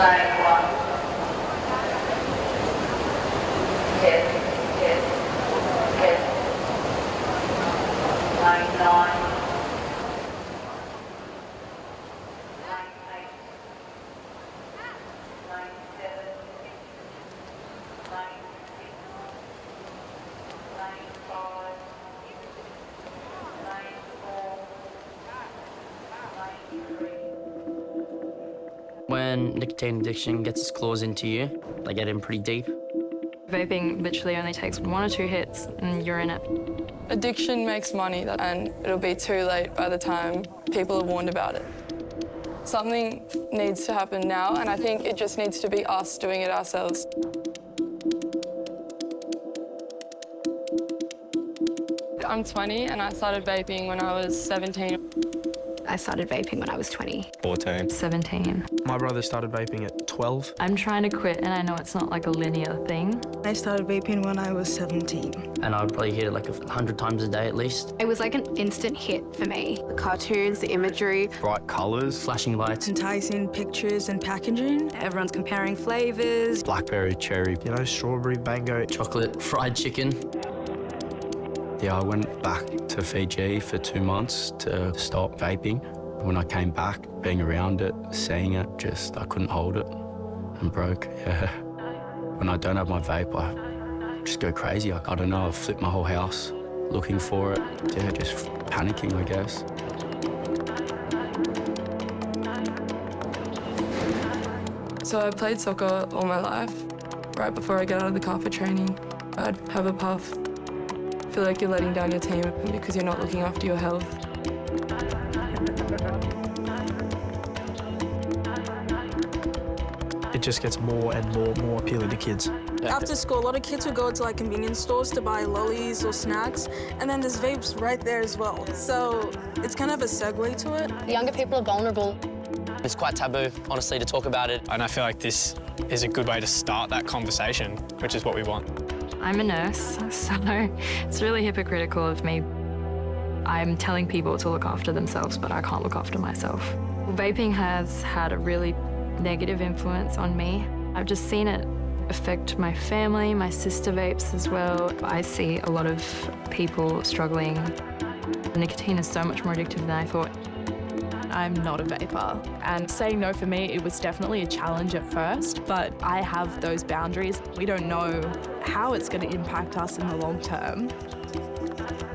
Flag 1. Test, test, test. Line 9. Line 8. Line 7. Line 6. Line 5. Line 4. Line 3. When nicotine addiction gets its claws into you, they get in pretty deep. Vaping literally only takes 1 or 2 hits and you're in it. Addiction makes money and it'll be too late by the time people are warned about it. Something needs to happen now and I think it just needs to be us doing it ourselves. I'm 20 and I started vaping when I was 17. I started vaping when I was 20. 14. 17. My brother started vaping at 12. I'm trying to quit and I know it's not like a linear thing. I started vaping when I was 17. And I would probably hit it like 100 times a day at least. It was like an instant hit for me. The cartoons, the imagery. Bright colours. Flashing lights. Enticing pictures and packaging. Everyone's comparing flavours. Blackberry, cherry. You know, strawberry, mango. Chocolate, fried chicken. Yeah, I went back to Fiji for 2 months to stop vaping. When I came back, being around it, seeing it, I couldn't hold it and broke, yeah. When I don't have my vape, I just go crazy. I don't know, I flip my whole house looking for it. Yeah, just panicking, I guess. So I played soccer all my life. Right before I get out of the car for training, I'd have a puff. Feel like you're letting down your team because you're not looking after your health. It just gets more and more appealing to kids. After school, a lot of kids would go to like convenience stores to buy lollies or snacks, and then there's vapes right there as well. So it's kind of a segue to it. The younger people are vulnerable. It's quite taboo, honestly, to talk about it. And I feel like this is a good way to start that conversation, which is what we want. I'm a nurse, so it's really hypocritical of me. I'm telling people to look after themselves, but I can't look after myself. Vaping has had a really negative influence on me. I've just seen it affect my family, my sister vapes as well. I see a lot of people struggling. Nicotine is so much more addictive than I thought. I'm not a vapor, and saying no for me, it was definitely a challenge at first, but I have those boundaries. We don't know how it's going to impact us in the long term.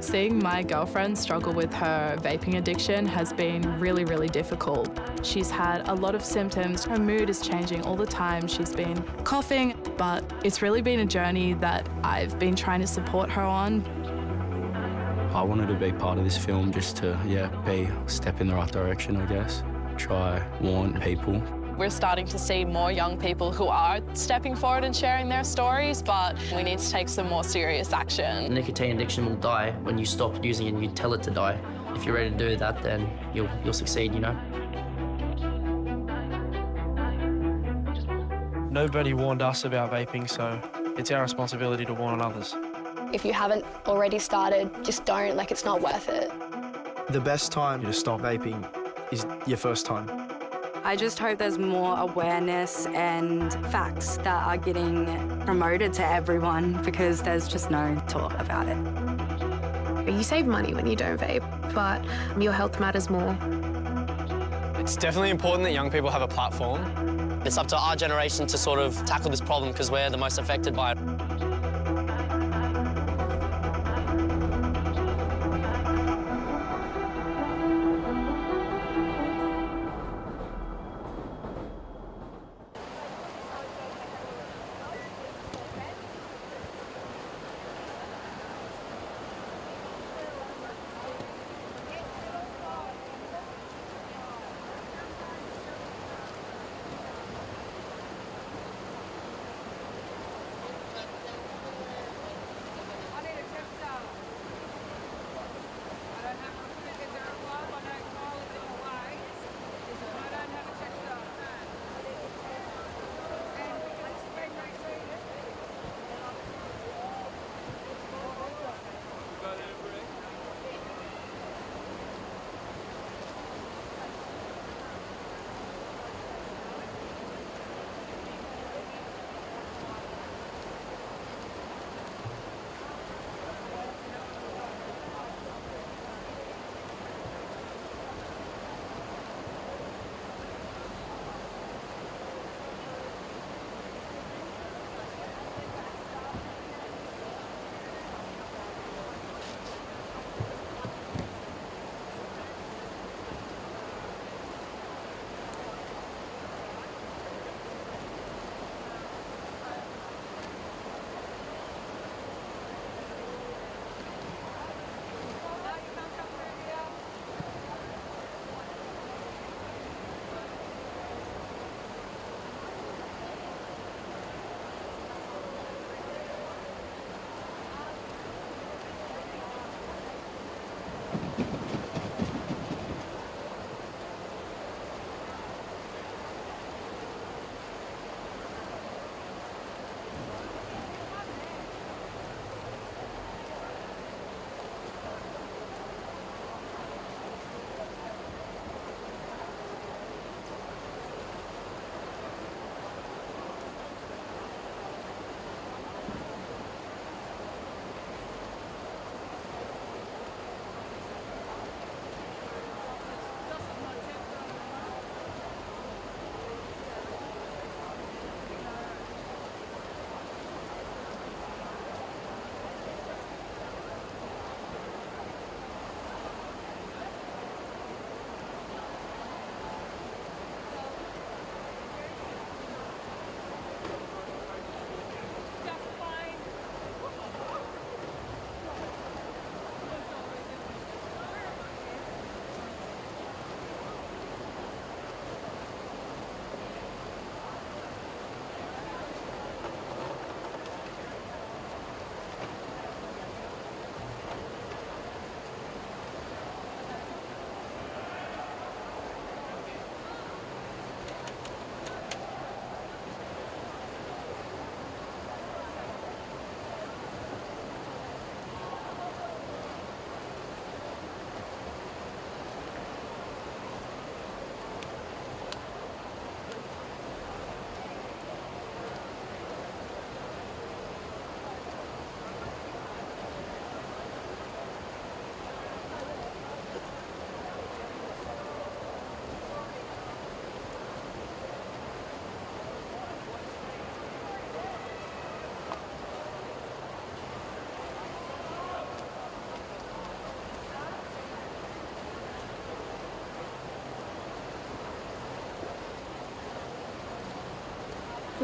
Seeing my girlfriend struggle with her vaping addiction has been really, really difficult. She's had a lot of symptoms. Her mood is changing all the time. She's been coughing, but it's really been a journey that I've been trying to support her on. I wanted to be part of this film just to, be a step in the right direction, I guess. Try, warn people. We're starting to see more young people who are stepping forward and sharing their stories, but we need to take some more serious action. Nicotine addiction will die when you stop using it and you tell it to die. If you're ready to do that, then you'll succeed, you know? Nobody warned us about vaping, so it's our responsibility to warn others. If you haven't already started, just don't, it's not worth it. The best time to stop vaping is your first time. I just hope there's more awareness and facts that are getting promoted to everyone because there's just no talk about it. You save money when you don't vape, but your health matters more. It's definitely important that young people have a platform. It's up to our generation to sort of tackle this problem because we're the most affected by it.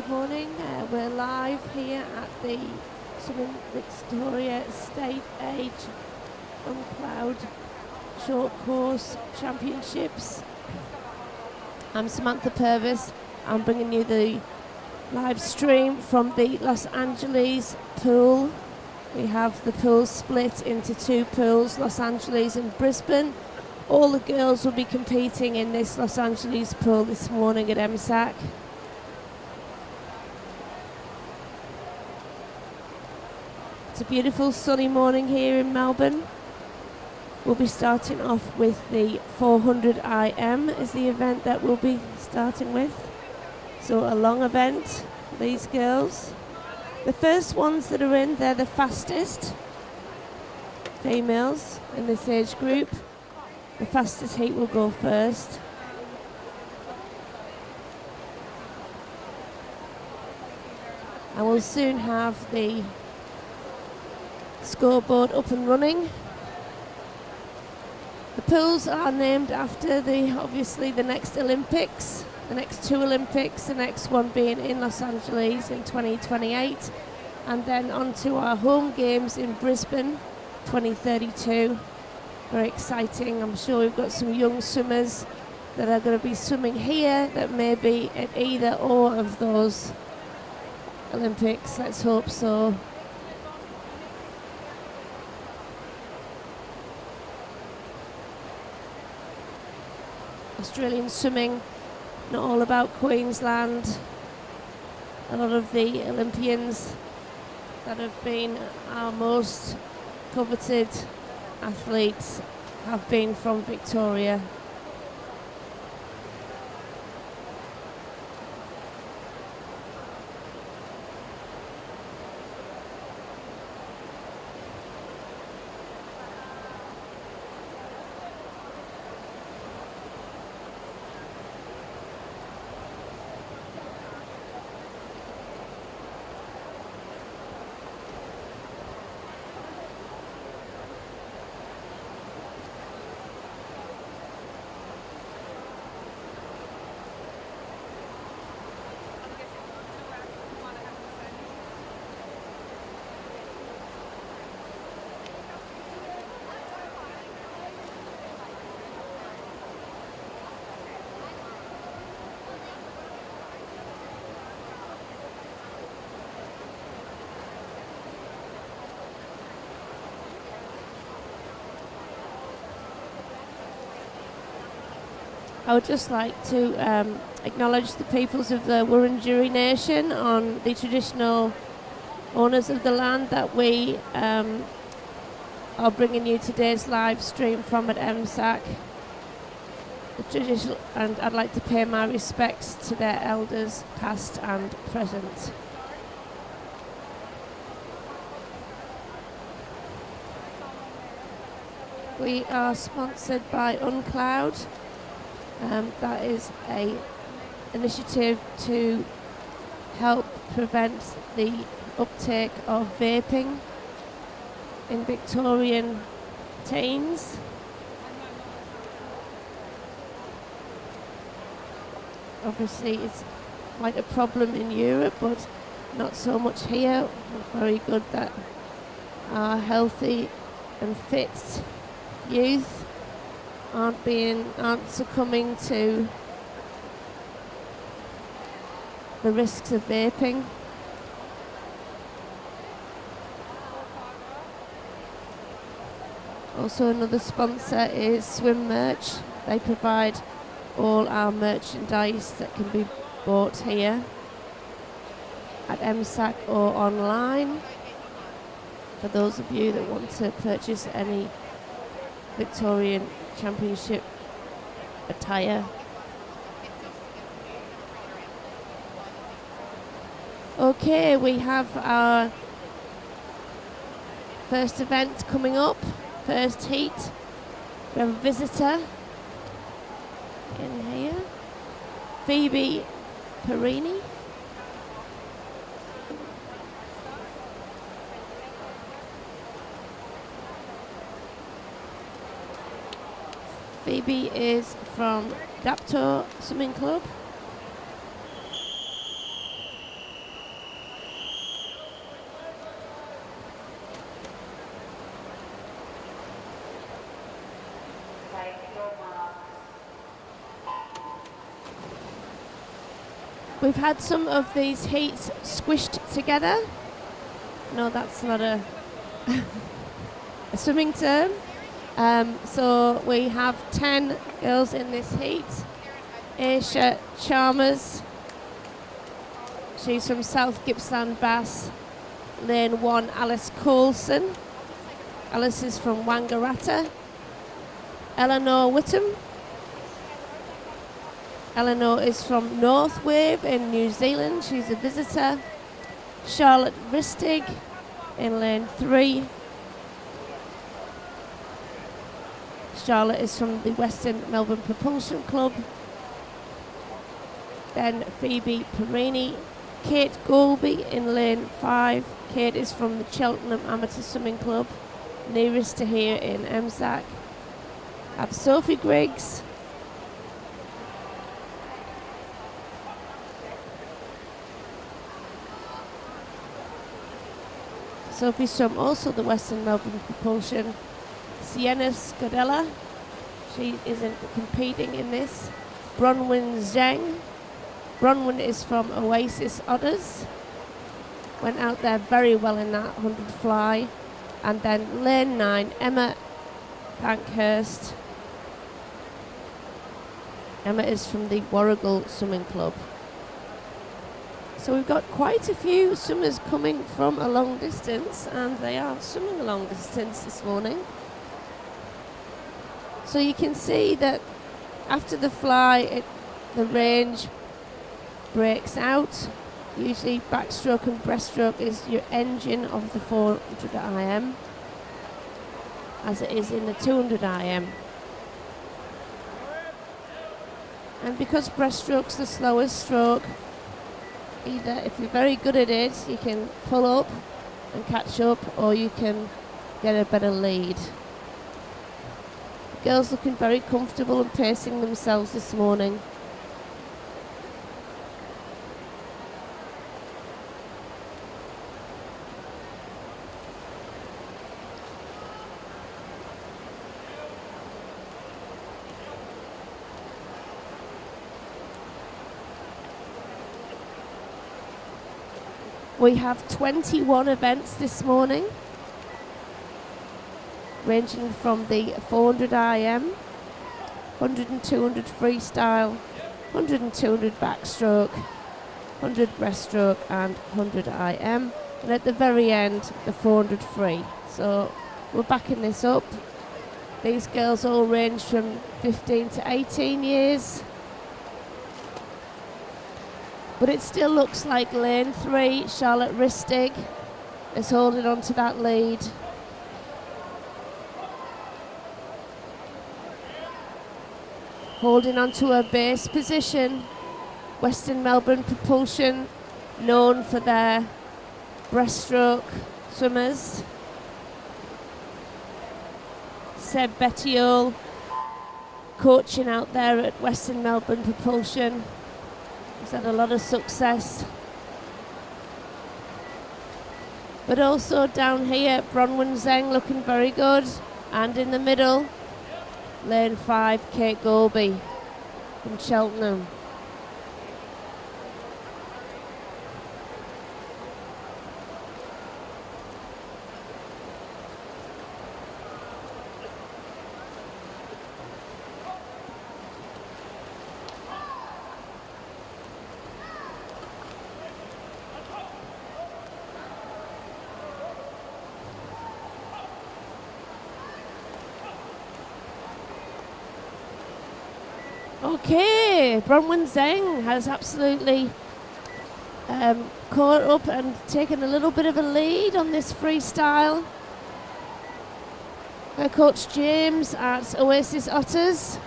Good morning. We're live here at the Swimming Victoria State Age UNCLOUD Short Course Championships. I'm Samantha Purvis. I'm bringing you the live stream from the Los Angeles pool. We have the pool split into two pools, Los Angeles and Brisbane. All the girls will be competing in this Los Angeles pool this morning at MSAC. It's a beautiful sunny morning here in Melbourne. We'll be starting off with the 400 IM is the event that we'll be starting with. So a long event for these girls. The first ones that are in, they're the fastest females in this age group. The fastest heat will go first. And we'll soon have the scoreboard up and running. The pools are named after obviously the next Olympics, the next two Olympics, the next one being in Los Angeles in 2028, and then on to our home games in Brisbane 2032. Very exciting. I'm sure we've got some young swimmers that are going to be swimming here that may be at either or of those Olympics. Let's hope so. Australian swimming, not all about Queensland. A lot of the Olympians that have been our most coveted athletes have been from Victoria. I would just like to acknowledge the peoples of the Wurundjeri Nation, on the traditional owners of the land that we are bringing you today's live stream from at MSAC. The traditional, and I'd like to pay my respects to their elders, past and present. We are sponsored by UNCLOUD. That is an initiative to help prevent the uptake of vaping in Victorian teens. Obviously it's quite a problem in Europe, but not so much here. We're very good that our healthy and fit youth aren't succumbing to the risks of vaping. Also, another sponsor is Swim Merch. They provide all our merchandise that can be bought here at MSAC or online. For those of you that want to purchase any Victorian Championship attire. Okay, we have our first event coming up, first heat. We have a visitor in here, Phoebe Perini. Phoebe is from Dapto Swimming Club. We've had some of these heats squished together. No, that's not a, a swimming term. So we have 10 girls in this heat. Aisha Chalmers, she's from South Gippsland Bass. Lane 1, Alice Coulson. Alice is from Wangaratta. Eleanor Whittam. Eleanor is from North Wave in New Zealand. She's a visitor. Charlotte Ristig in lane 3. Charlotte is from the Western Melbourne Propulsion Club. Then Phoebe Perini. Kate Golby in lane 5. Kate is from the Cheltenham Amateur Swimming Club. Nearest to here in MSAC. Have Sophie Griggs. Sophie's from also the Western Melbourne Propulsion. Sienna Scodella, she isn't competing in this. Bronwyn Zheng. Bronwyn is from Oasis Otters. Went out there very well in that 100 fly. And then lane 9, Emma Pankhurst. Emma is from the Warrigal Swimming Club. So we've got quite a few swimmers coming from a long distance, and they are swimming a long distance this morning. So you can see that after the fly, the range breaks out. Usually backstroke and breaststroke is your engine of the 400 IM, as it is in the 200 IM. And because breaststroke's the slowest stroke, either if you're very good at it, you can pull up and catch up, or you can get a better lead. The girls looking very comfortable and pacing themselves this morning. We have 21 events this morning, ranging from the 400 IM, 100 and 200 freestyle, 100 and 200 backstroke, 100 breaststroke and 100 IM, and at the very end the 400 free. So we're backing this up. These girls all range from 15 to 18 years. But it still looks like lane 3, Charlotte Ristig, is holding on to that lead. Holding on to her base position. Western Melbourne Propulsion, known for their breaststroke swimmers. Seb Bettiol, coaching out there at Western Melbourne Propulsion. He's had a lot of success. But also down here, Bronwyn Zheng looking very good. And in the middle, lane 5, Kate Golby from Cheltenham. Okay, Bronwyn Zheng has absolutely caught up and taken a little bit of a lead on this freestyle. Her coach James at Oasis Otters.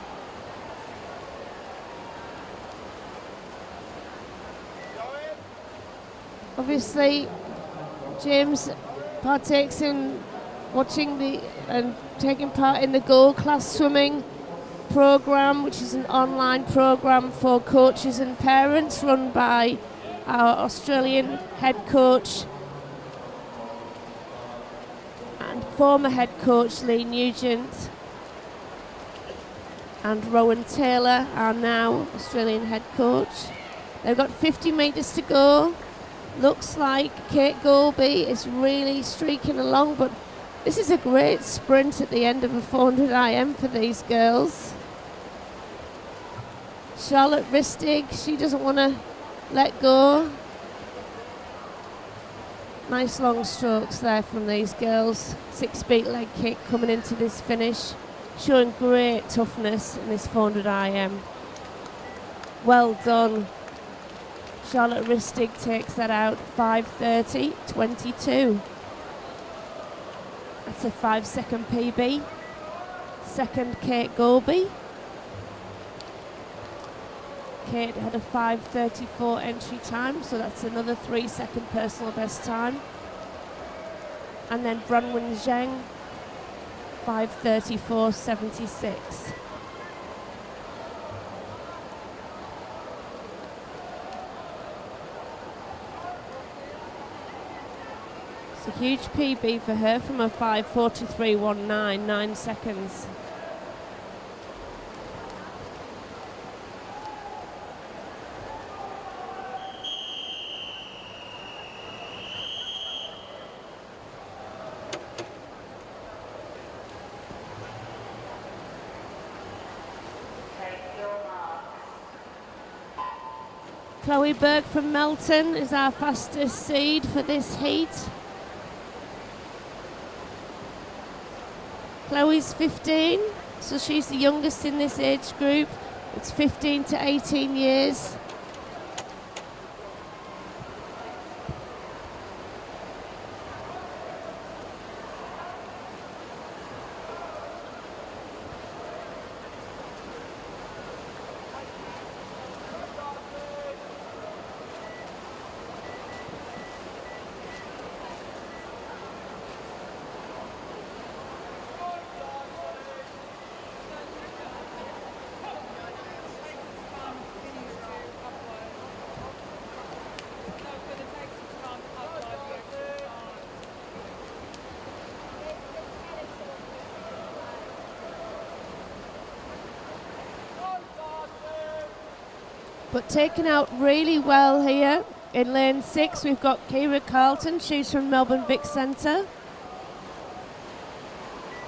Obviously, James partakes in watching and taking part in the Gold Class Swimming program, which is an online program for coaches and parents run by our Australian head coach and former head coach Lee Nugent, and Rowan Taylor, our now Australian head coach. They've got 50 metres to go. Looks like Kate Golby is really streaking along, but this is a great sprint at the end of a 400 IM for these girls. Charlotte Ristig, she doesn't want to let go. Nice long strokes there from these girls. 6-beat leg kick coming into this finish, showing great toughness in this 400 IM. Well done. Charlotte Ristig takes that out 5:30.22. That's a 5-second PB. Second, Kate Golby. Kate had a 5:34 entry time, so that's another 3-second personal best time. And then Bronwyn Zheng, 5:34.76. It's a huge PB for her from a 5:43.19, 9 seconds. Chloe Berg from Melton is our fastest seed for this heat. Chloe's 15, so she's the youngest in this age group. It's 15 to 18 years. But taken out really well here. In lane 6, we've got Kira Carlton. She's from Melbourne Vic Centre.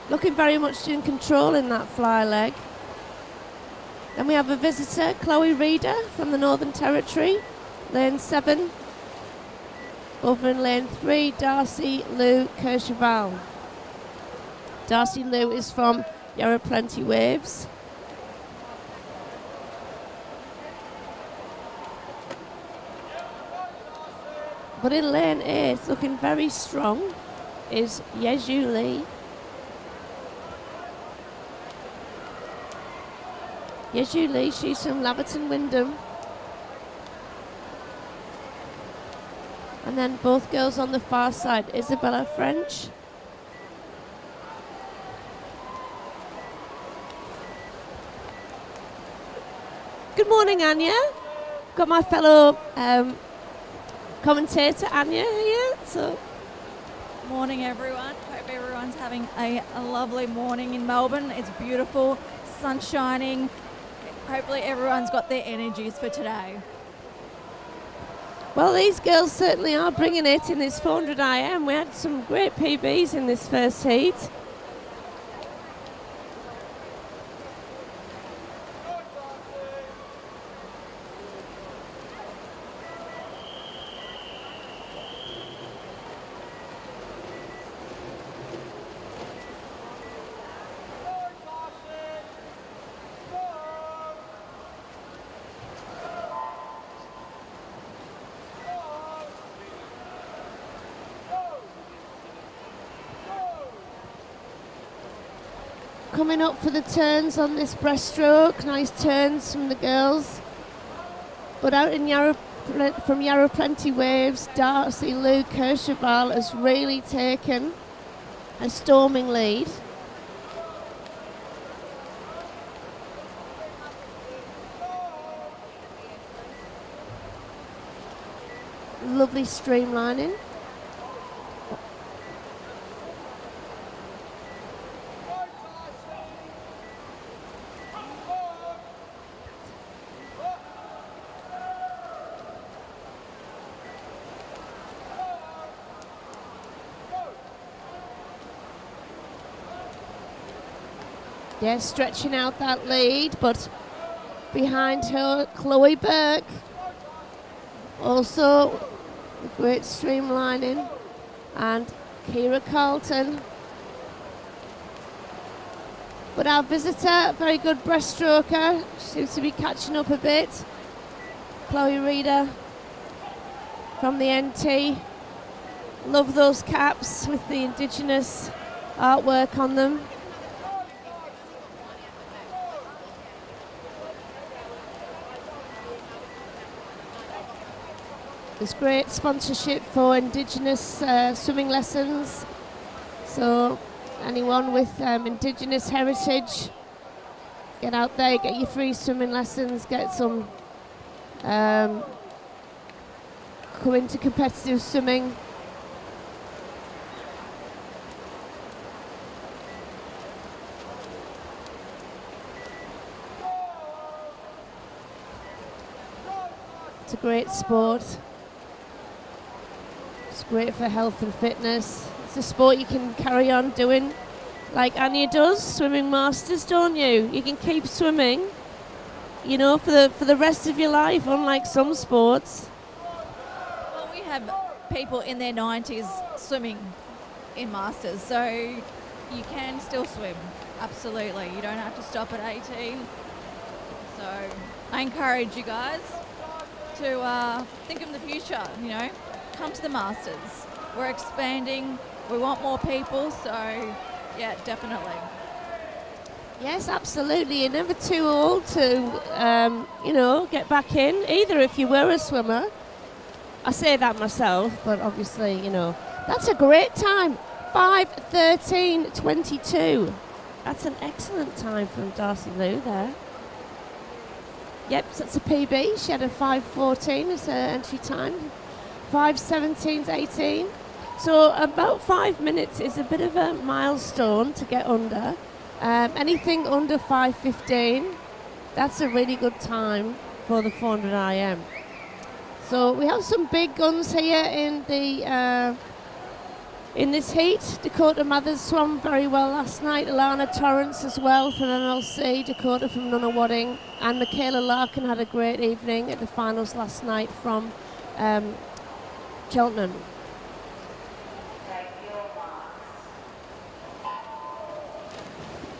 Looking very much in control in that fly leg. Then we have a visitor, Chloe Reeder from the Northern Territory. Lane 7. Over in lane 3, Darcy Lou Kercheval. Darcy Lou is from Yarra Plenty Waves. But in lane 8, looking very strong, is Yeju Lee. Yeju Lee, she's from Laverton Wyndham. And then both girls on the far side, Isabella French. Good morning, Anya. Got my fellow commentator Anya here. So, morning everyone. Hope everyone's having a lovely morning in Melbourne. It's beautiful, sun shining. Hopefully everyone's got their energies for today. Well, these girls certainly are bringing it in this 400 IM. We had some great PBs in this first heat. Coming up for the turns on this breaststroke. Nice turns from the girls. But out in from Yarra Plenty Waves, Darcy Lou Kercheval has really taken a storming lead. Lovely streamlining. Yeah, stretching out that lead, but behind her, Chloe Burke. Also, great streamlining. And Kira Carlton. But our visitor, very good breaststroker, seems to be catching up a bit. Chloe Reeder from the NT. Love those caps with the Indigenous artwork on them. There's great sponsorship for Indigenous swimming lessons. So anyone with Indigenous heritage, get out there, get your free swimming lessons, get some, come into competitive swimming. It's a great sport. It's great for health and fitness. It's a sport you can carry on doing like Anya does, swimming masters, don't you? You can keep swimming, you know, for the rest of your life, unlike some sports. Well, we have people in their 90s swimming in masters, so you can still swim, absolutely. You don't have to stop at 18. So I encourage you guys to think of the future, you know. Come to the Masters. We're expanding. We want more people, so yeah, definitely. Yes, absolutely. You're never too old to, you know, get back in, either if you were a swimmer. I say that myself, but obviously, you know, that's a great time. 5:13:22. That's an excellent time from Darcy Lou there. Yep, so that's a PB. She had a 5:14 as her entry time. 5:17:18. So about 5 minutes is a bit of a milestone to get under. Anything under 5:15, that's a really good time for the 400 IM. So we have some big guns here in the in this heat. Dakota Mathers swam very well last night. Alana Torrance as well from MLC. Dakota from Nunawading. And Michaela Larkin had a great evening at the finals last night from Cheltenham.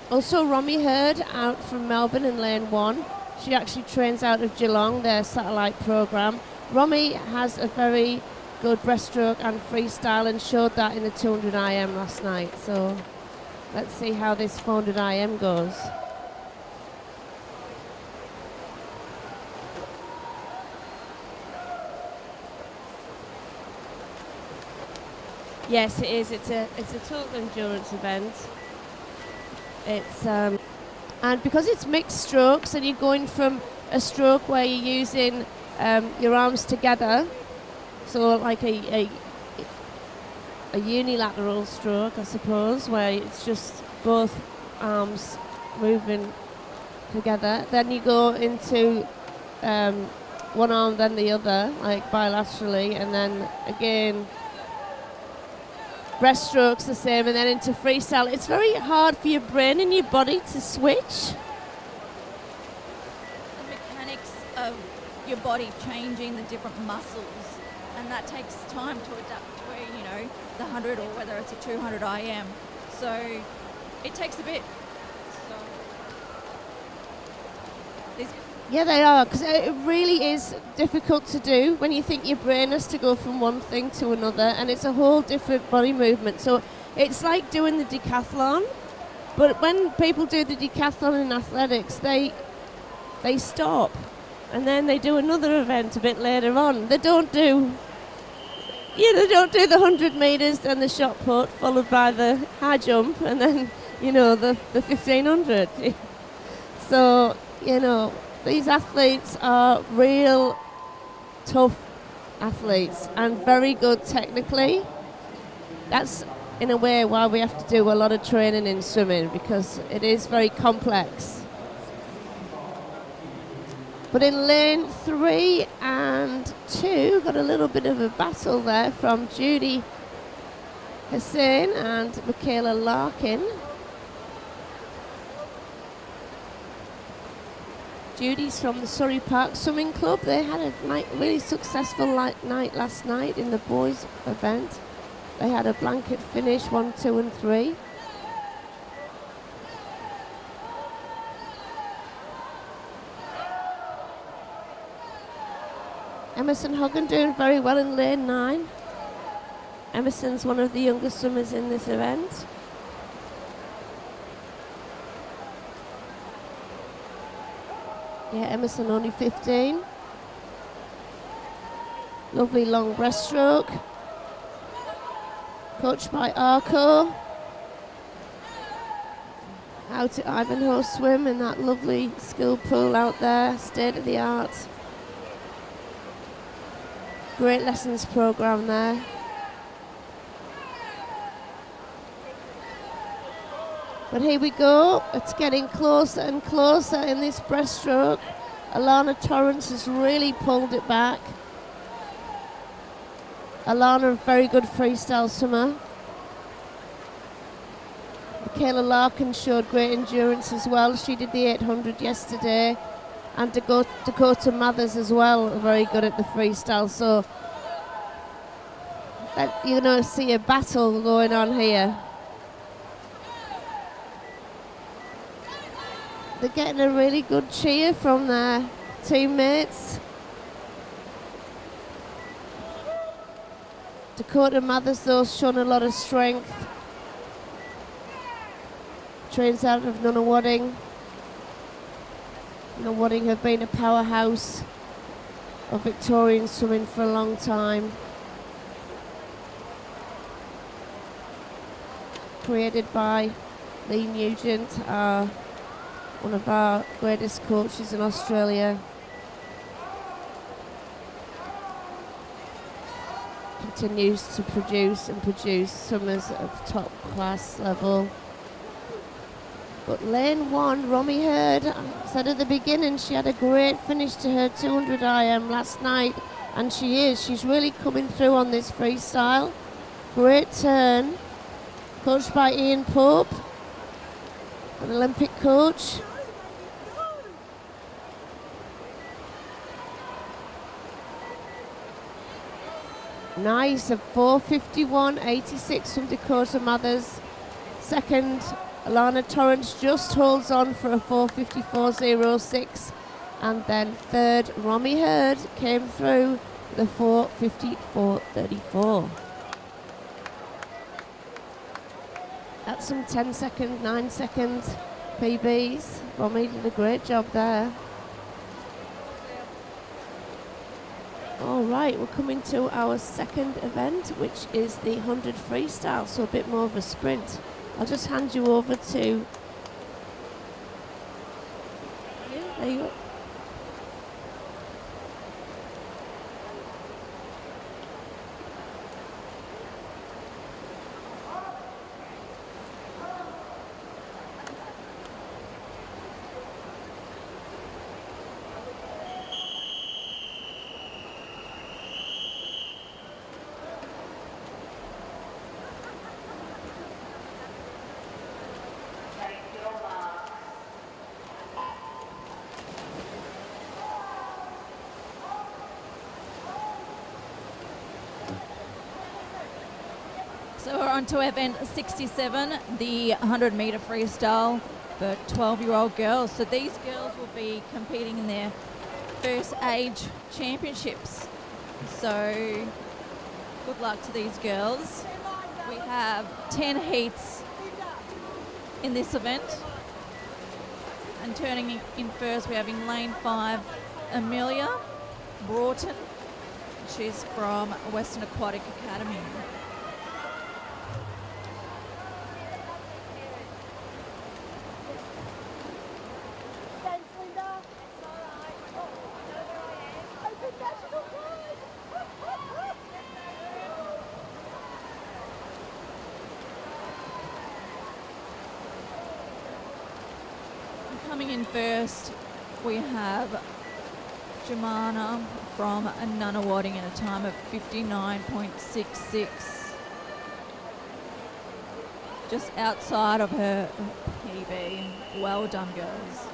Also, Romy Hurd out from Melbourne in lane 1. She actually trains out of Geelong, their satellite program. Romy has a very good breaststroke and freestyle and showed that in the 200 IM last night. So let's see how this 400 IM goes. Yes, it is. It's a total endurance event. It's and because it's mixed strokes and you're going from a stroke where you're using your arms together, so like a unilateral stroke, I suppose, where it's just both arms moving together. Then you go into one arm then the other, like bilaterally, and then again breaststrokes the same, and then into freestyle. It's very hard for your brain and your body to switch. The mechanics of your body changing the different muscles, and that takes time to adapt to, you know, the 100 or whether it's a 200 IM. So it takes a bit. Yeah, they are, because it really is difficult to do when you think your brain has to go from one thing to another, and it's a whole different body movement. So it's like doing the decathlon, but when people do the decathlon in athletics, they stop, and then they do another event a bit later on. They don't do the 100 metres and the shot put, followed by the high jump, and then, you know, the 1500. So, you know, these athletes are real tough athletes and very good technically. That's in a way why we have to do a lot of training in swimming, because it is very complex. But in lane 3 and 2, got a little bit of a battle there from Judy Hussain and Michaela Larkin. Judy's from the Surrey Park Swimming Club. They had a really successful night last night in the boys' event. They had a blanket finish, 1, 2 and 3. Emerson Hoggan doing very well in lane 9. Emerson's one of the youngest swimmers in this event. Yeah, Emerson only 15. Lovely long breaststroke. Coached by Arco. Out at Ivanhoe Swim in that lovely skill pool out there, state of the art. Great lessons program there. But here we go, it's getting closer and closer in this breaststroke. Alana Torrance has really pulled it back. Alana, a very good freestyle swimmer. Michaela Larkin showed great endurance as well. She did the 800 yesterday. And Dakota Mathers as well, very good at the freestyle. So you're going to see a battle going on here. They're getting a really good cheer from their teammates. Dakota Mathers, though, shown a lot of strength. Trains out of Nunawading. Nunawading have been a powerhouse of Victorian swimming for a long time. Created by Lee Nugent, one of our greatest coaches in Australia. Continues to produce swimmers of top class level. But lane 1, Romy Hurd, I said at the beginning she had a great finish to her 200 IM last night, and she's really coming through on this freestyle. Great turn, coached by Ian Pope, an Olympic coach. Nice, a 4:51.86 from Dakota Mathers. Second, Alana Torrance just holds on for a 4:54.06. And then third, Romy Hurd came through the 4:54.34. That's some 10-second, 9-second PBs. Romy did a great job there. All right, we're coming to our second event, which is the 100 freestyle, so a bit more of a sprint. I'll just hand you over to... There you go. So we're on to event 67, the 100-metre freestyle for 12-year-old girls. So these girls will be competing in their first age championships. So good luck to these girls. We have 10 heats in this event. And turning in first, we have in lane 5, Amelia Broughton. She's from Western Aquatic Academy. Coming in first, we have Jemana from Nunawading in a time of 59.66. Just outside of her PB. Well done, girls.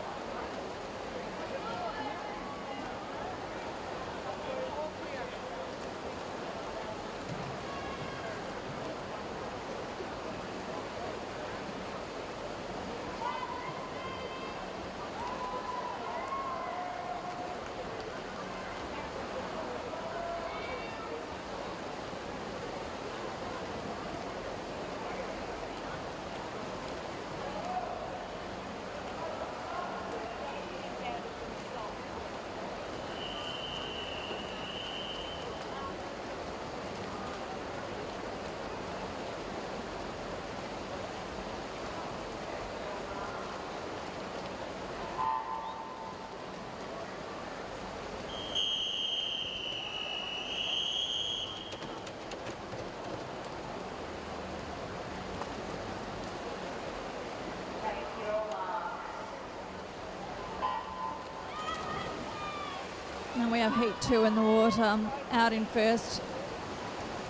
we have heat 2 in the water. Out in first,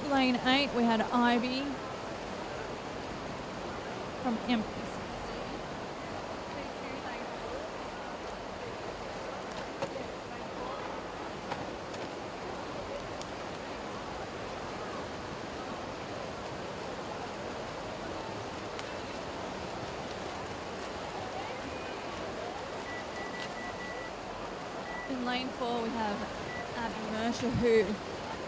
lane 8, we had Ivy from MPCC. In lane 4, we have Abby Mercer, who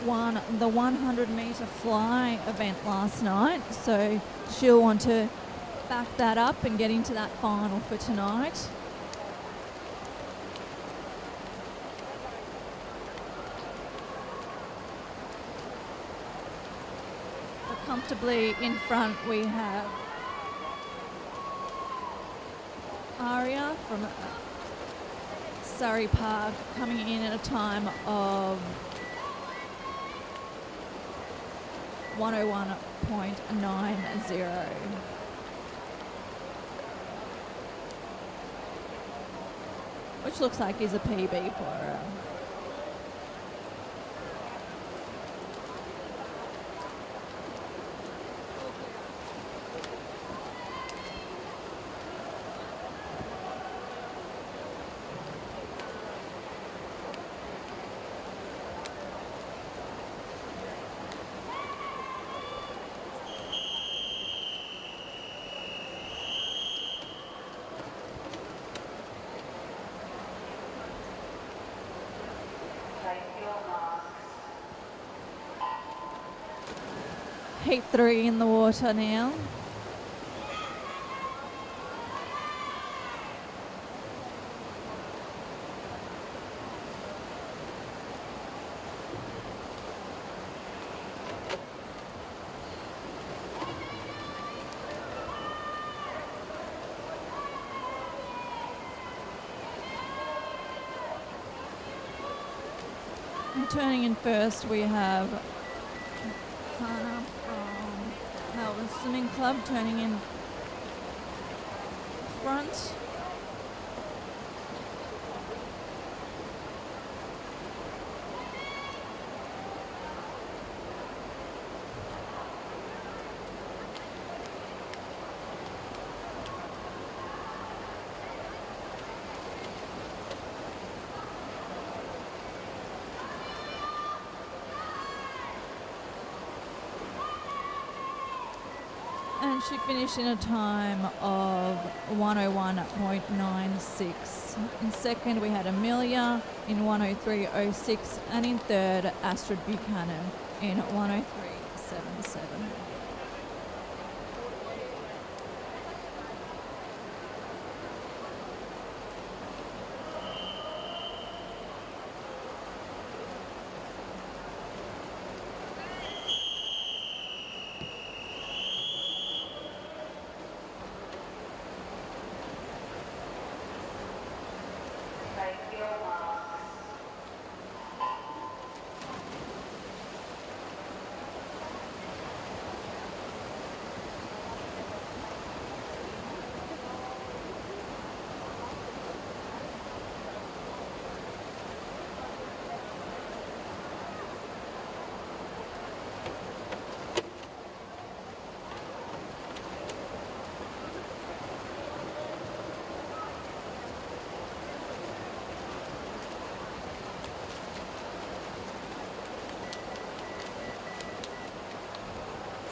won the 100-metre fly event last night. So she'll want to back that up and get into that final for tonight. But comfortably in front, we have Aria from Surrey Park coming in at a time of 101.90. Which looks like is a PB for her. Heat 3 in the water now. And turning in first, we have Hannah from Melbourne Swimming Club turning in front. And she finished in a time of 101.96. In second, we had Amelia in 103.06, and in third, Astrid Buchanan in 103.77.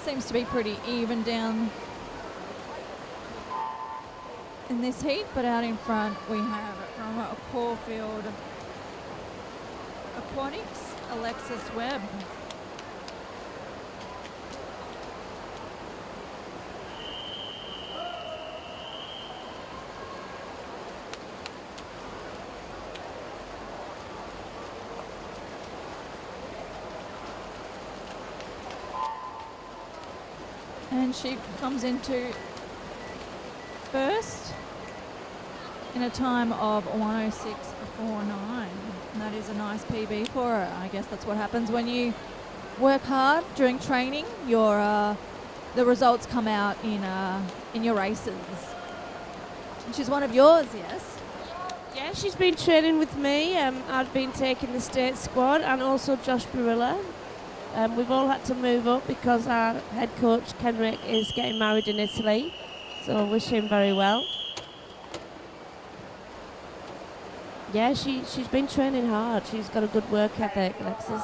Seems to be pretty even down in this heat, but out in front we have from Caulfield Aquatics, Alexis Webb. And she comes into first in a time of 106.49. And that is a nice PB for her. I guess that's what happens when you work hard during training. The results come out in your races. And she's one of yours, yes? Yeah, she's been training with me. I've been taking the state squad and also Josh Barilla. We've all had to move up because our head coach, Kenrick, is getting married in Italy. So I wish him very well. Yeah, she's been training hard. She's got a good work ethic, Alexis.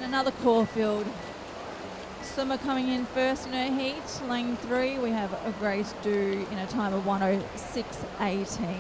Another Caulfield swimmer coming in first in her heat, lane 3. We have a Grace Dew in a time of 1:06.18.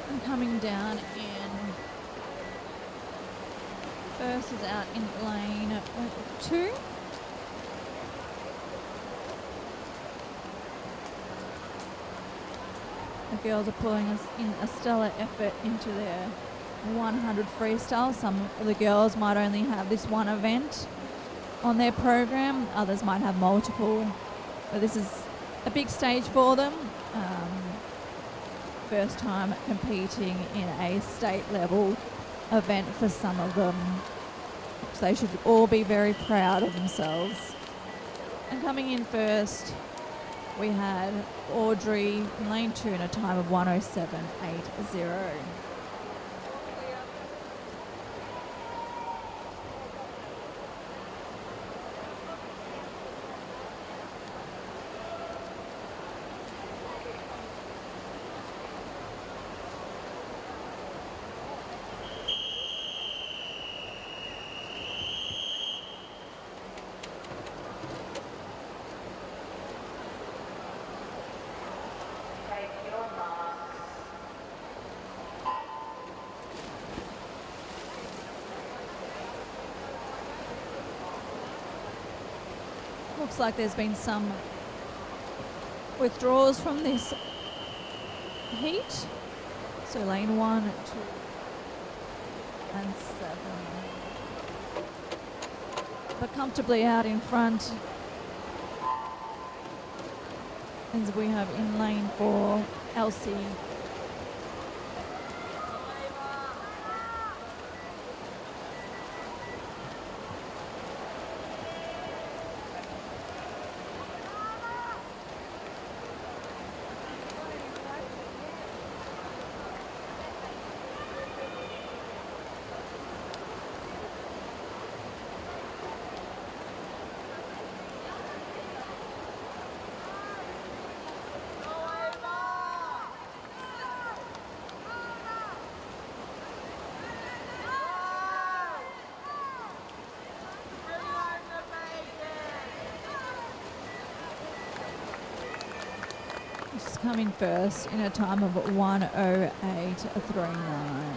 And coming down in first is out in lane 2. The girls are pulling us in a stellar effort into their 100 freestyle. Some of the girls might only have this one event on their program. Others might have multiple. But this is a big stage for them. First time competing in a state level event for some of them. So they should all be very proud of themselves. And coming in first, we had Audrey in lane 2 in a time of 1:07.80. Looks like there's been some withdrawals from this heat. So lane 1, 2, and 7. But comfortably out in front. As we have in lane 4, Elsie. She's coming first in a time of 1:08:39.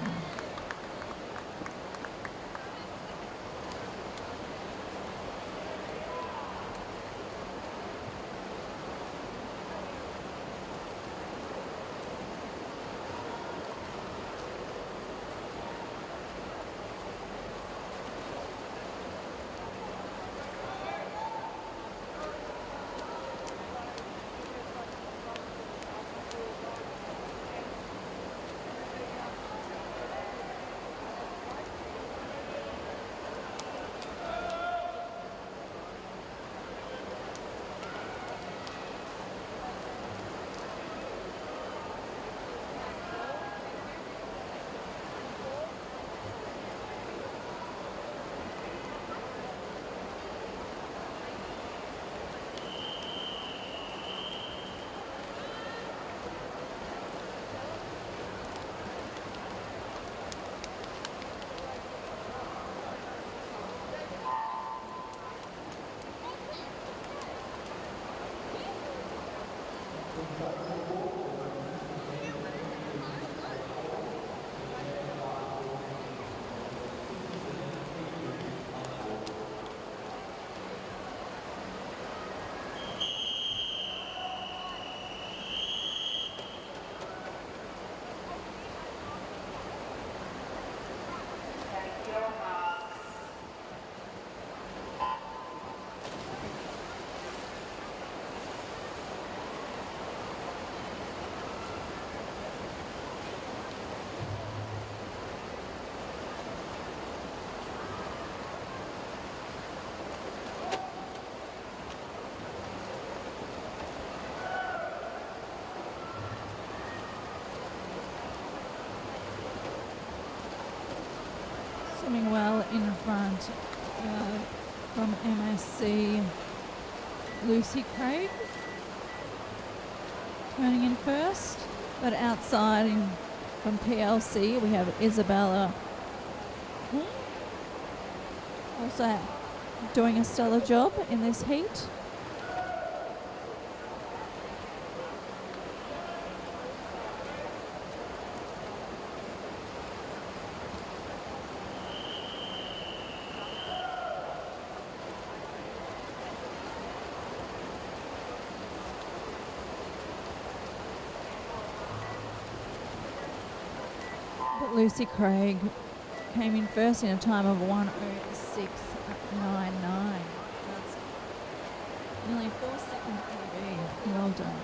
Swimming well in front from MSC, Lucy Craig. Turning in first, but outside from PLC we have Isabella also doing a stellar job in this heat. But Lucy Craig came in first in a time of 1:06:99. That's nearly 4 seconds PB. Well done.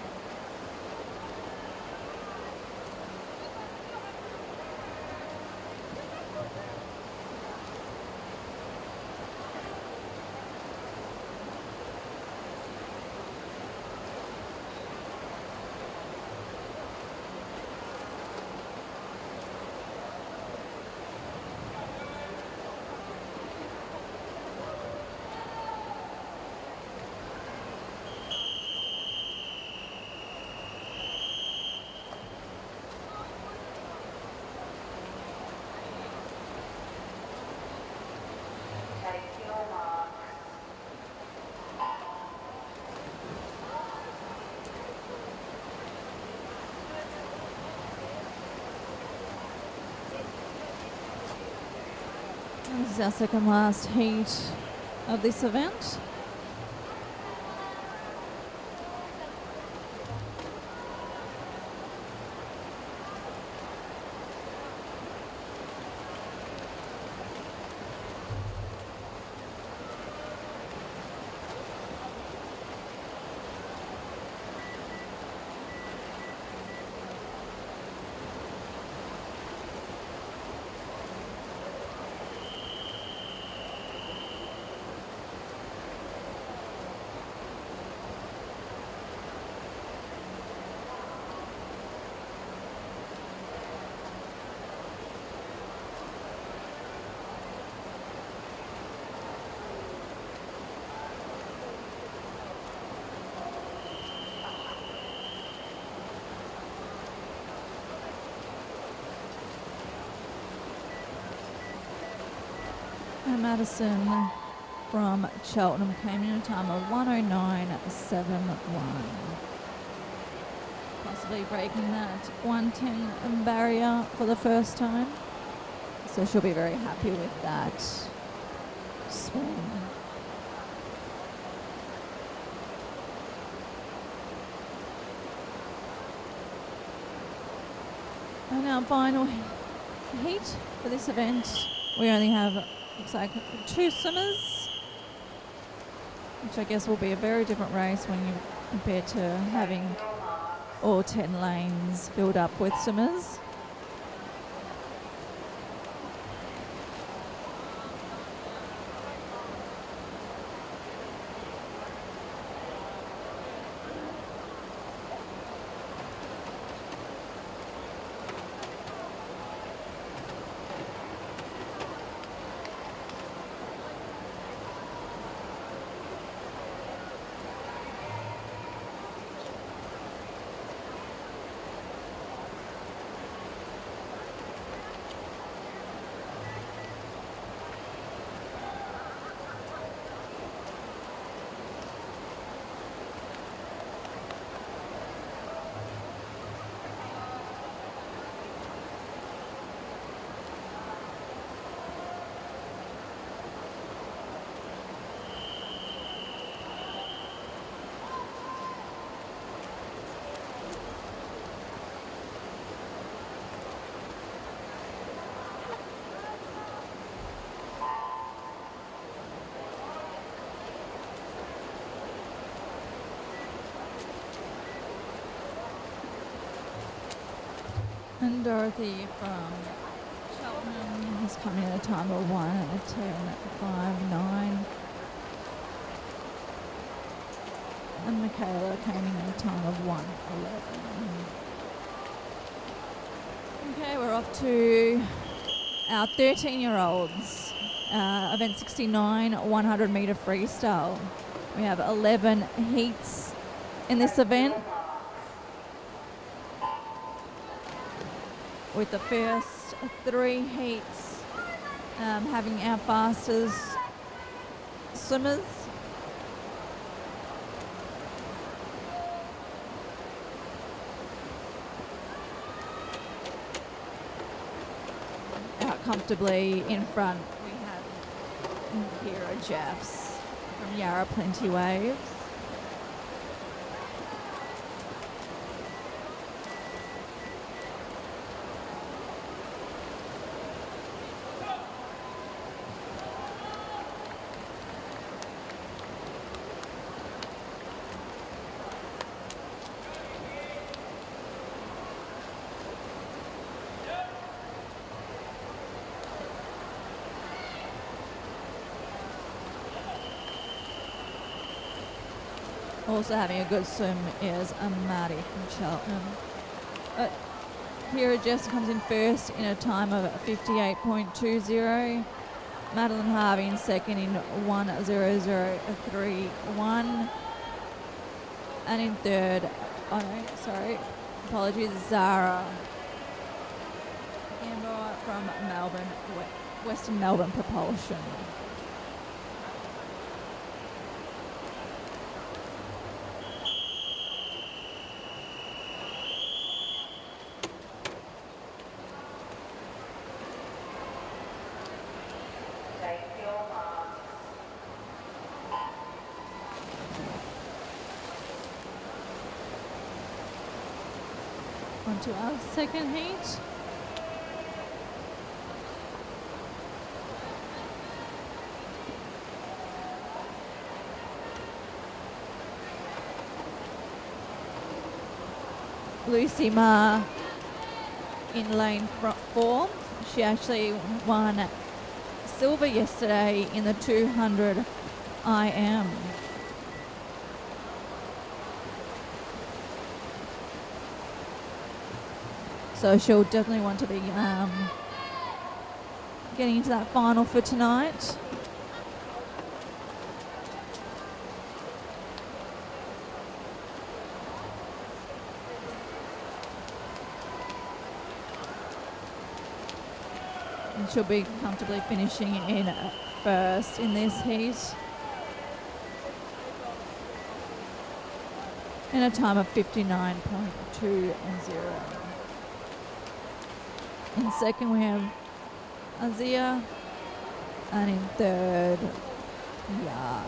This is our second last heat of this event. And Madison from Cheltenham came in a time of 1:09:71. possibly breaking that 110 barrier for the first time. So she'll be very happy with that swim. And our final heat for this event, we only have, looks like, 2 swimmers, which I guess will be a very different race when you compare to having all 10 lanes filled up with swimmers. And Dorothy from Cheltenham has come in at a time of 1 and a 10.59. And Michaela came in at a time of 1:11. Okay, we're off to our 13-year-olds. Event 69, 100 metre freestyle. We have 11 heats in this event, with the first 3 heats having our fastest swimmers. Out comfortably in front, we have Kira Jeffs from Yarra Plenty Waves. Also having a good swim is Maddie from Cheltenham. Kira Jess comes in first in a time of 58.20. Madeline Harvey in second in 1:00.31. And in third, Zara Amber from Melbourne, Western Melbourne Propulsion. On to our second heat. Lucy Ma in lane 4. She actually won silver yesterday in the 200 IM. So she'll definitely want to be getting into that final for tonight. And she'll be comfortably finishing in first in this heat. in a time of 59.20. In second, we have Azia, and in third, Ya.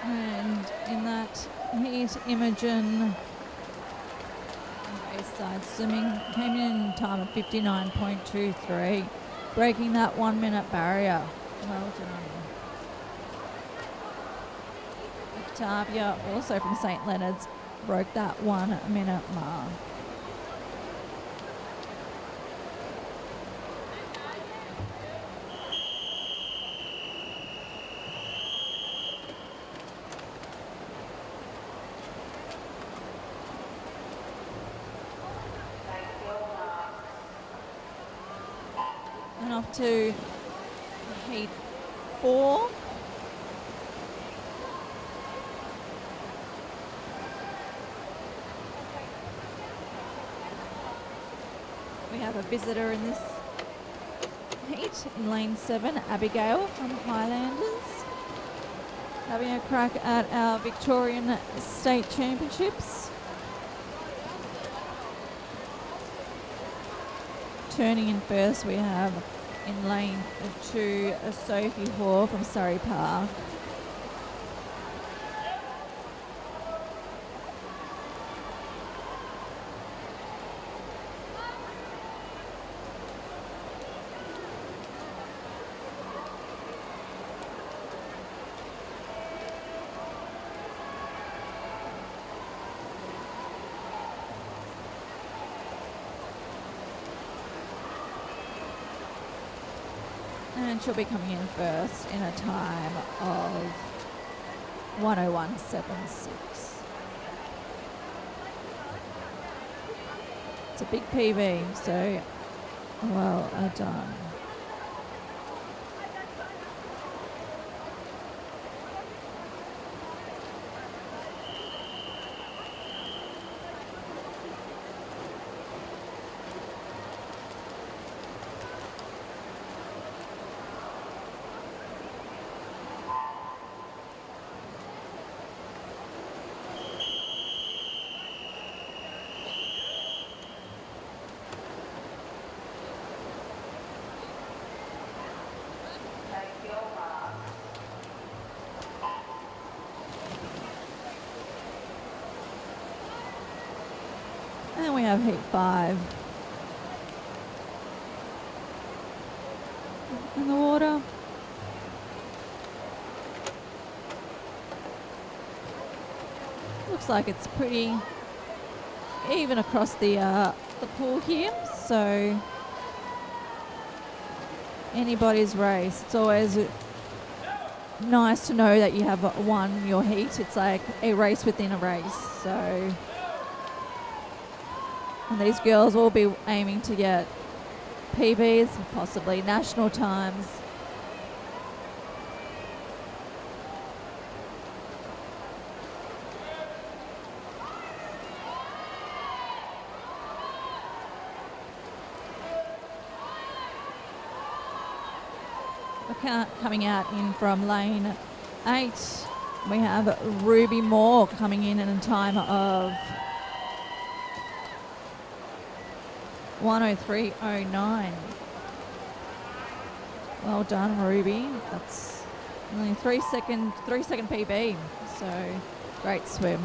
And in that heat, Imogen, side swimming, came in time of 59.23, breaking that 1 minute barrier. Well done. Octavia, also from St. Leonard's, broke that 1 minute mark. And off to heat 4. We have a visitor in this heat in lane 7, Abigail from Highlanders, having a crack at our Victorian State Championships. Turning in first, we have in lane 2 Sophie Hoare from Surrey Park. And she'll be coming in first in a time of 1:01.76. It's a big PB, so well done. And we have heat 5. In the water. Looks like it's pretty even across the pool here, so anybody's race. It's always nice to know that you have won your heat. It's like a race within a race, so. And these girls will be aiming to get PBs, possibly national times. coming out in from lane 8. We have Ruby Moore coming in a time of 1:03.09. Well done, Ruby. That's only 3-second PB. So great swim.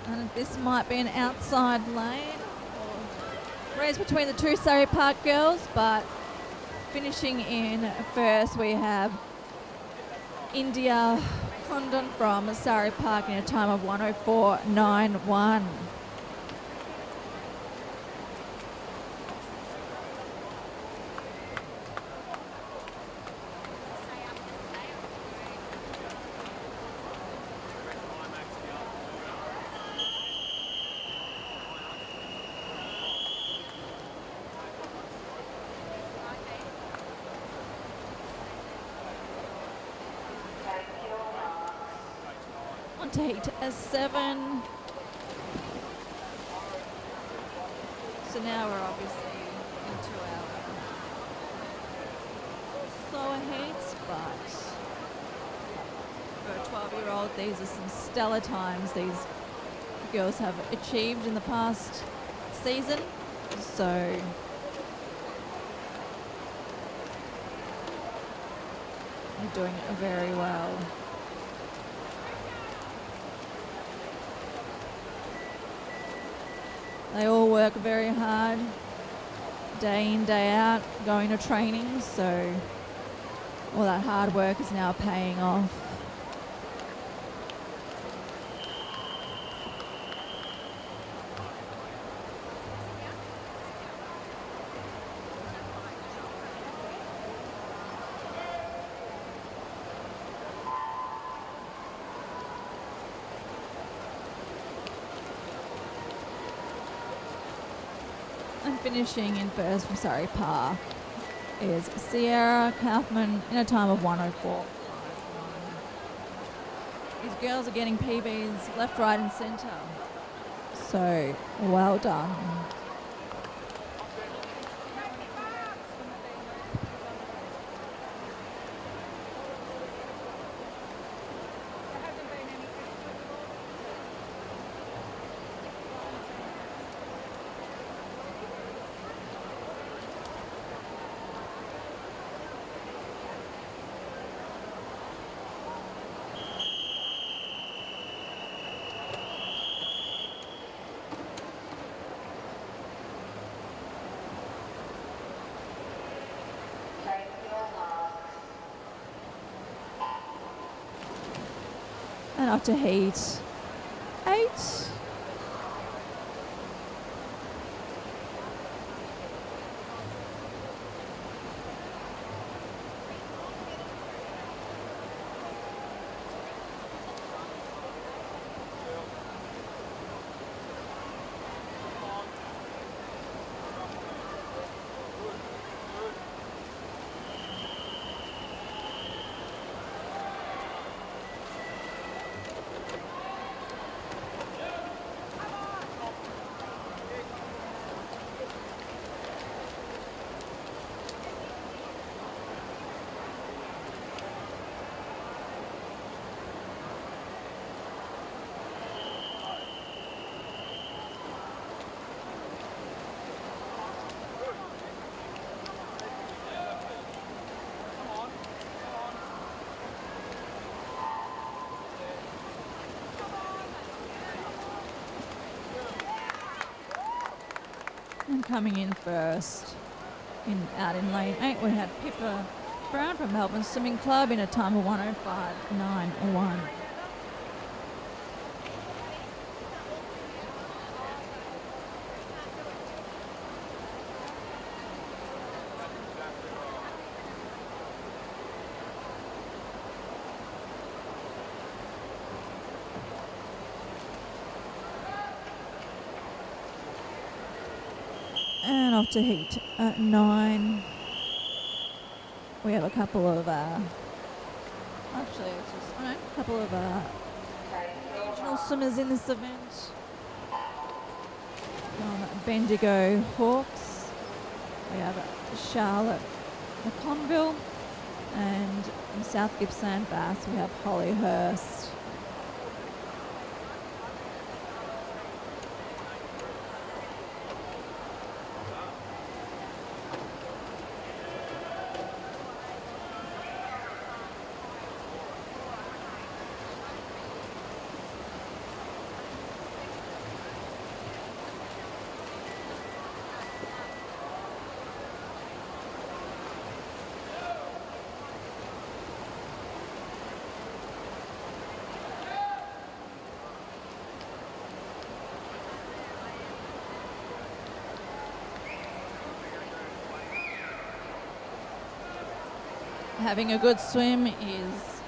And this might be an outside lane. Race between the two Surrey Park girls, but finishing in first we have India Condon from Surrey Park in a time of 1:04.91. On to heat S7. So now we're obviously into our slower heats, but for a 12-year-old, these are some stellar times these girls have achieved in the past season. So they're doing very well. They all work very hard, day in, day out, going to training, so all that hard work is now paying off. And finishing in first from Surrey Park is Sierra Kaufman in a time of 1:04. These girls are getting PBs left, right and centre. So well done. And up to heat 8. coming in first. Out in lane 8, we had Pippa Brown from Melbourne Swimming Club in a time of 1:05.91. And off to heat 9. We have a couple of, a couple of regional swimmers in this event. From Bendigo Hawks, we have Charlotte McConville, and from South Gippsland Bass, we have Holly Hurst. Having a good swim is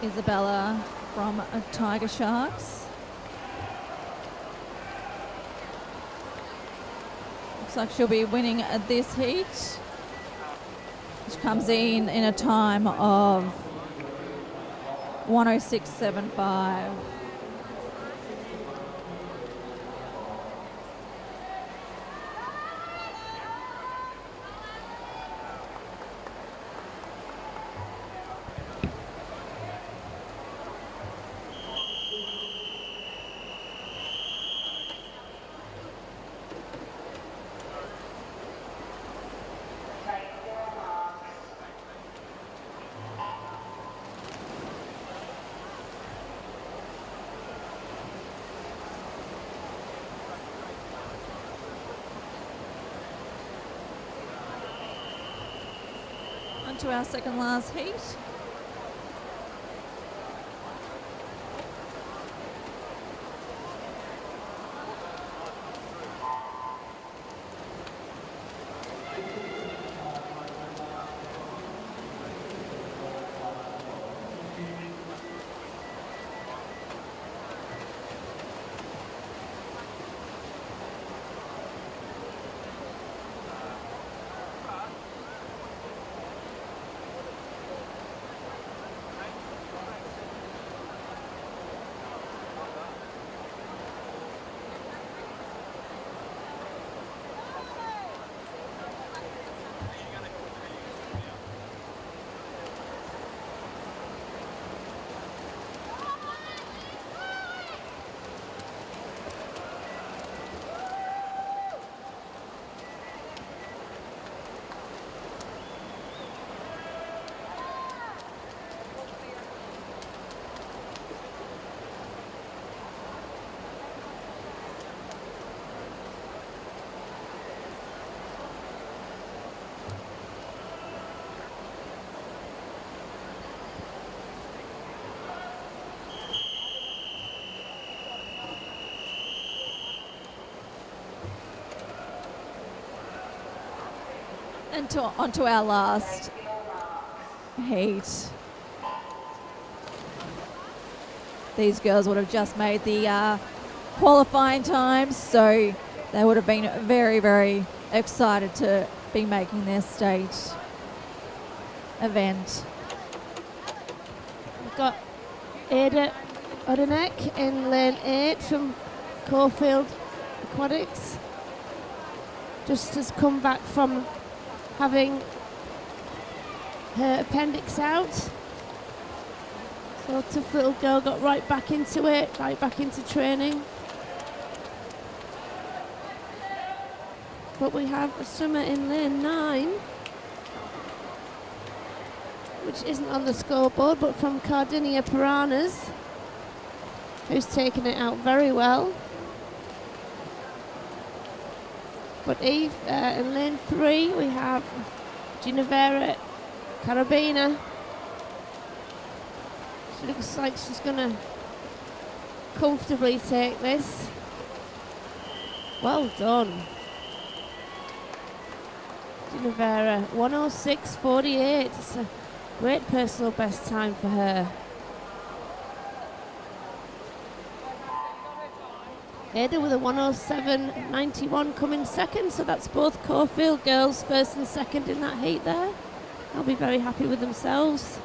Isabella from Tiger Sharks. Looks like she'll be winning this heat, which comes in a time of 1:06.75. To our second last heat. And onto our last heat. These girls would have just made the qualifying times, so they would have been very, very excited to be making their state event. We've got Ada Odenek in lane 8 from Caulfield Aquatics. Just has come back from having her appendix out. So a tough little girl, got right back into it, right back into training. But we have a swimmer in lane 9, which isn't on the scoreboard, but from Cardinia Piranhas, who's taken it out very well. But Eve, in lane 3, we have Ginevra Carabina. She looks like she's going to comfortably take this. Well done. Ginevra, 106.48. It's a great personal best time for her. Ada with a 107.91 coming second, so that's both Caulfield girls first and second in that heat there. They'll be very happy with themselves.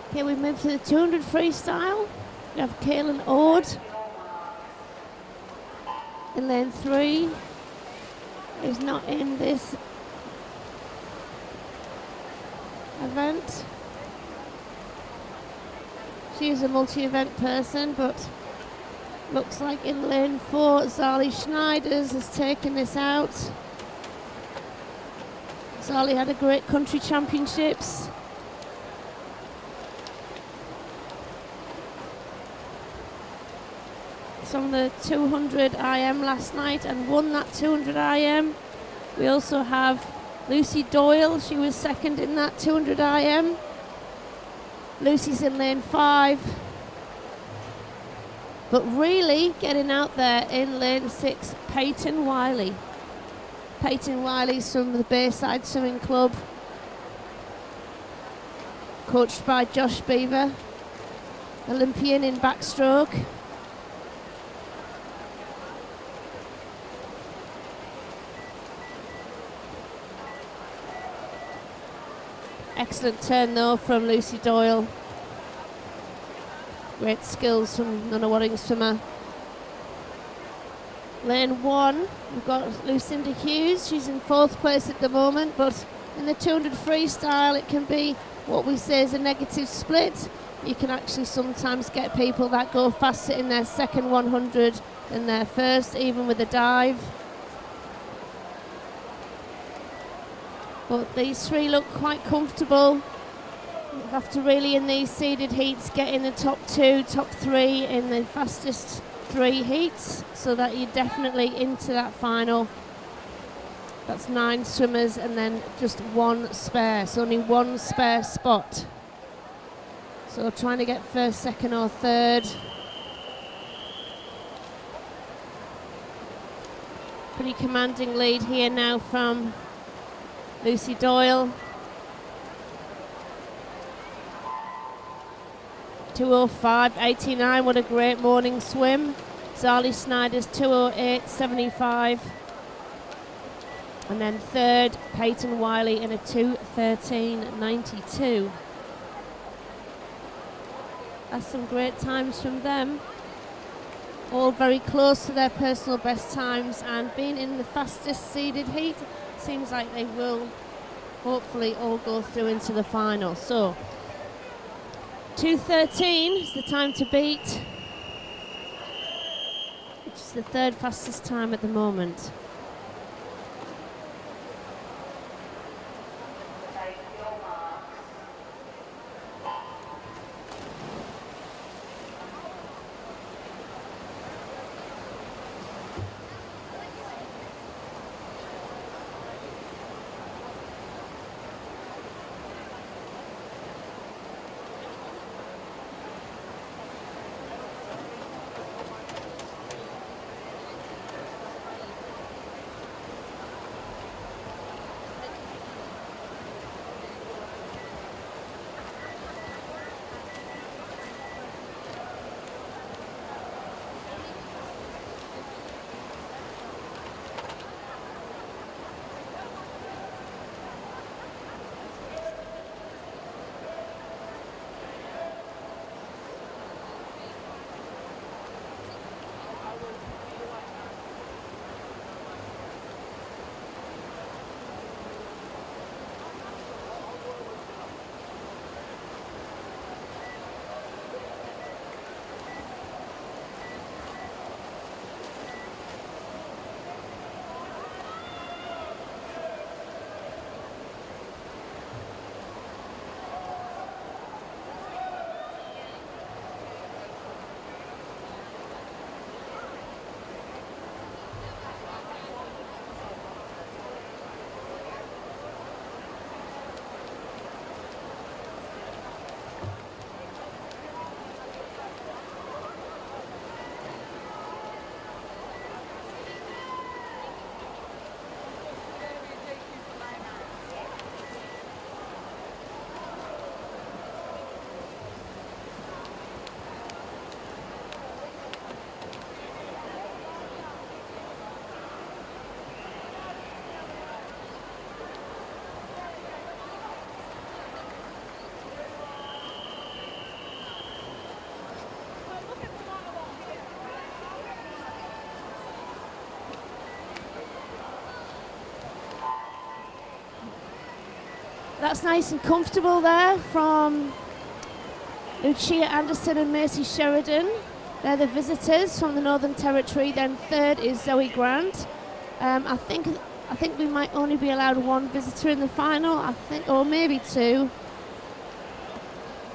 Okay, we move to the 200 freestyle. We have Kaylin Ord in lane 3, who's not in this event. She is a multi-event person, but looks like in lane 4, Zali Schneiders has taken this out. Zali had a great country championships. On the 200 IM last night and won that 200 IM. We also have Lucy Doyle. She was second in that 200 IM. Lucy's in lane 5. But really getting out there in lane 6, Peyton Wiley. Peyton Wiley's from the Bayside Swimming Club, coached by Josh Beaver, Olympian in backstroke. Excellent turn though from Lucy Doyle. Great skills from Nunawading swimmer. Lane 1, we've got Lucinda Hughes. She's in 4th place at the moment, but in the 200 freestyle it can be what we say is a negative split. You can actually sometimes get people that go faster in their second 100 than their first, even with a dive. But these three look quite comfortable. You have to really, in these seeded heats, get in the top 2, top 3 in the fastest 3 heats, so that you're definitely into that final. That's 9 swimmers and then just 1 spare, so only 1 spare spot. So trying to get first, second or third. Pretty commanding lead here now from Lucy Doyle. 2:05.89, what a great morning swim. Zali Snyder's 2:08.75. And then third, Peyton Wiley in a 2:13.92. That's some great times from them. All very close to their personal best times, and being in the fastest seeded heat, seems like they will hopefully all go through into the final. So 2:13 is the time to beat, which is the 3rd fastest time at the moment. That's nice and comfortable there from Lucia Anderson and Macy Sheridan. They're the visitors from the Northern Territory. Then third is Zoe Grant. I think we might only be allowed one visitor in the final, I think, or maybe two.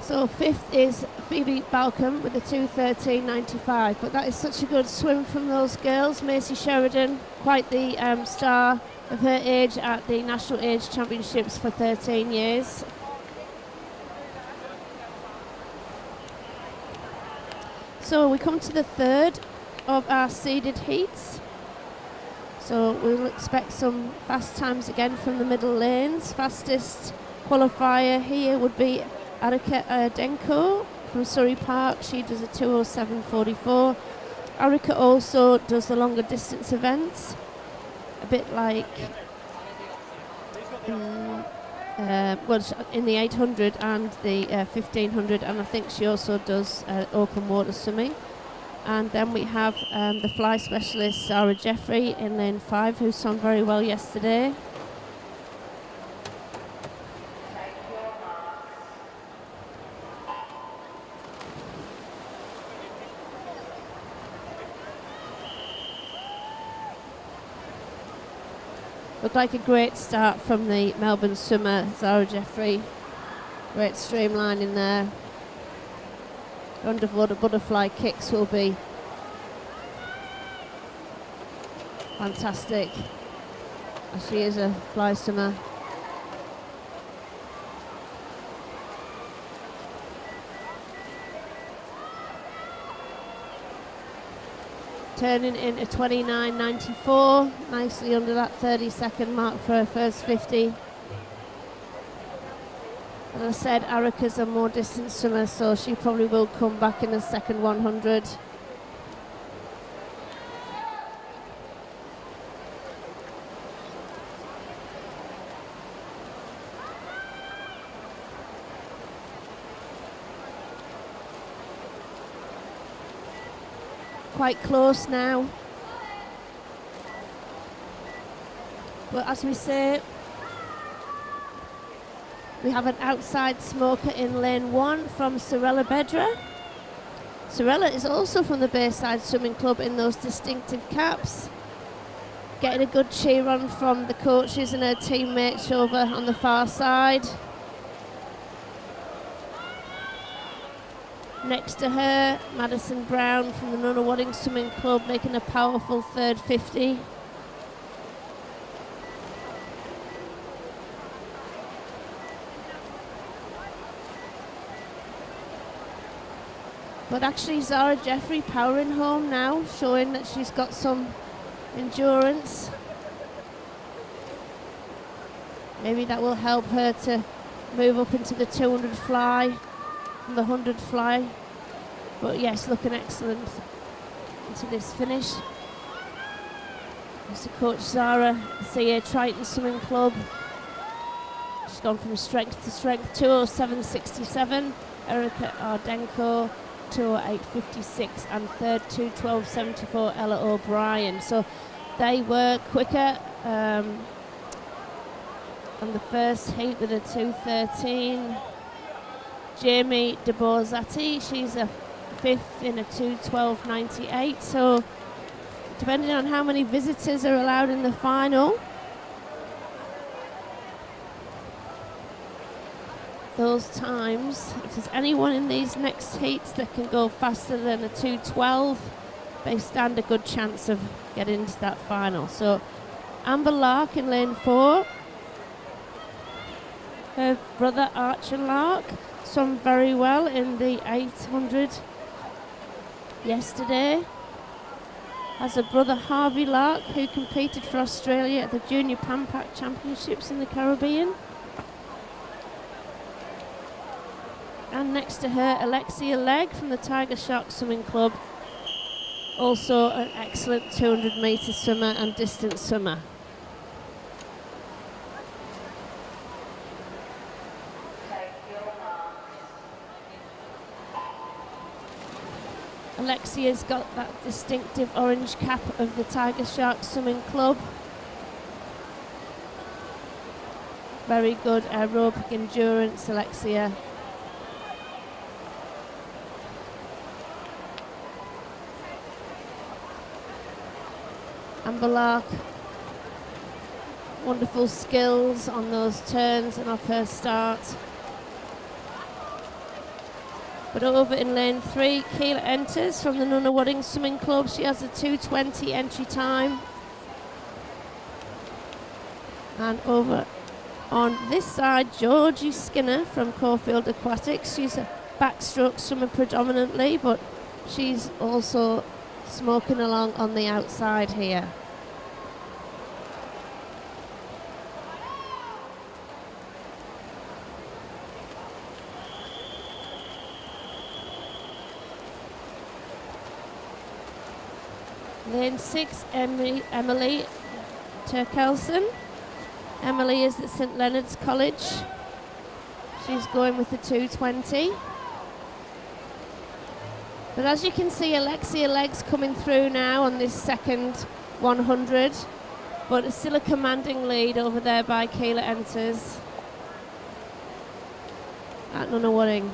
So fifth is Phoebe Balcom with a 2:13.95. But that is such a good swim from those girls. Macy Sheridan, quite the star of her age at the National Age Championships for 13 years. So we come to the third of our seeded heats. So we'll expect some fast times again from the middle lanes. Fastest qualifier here would be Arika Denko from Surrey Park. She does a 2:07.44. Arika also does the longer distance events, a bit like in the 800 and the 1500, and I think she also does open water swimming. And then we have the fly specialist Sarah Jeffrey in lane 5, who swam very well yesterday. Looked like a great start from the Melbourne swimmer, Zara Jeffrey. Great streamline in there. Underwater butterfly kicks will be fantastic, as she is a fly swimmer. Turning in a 29.94, nicely under that 30-second mark for her first 50. As I said, Arika's a more distant swimmer, so she probably will come back in the second 100. Quite close now. But as we say, we have an outside smoker in lane 1 from Sorella Bedra. Sorella is also from the Bayside Swimming Club in those distinctive caps. Getting a good cheer on from the coaches and her teammates over on the far side. Next to her, Madison Brown from the Nunawading Swimming Club making a powerful third 50. But actually Zara Jeffrey powering home now, showing that she's got some endurance. Maybe that will help her to move up into the 200 fly from the 100 fly. But yes, looking excellent into this finish. Mr. Coach Zara, CA Triton Swimming Club. She's gone from strength to strength, 2:07.67. Erika Ardenko, 2:08.56, and third 2:12.74 Ella O'Brien. So they were quicker on the first heat with a 2:13. Jamie De Borzatti, she's a fifth in a 2:12.98. So depending on how many visitors are allowed in the final, those times, if there's anyone in these next heats that can go faster than a 2:12, they stand a good chance of getting into that final. So Amber Lark in lane 4, her brother Archer Lark swam very well in the 800 yesterday. Has a brother Harvey Lark who competed for Australia at the Junior Pan Pac Championships in the Caribbean. And next to her, Alexia Legg from the Tiger Shark Swimming Club. Also an excellent 200 metre swimmer and distance swimmer. Alexia's got that distinctive orange cap of the Tiger Shark Swimming Club. Very good aerobic endurance, Alexia. Amber Lark, wonderful skills on those turns and off her start. But over in lane 3, Keela enters from the Nunawading Swimming Club. She has a 2:20 entry time. And over on this side, Georgie Skinner from Caulfield Aquatics. She's a backstroke swimmer predominantly, but she's also smoking along on the outside here. Lane 6, Emily Turkelson. Emily is at St Leonard's College. She's going with the 2:20. But as you can see, Alexia Legg's coming through now on this second 100. But it's still a commanding lead over there by Keela Enters at Nunawading.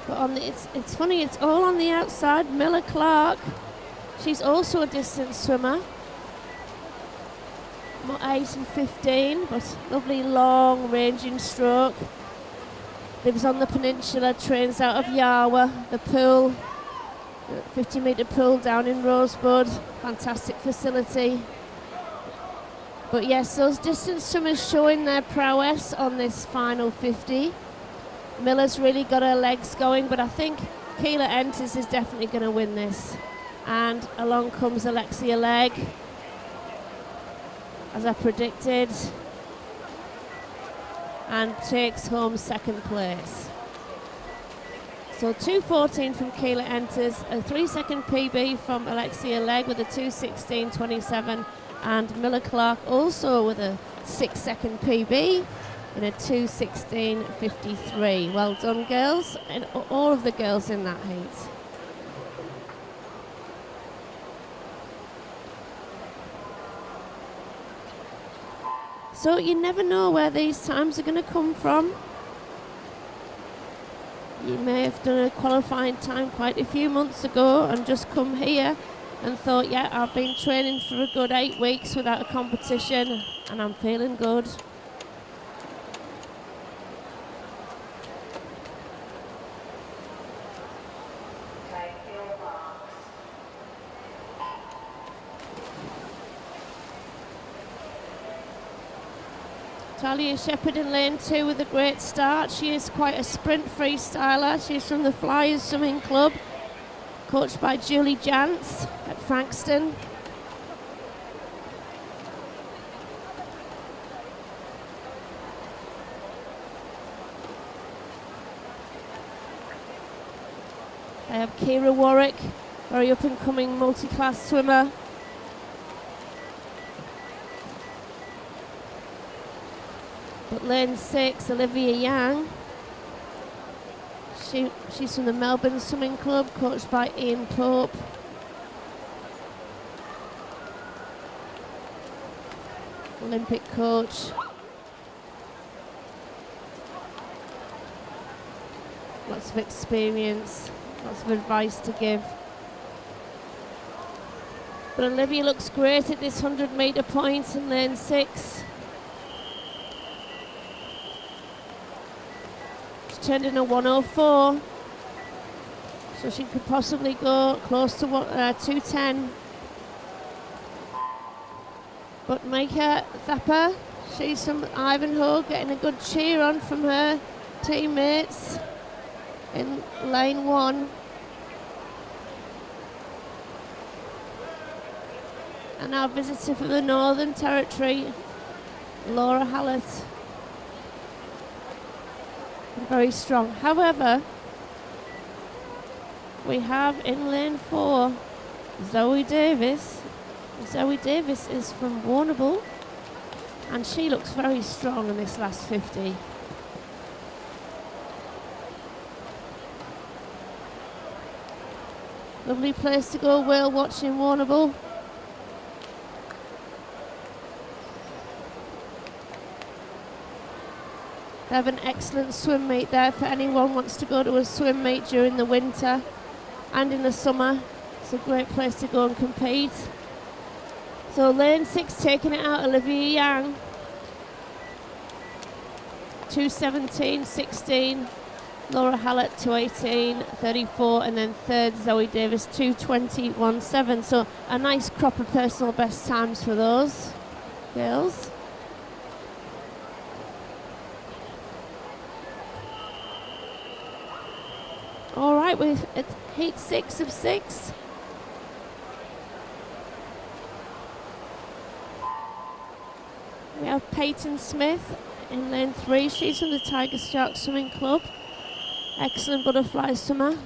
But on the, it's funny, it's all on the outside. Miller Clark, she's also a distance swimmer. 8 and 15, but lovely long ranging stroke. Lives on the peninsula, trains out of Yarwa, the pool, 50 metre pool down in Rosebud. Fantastic facility. But yes, those distance swimmers showing their prowess on this final 50. Miller's really got her legs going, but I think Keela Enters is definitely going to win this. And along comes Alexia Legg, as I predicted, and takes home second place. So 2:14 from Keela Enters, a 3-second PB from Alexia Legg with a 2:16.27, and Miller Clark also with a 6-second PB in a 2:16.53. Well done, girls, and all of the girls in that heat. So you never know where these times are going to come from. You may have done a qualifying time quite a few months ago and just come here and thought, yeah, I've been training for a good 8 weeks without a competition and I'm feeling good. Talia Shepherd in lane 2 with a great start. She is quite a sprint freestyler. She's from the Flyers Swimming Club, coached by Julie Jantz at Frankston. I have Kira Warwick, very up-and-coming multi-class swimmer. But lane 6, Olivia Yang. She's from the Melbourne Swimming Club, coached by Ian Pope. Olympic coach. Lots of experience, lots of advice to give. But Olivia looks great at this 100-metre point in lane 6. Turned in a 1:04, so she could possibly go close to 2:10. But Micah Thapper, she's from Ivanhoe, getting a good cheer on from her teammates in lane 1. And our visitor from the Northern Territory, Laura Hallett. Very strong. However, we have in lane 4 Zoe Davis. Zoe Davis is from Warrnambool and she looks very strong in this last 50. Lovely place to go whale watching, Warrnambool. They have an excellent swim meet there for anyone who wants to go to a swim meet during the winter and in the summer. It's a great place to go and compete. So lane 6 taking it out, Olivia Yang. 2:17.16. Laura Hallett 2:18.34, and then third Zoe Davis 2:20.17. So a nice crop of personal best times for those girls. All right, we're at heat 6 of 6. We have Peyton Smith in lane 3. She's from the Tiger Shark Swimming Club. Excellent butterfly swimmer.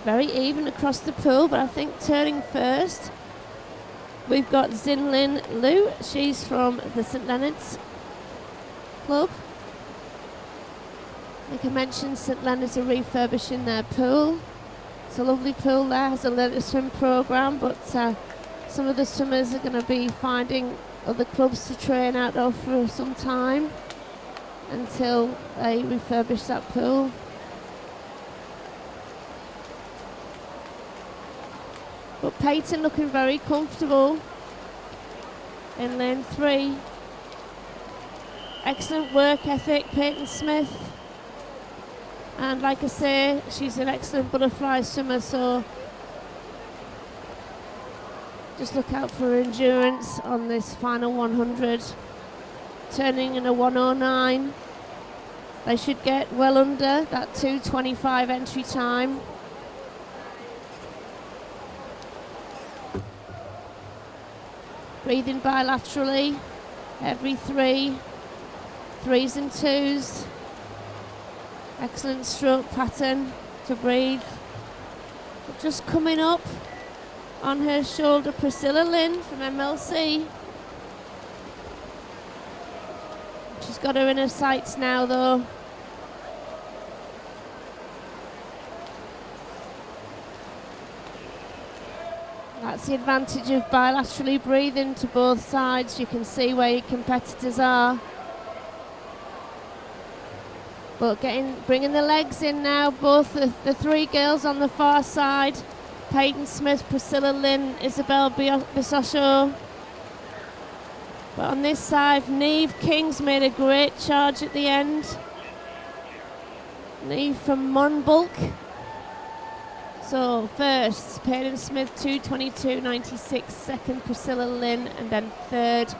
Very even across the pool, but I think turning first, we've got Zinlin Liu. She's from the St Leonard's Club. Like I mentioned, St Leonard's are refurbishing their pool. It's a lovely pool there, has a little swim program, but some of the swimmers are going to be finding other clubs to train out of for some time until they refurbish that pool. But Peyton looking very comfortable in lane 3. Excellent work ethic, Peyton Smith. And like I say, she's an excellent butterfly swimmer, so just look out for her endurance on this final 100. Turning in a 1:09. They should get well under that 2:25 entry time. Breathing bilaterally, every 3, 3s and 2s. Excellent stroke pattern to breathe. But just coming up on her shoulder, Priscilla Lynn from MLC. She's got her in her sights now though. That's the advantage of bilaterally breathing to both sides. You can see where your competitors are. But bringing the legs in now, both the 3 girls on the far side. Peyton Smith, Priscilla Lynn, Isabel Bisosho. But on this side, Neve King's made a great charge at the end. Neve from Monbulk. So first, Peyton Smith 2:22.96, second Priscilla Lynn, and then third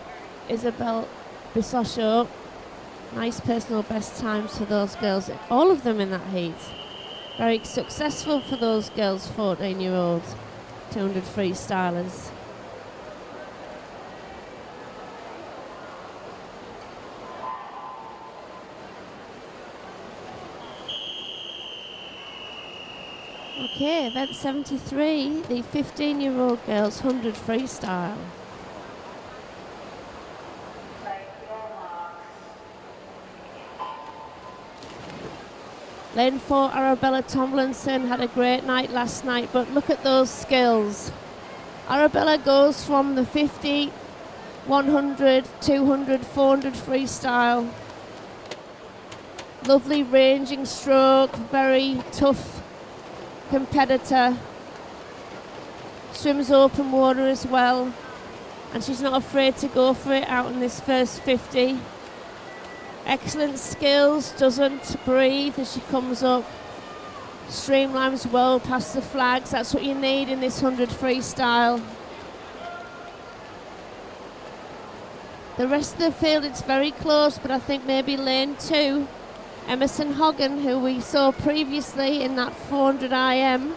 Isabel Bisosho. Nice personal best times for those girls, all of them in that heat. Very successful for those girls, 14-year-old 200 freestylers. Okay, event 73, the 15-year-old girls 100 freestyle. Lane 4, Arabella Tomlinson had a great night last night, but look at those skills. Arabella goes from the 50, 100, 200, 400 freestyle. Lovely ranging stroke, very tough competitor. Swims open water as well, and she's not afraid to go for it out in this first 50. Excellent skills, doesn't breathe as she comes up. Streamlines well past the flags. That's what you need in this 100 freestyle. The rest of the field, it's very close, but I think maybe lane 2, Emerson Hogan, who we saw previously in that 400 IM,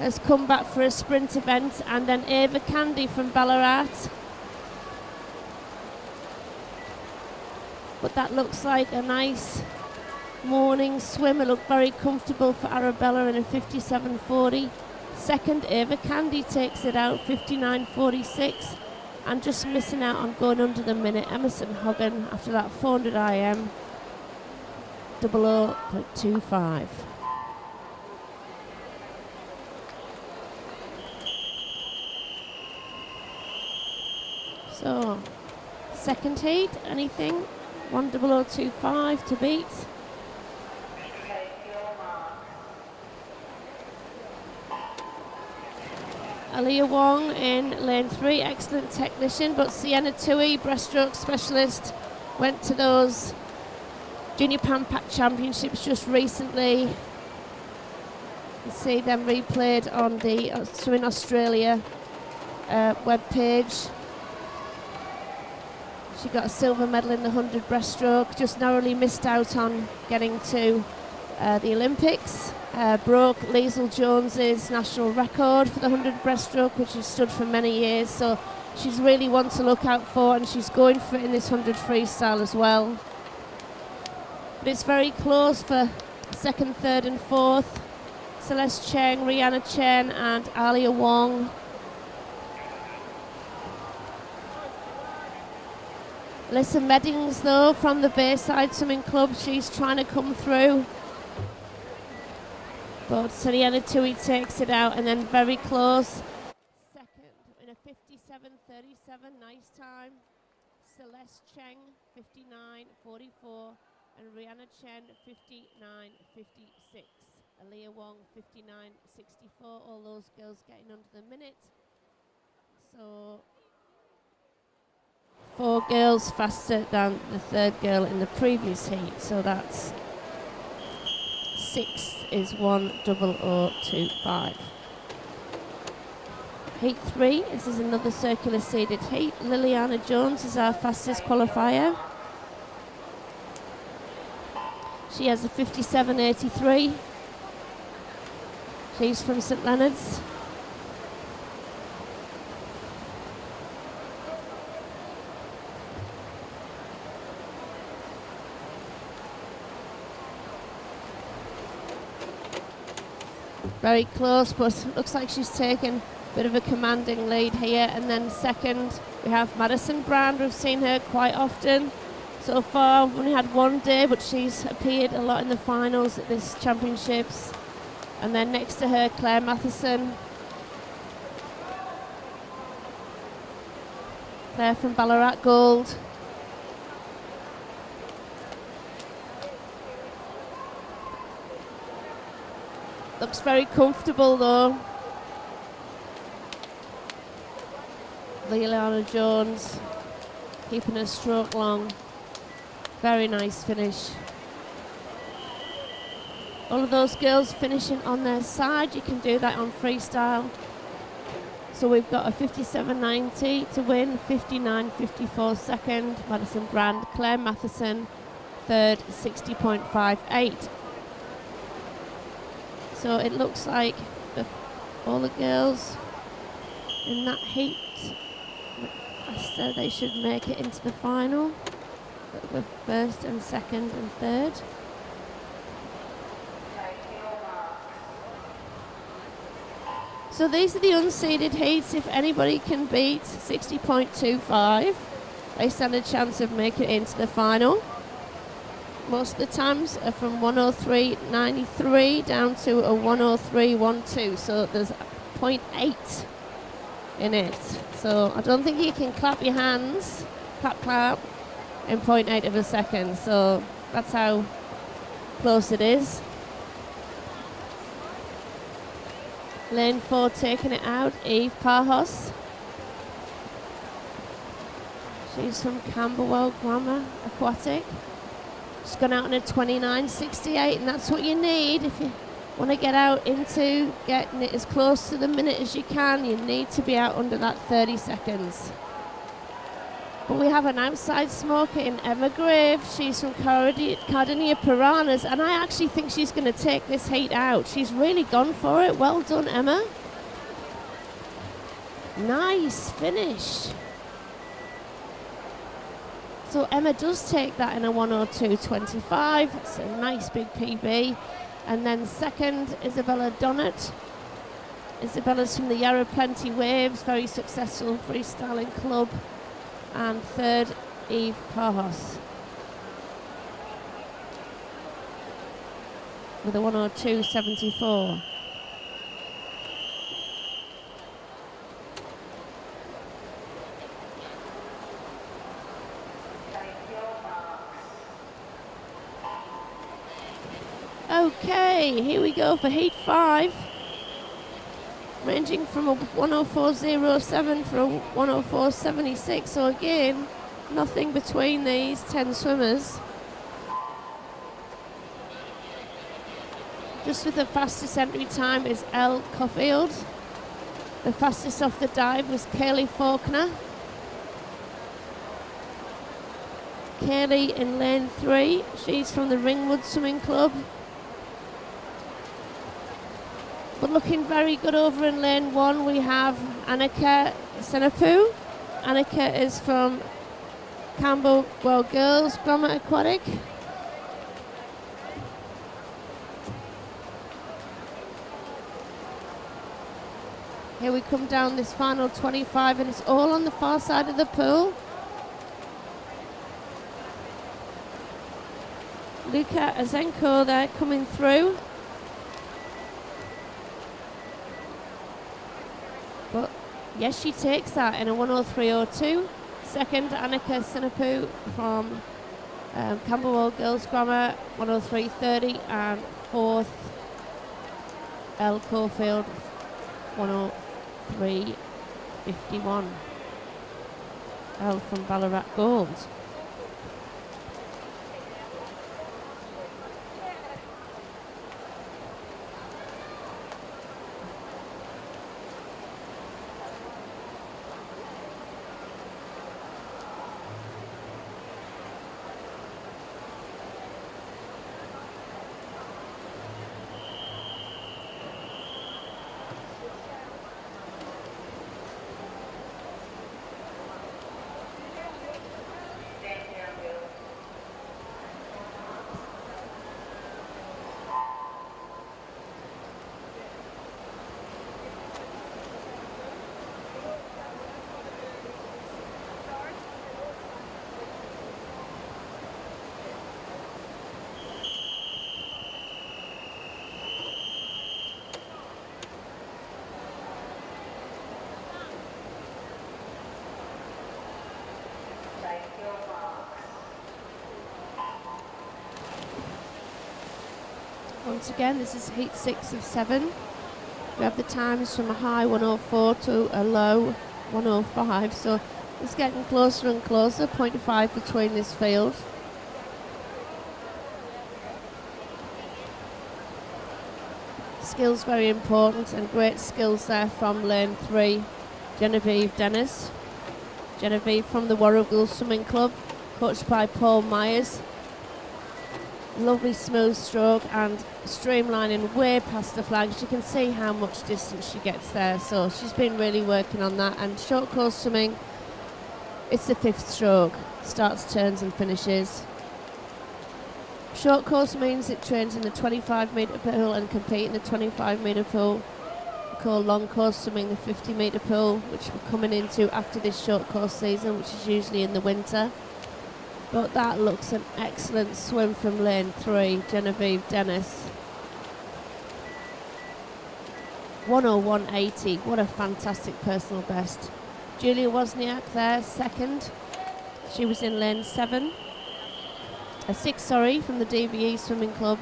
has come back for a sprint event, and then Ava Candy from Ballarat. But that looks like a nice morning swim. It looked very comfortable for Arabella in a 57.40. Second, Ava Candy takes it out, 59.46. And just missing out on going under the minute, Emerson Hogan after that 400 IM, 00.25. So, second heat, anything? 100.25 to beat. Aliyah Wong in lane 3, excellent technician, but Sienna Tui, breaststroke specialist, went to those Junior Pan Pac Championships just recently. You can see them replayed on the Swim Australia webpage. She got a silver medal in the 100 breaststroke, just narrowly missed out on getting to the Olympics. Broke Liesl Jones's national record for the 100 breaststroke, which has stood for many years, so she's really one to look out for, and she's going for it in this 100 freestyle as well. But it's very close for second, third and fourth. Celeste Cheng, Rihanna Chen and Aliyah Wong. Alyssa Meddings though from the Bayside Swimming Club, she's trying to come through. But Sienna Tui takes it out, and then very close. Second in a 57.37, nice time. Celeste Cheng, 59.44, and Rihanna Chen, 59.56. Aliyah Wong, 59.64. All those girls getting under the minute. So 4 girls faster than the third girl in the previous heat. So that's 6 is 100.25. Heat 3, this is another circular seeded heat. Liliana Jones is our fastest qualifier. She has a 57.83. She's from St Leonard's. Very close, but looks like she's taken a bit of a commanding lead here. And then second, we have Madison Brand. We've seen her quite often so far. We've only had one day, but she's appeared a lot in the finals at this championships. And then next to her, Claire Matheson. Claire from Ballarat Gold. Looks very comfortable though. Liliana Jones keeping her stroke long. Very nice finish. All of those girls finishing on their side. You can do that on freestyle. So we've got a 57.90 to win, 59.54 second. Madison Brand, Claire Matheson third, 60.58. So it looks like all the girls in that heat, faster, they should make it into the final. The first and second and third. So these are the unseeded heats. If anybody can beat 60.25, they stand a chance of making it into the final. Most of the times are from 103.93 down to a 103.12, so there's 0.8 in it. So I don't think you can clap your hands, clap, in 0.8 of a second. So that's how close it is. Lane 4 taking it out, Eve Parhos. She's from Camberwell Grammar Aquatic. She's gone out in a 29.68, and that's what you need if you want to get out into getting it as close to the minute as you can. You need to be out under that 30 seconds. But we have an outside smoker in Emma Graves. She's from Cardinia Piranhas, and I actually think she's going to take this heat out. She's really gone for it. Well done, Emma. Nice finish. So Emma does take that in a 1:02.25. It's a nice big PB. And then second, Isabella Donnett. Isabella's from the Yarra Plenty Waves, very successful freestyling club. And third, Eve Pahos with a 1:02.74. Okay, here we go for heat 5. Ranging from a 1:04.07 for a 1:04.76. So again, nothing between these 10 swimmers. Just with the fastest entry time is Elle Coffield. The fastest off the dive was Kaylee Faulkner. Kaylee in lane 3. She's from the Ringwood Swimming Club. But looking very good over in lane 1, we have Annika Senapu. Annika is from Camberwell Girls Grammar Aquatic. Here we come down this final 25, and it's all on the far side of the pool. Luca Azenko there coming through. But yes, she takes that in a 1:03.02. Second, Annika Sinapu from Camberwell Girls Grammar, 1:03.30. And fourth, Elle Caulfield, 1:03.51. Elle from Ballarat Gold. Once again, this is heat 6 of 7. We have the times from a high 1:04 to a low 1:05, so it's getting closer and closer, 0.5 between this field. Skills very important, and great skills there from lane 3, Genevieve Dennis. Genevieve from the Warrigal Swimming Club, coached by Paul Myers. Lovely smooth stroke and streamlining way past the flags. You can see how much distance she gets there, so she's been really working on that. And short course swimming, it's the 5th stroke, starts, turns and finishes. Short course means it trains in the 25 metre pool and compete in the 25 metre pool. We call long course swimming the 50 metre pool, which we're coming into after this short course season, which is usually in the winter. But that looks an excellent swim from lane 3, Genevieve Dennis. 1:01.80, what a fantastic personal best. Julia Wozniak there, second. She was in lane 7. A 6, sorry, from the DVE Swimming Club.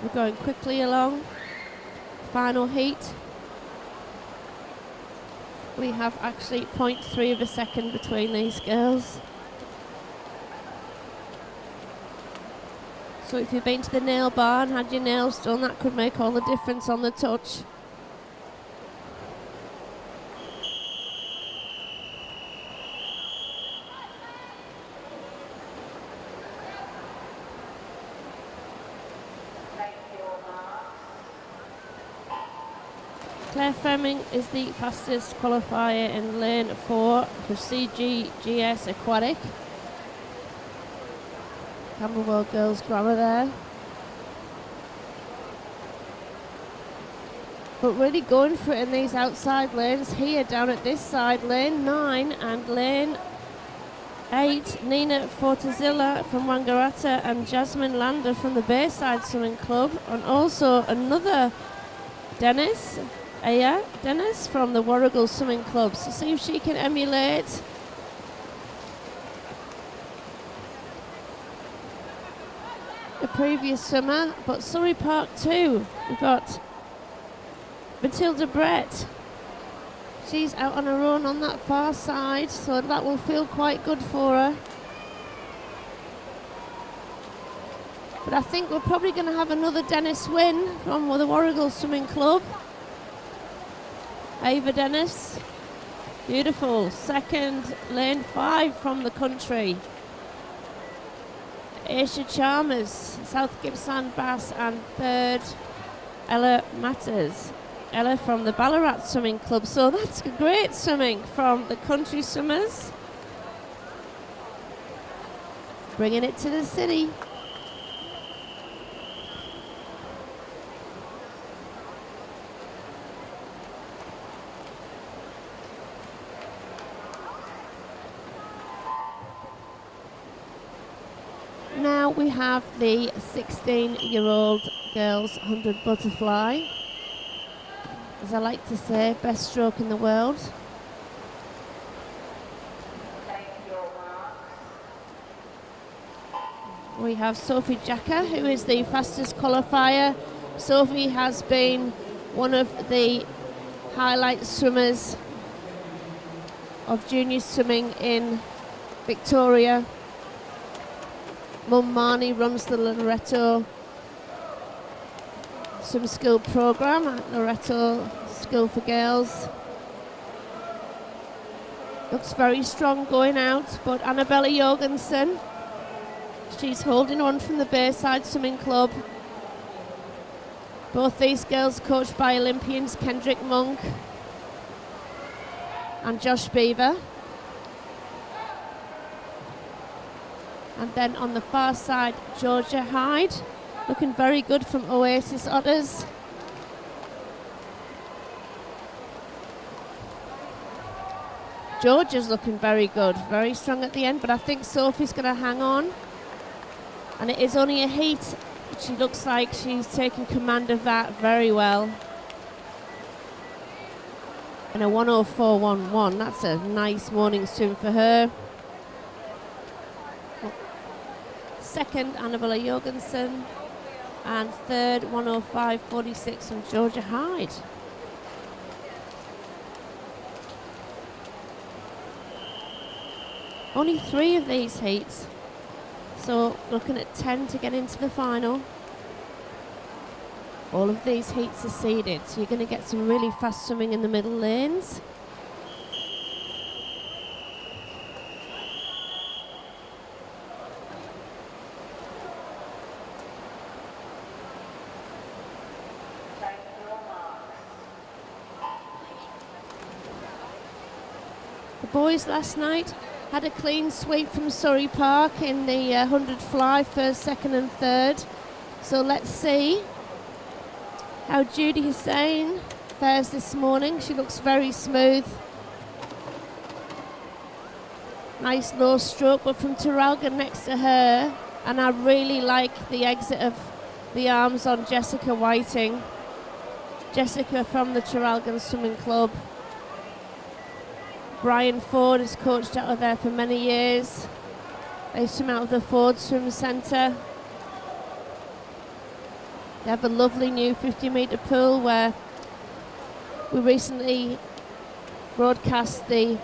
We're going quickly along. Final heat. We have actually 0.3 of a second between these girls. So if you've been to the nail bar and had your nails done, that could make all the difference on the touch. Claire Fleming is the fastest qualifier in lane 4 for CGGS Aquatic. Camberwell Girls Grammar there. But really going for it in these outside lanes here, down at this side, lane 9 and lane 8. Nina Fortazilla from Wangaratta and Jasmine Lander from the Bayside Swimming Club. And also another Dennis from the Warrigal Swimming Club. So see if she can emulate the previous swimmer. But Surrey Park too, we've got Matilda Brett. She's out on her own on that far side, so that will feel quite good for her. But I think we're probably going to have another Dennis win from the Warrigal Swimming Club. Ava Dennis, beautiful. Second, lane 5 from the country. Aisha Chalmers, South Gippsland Bass, and third, Ella Matters. Ella from the Ballarat Swimming Club. So that's great swimming from the country swimmers. Bringing it to the city. Now we have the 16-year-old girls 100 butterfly. As I like to say, best stroke in the world. We have Sophie Jacka, who is the fastest qualifier. Sophie has been one of the highlight swimmers of junior swimming in Victoria. Mum Marnie runs the Loreto Swim School program at Loreto School for Girls. Looks very strong going out, but Annabella Jorgensen, she's holding on from the Bayside Swimming Club. Both these girls coached by Olympians Kendrick Monk and Josh Beaver. And then on the far side, Georgia Hyde, looking very good from Oasis Otters. Georgia's looking very good, very strong at the end, but I think Sophie's going to hang on. And it is only a heat, but she looks like she's taking command of that very well. And a 104.11, that's a nice morning swim for her. Second, Annabella Jorgensen, and third, 105.46 from Georgia Hyde. Only 3 of these heats, so looking at 10 to get into the final. All of these heats are seeded, so you're going to get some really fast swimming in the middle lanes. The boys last night had a clean sweep from Surrey Park in the 100 fly, first, second and third. So let's see how Judy Hussain fares this morning. She looks very smooth. Nice low stroke, but from Terralgan next to her. And I really like the exit of the arms on Jessica Whiting. Jessica from the Terralgan Swimming Club. Brian Ford has coached out of there for many years. They swim out of the Ford Swim Centre. They have a lovely new 50-metre pool where we recently broadcast the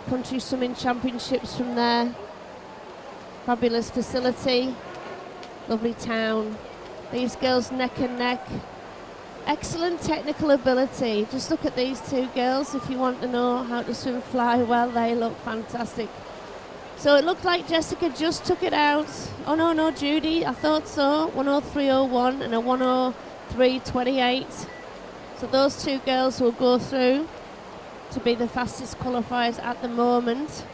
Country Swimming Championships from there. Fabulous facility. Lovely town. These girls neck and neck. Excellent technical ability. Just look at these two girls if you want to know how to swim fly well. They look fantastic. So it looked like Jessica just took it out. Oh no, Judy, I thought so. 103.01 and a 103.28. So those two girls will go through to be the fastest qualifiers at the moment,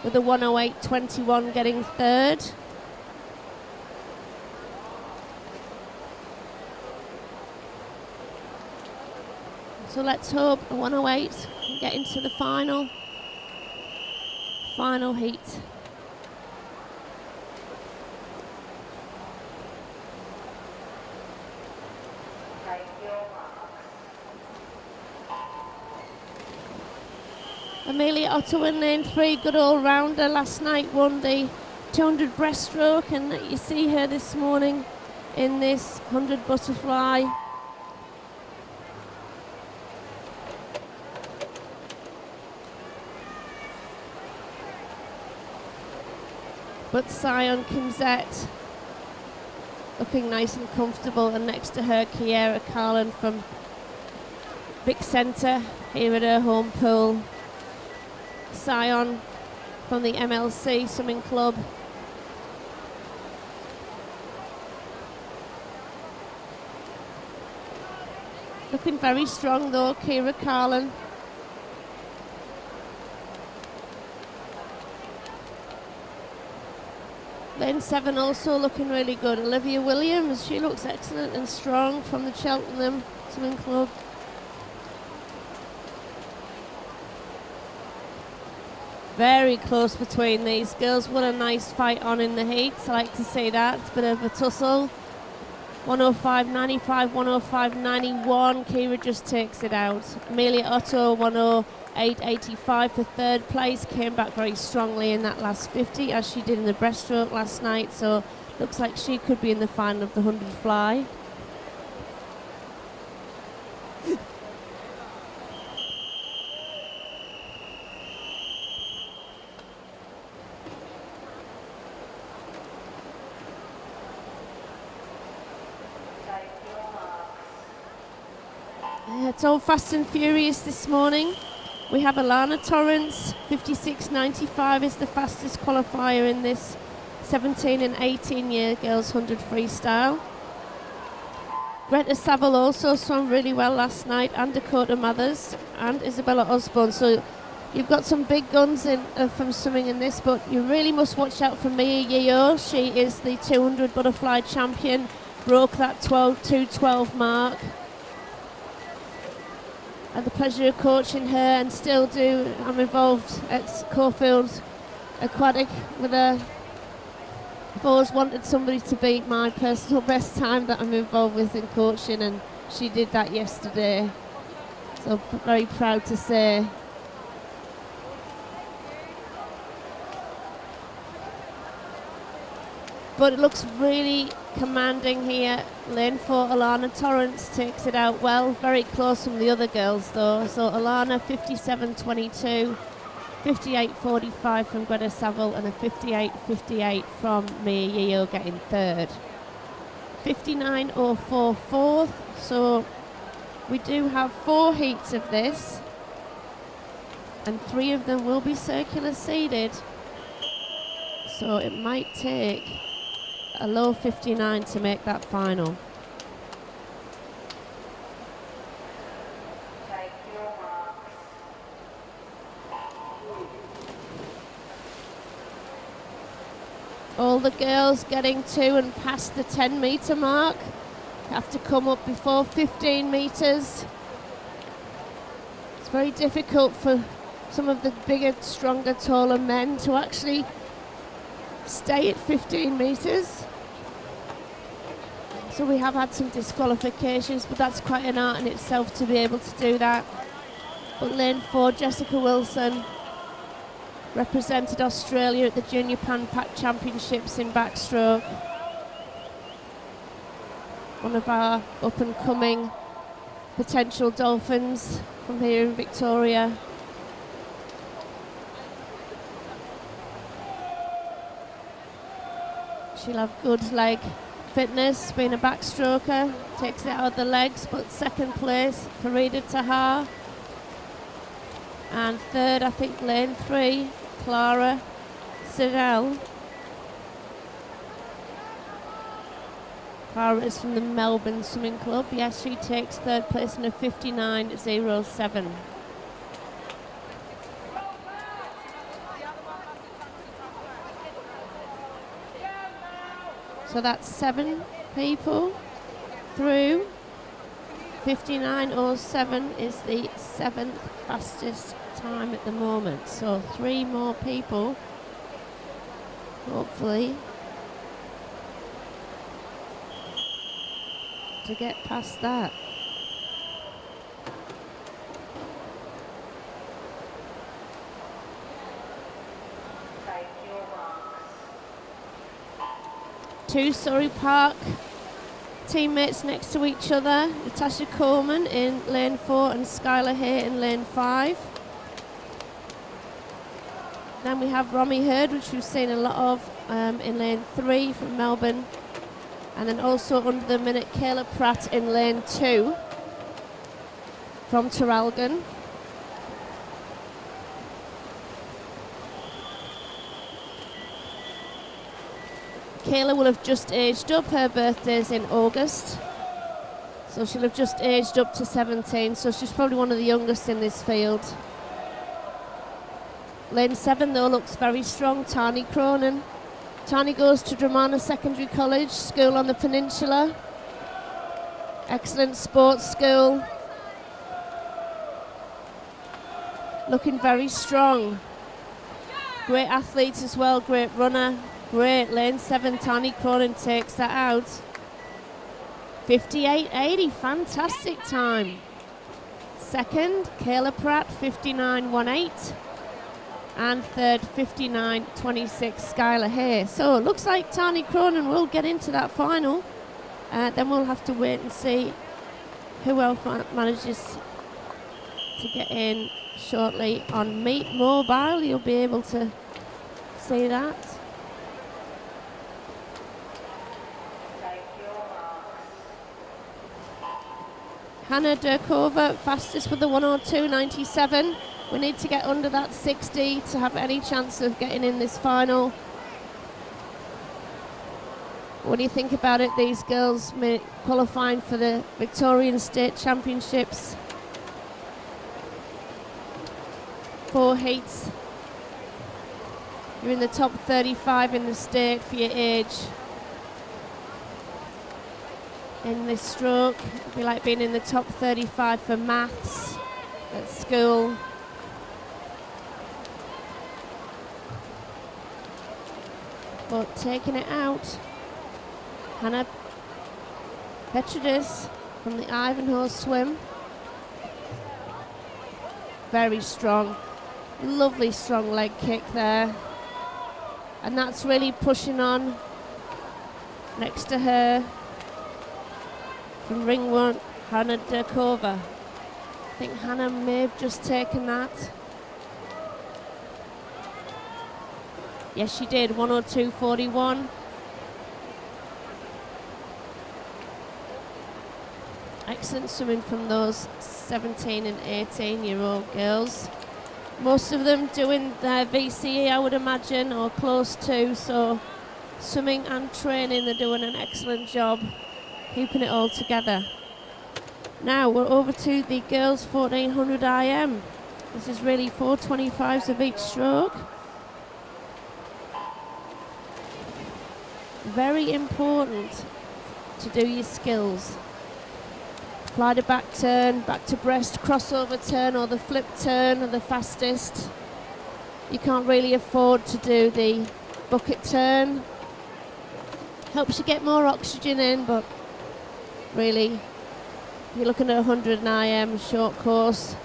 with a 108.21 getting third. So let's hope a 108 can get into the final heat. Amelia Otto in lane 3, good all-rounder. Last night won the 200 breaststroke, and you see her this morning in this 100 butterfly. But Sion Kimzet looking nice and comfortable, and next to her Kiera Carlin from Vic Centre here at her home pool. Sion from the MLC Swimming Club. Looking very strong though, Kiera Carlin. Lane 7 also looking really good. Olivia Williams, she looks excellent and strong from the Cheltenham Swimming Club. Very close between these girls. What a nice fight on in the heats. I like to see that. It's a bit of a tussle. 105.95, 105.91. Kiera just takes it out. Amelia Otto, 108.85 for third place. Came back very strongly in that last 50, as she did in the breaststroke last night. So looks like she could be in the final of the 100 fly. It's all fast and furious this morning. We have Alana Torrance, 56.95 is the fastest qualifier in this 17 and 18 year girls 100 freestyle. Greta Saville also swam really well last night, and Dakota Mathers and Isabella Osborne. So you've got some big guns in from swimming in this, but you really must watch out for Mia Yeo. She is the 200 butterfly champion, broke that 2:12 mark. I had the pleasure of coaching her and still do. I'm involved at Caulfield Aquatic with her. I've always wanted somebody to beat my personal best time that I'm involved with in coaching, and she did that yesterday. So very proud to say. But it looks really commanding here. Lane 4, Alana Torrance takes it out well. Very close from the other girls though. So Alana 57.22, 58.45 from Greta Saville, and a 58.58 from Mia Yeo getting third. 59.04 fourth. So we do have 4 heats of this, and 3 of them will be circular seeded. So it might take a low 59 to make that final. All the girls getting to and past the 10 metre mark have to come up before 15 metres. It's very difficult for some of the bigger, stronger, taller men to actually stay at 15 metres. So we have had some disqualifications, but that's quite an art in itself to be able to do that. But lane 4, Jessica Wilson, represented Australia at the Junior Pan Pac Championships in backstroke. One of our up-and-coming potential dolphins from here in Victoria. She'll have good leg fitness, being a backstroker, takes it out of the legs, but second place, Farida Tahar. And third, I think, lane 3, Clara Sidell. Clara is from the Melbourne Swimming Club. Yes, she takes third place in a 59.07. So that's 7 people through. 59.07 is the 7th fastest time at the moment. So 3 more people, hopefully, to get past that. Two Surrey Park teammates next to each other. Natasha Coleman in lane 4 and Skylar Hay in lane 5. Then we have Romy Hurd, which we've seen a lot of in lane 3 from Melbourne. And then also under the minute, Kayla Pratt in lane 2 from Traralgon. Kayla will have just aged up. Her birthday's in August. So she'll have just aged up to 17. So she's probably one of the youngest in this field. Lane 7 though looks very strong. Tani Cronin. Tani goes to Dramana Secondary College, school on the peninsula. Excellent sports school. Looking very strong. Great athlete as well, great runner. Great, lane 7, Tani Cronin takes that out. 58.80, fantastic time. Second, Kayla Pratt, 59.18. And third, 59.26, Skylar Hay. So it looks like Tani Cronin will get into that final. Then we'll have to wait and see who else manages to get in shortly on Meet Mobile. You'll be able to see that. Hannah Durkova, fastest with the 102.97. We need to get under that 60 to have any chance of getting in this final. What do you think about it? These girls qualifying for the Victorian State Championships. 4 heats. You're in the top 35 in the state for your age. In this stroke, it'd be like being in the top 35 for maths at school. But taking it out, Hannah Petridis from the Ivanhoe swim. Very strong, lovely strong leg kick there. And that's really pushing on. Next to her, from ring 1, Hannah Durkova. I think Hannah may have just taken that. Yes, she did, 102.41. Excellent swimming from those 17 and 18-year-old girls. Most of them doing their VCE, I would imagine, or close to, so swimming and training, they're doing an excellent job keeping it all together. Now we're over to the girls 1400 IM. This is really 425s of each stroke. Very important to do your skills. Fly to back turn, back to breast, crossover turn, or the flip turn are the fastest. You can't really afford to do the bucket turn. Helps you get more oxygen in, but really, if you're looking at 100 IM short course,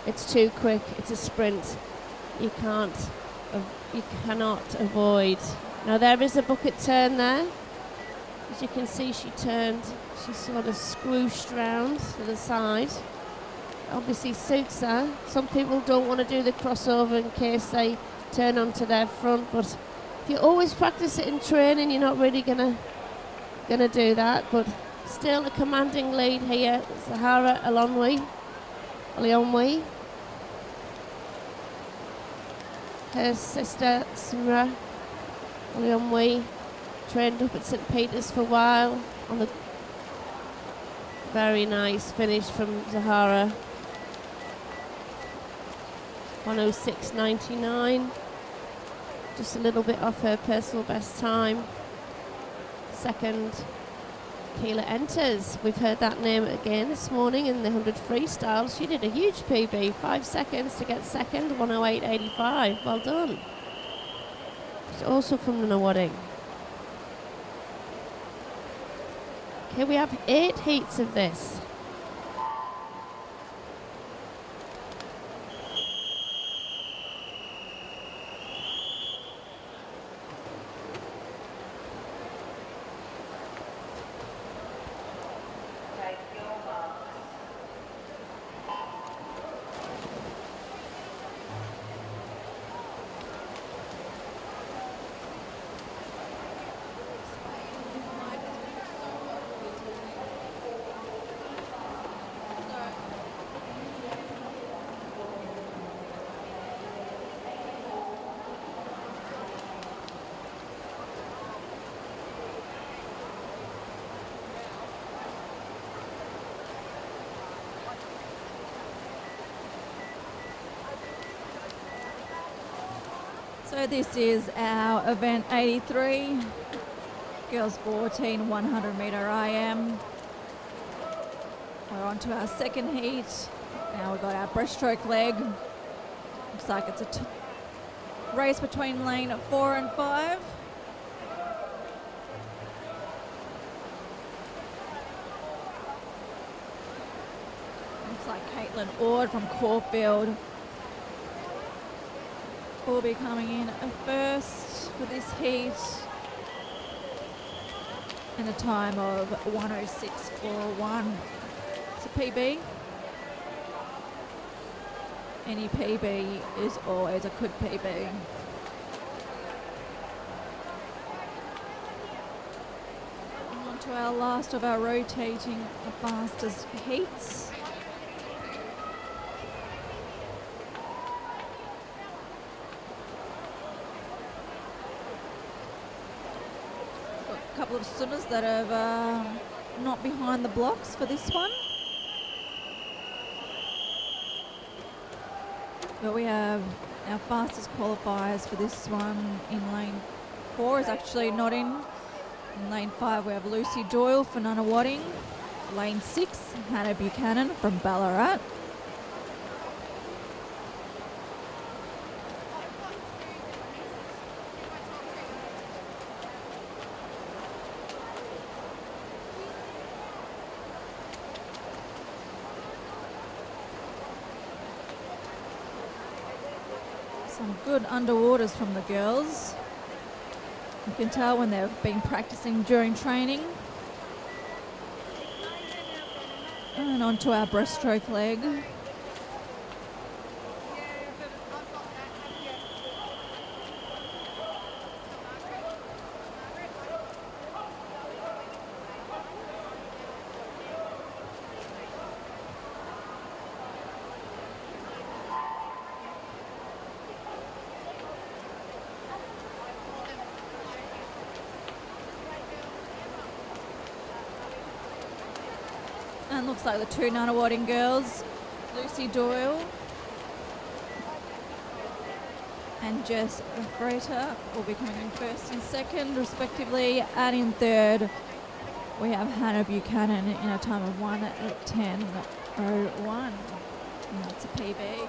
it's too quick. It's a sprint. You cannot avoid. Now there is a bucket turn there. As you can see, she sort of squooshed round to the side. Obviously suits her. Some people don't want to do the crossover in case they turn onto their front, but If you always practice it in training, you're not really gonna do that. But still a commanding lead here. Zahara Alionwi. Her sister Smra Alionwi trained up at St Peter's for a while. On the very nice finish from Zahara. 106.99. Just a little bit off her personal best time. Second, Keela Enters. We've heard that name again this morning in the 100 freestyle. She did a huge PB, 5 seconds to get second, 108.85. Well done. She's also from the Nawading. Okay, we have 8 heats of this. So this is our event 83, girls 14, 100 metre IM. We're on to our second heat. Now we've got our breaststroke leg. Looks like it's a race between lane 4 and 5. Looks like Caitlin Ord from Caulfield will be coming in first for this heat in a time of 106.41. It's a PB. Any PB is always a good PB. On to our last of our rotating fastest heats. Couple of swimmers that are not behind the blocks for this one. But we have our fastest qualifiers for this one in lane 4 is actually not in. In lane 5 we have Lucy Doyle for Nunawading. Lane 6, Hannah Buchanan from Ballarat. Some good underwaters from the girls. You can tell when they've been practicing during training. And on to our breaststroke leg. And looks like the two Nunawading girls, Lucy Doyle and Jess Frater, will be coming in first and second respectively. And in third, we have Hannah Buchanan in a time of 1:10.01. And that's a PB.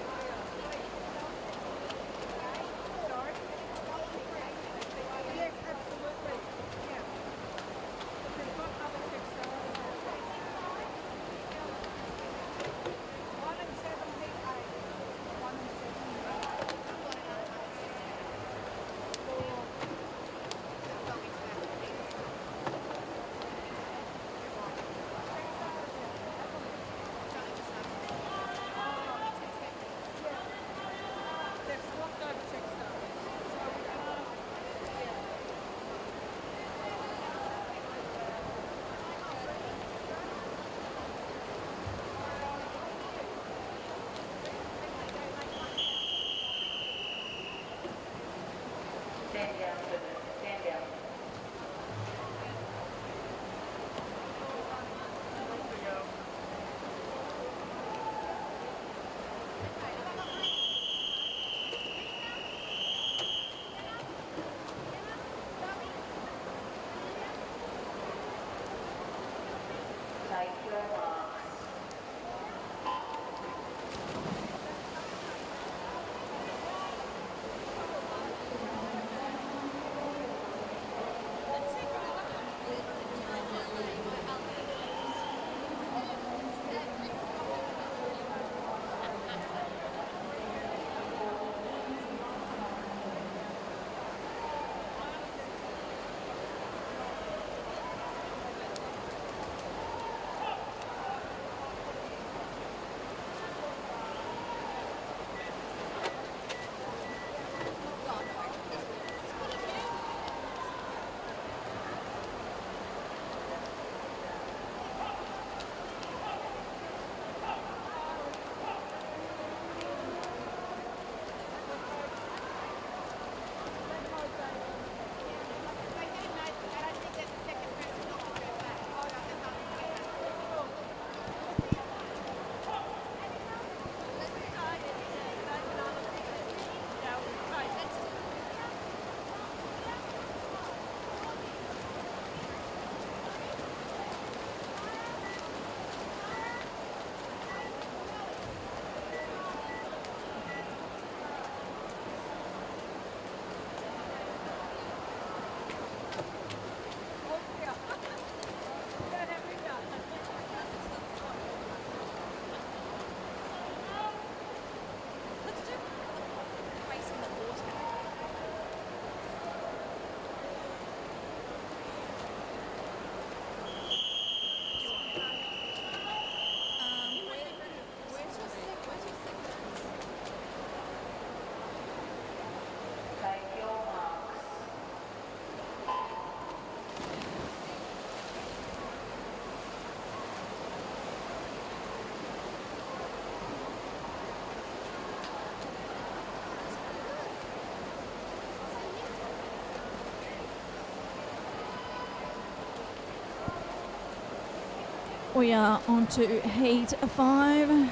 We are on to heat 5. Now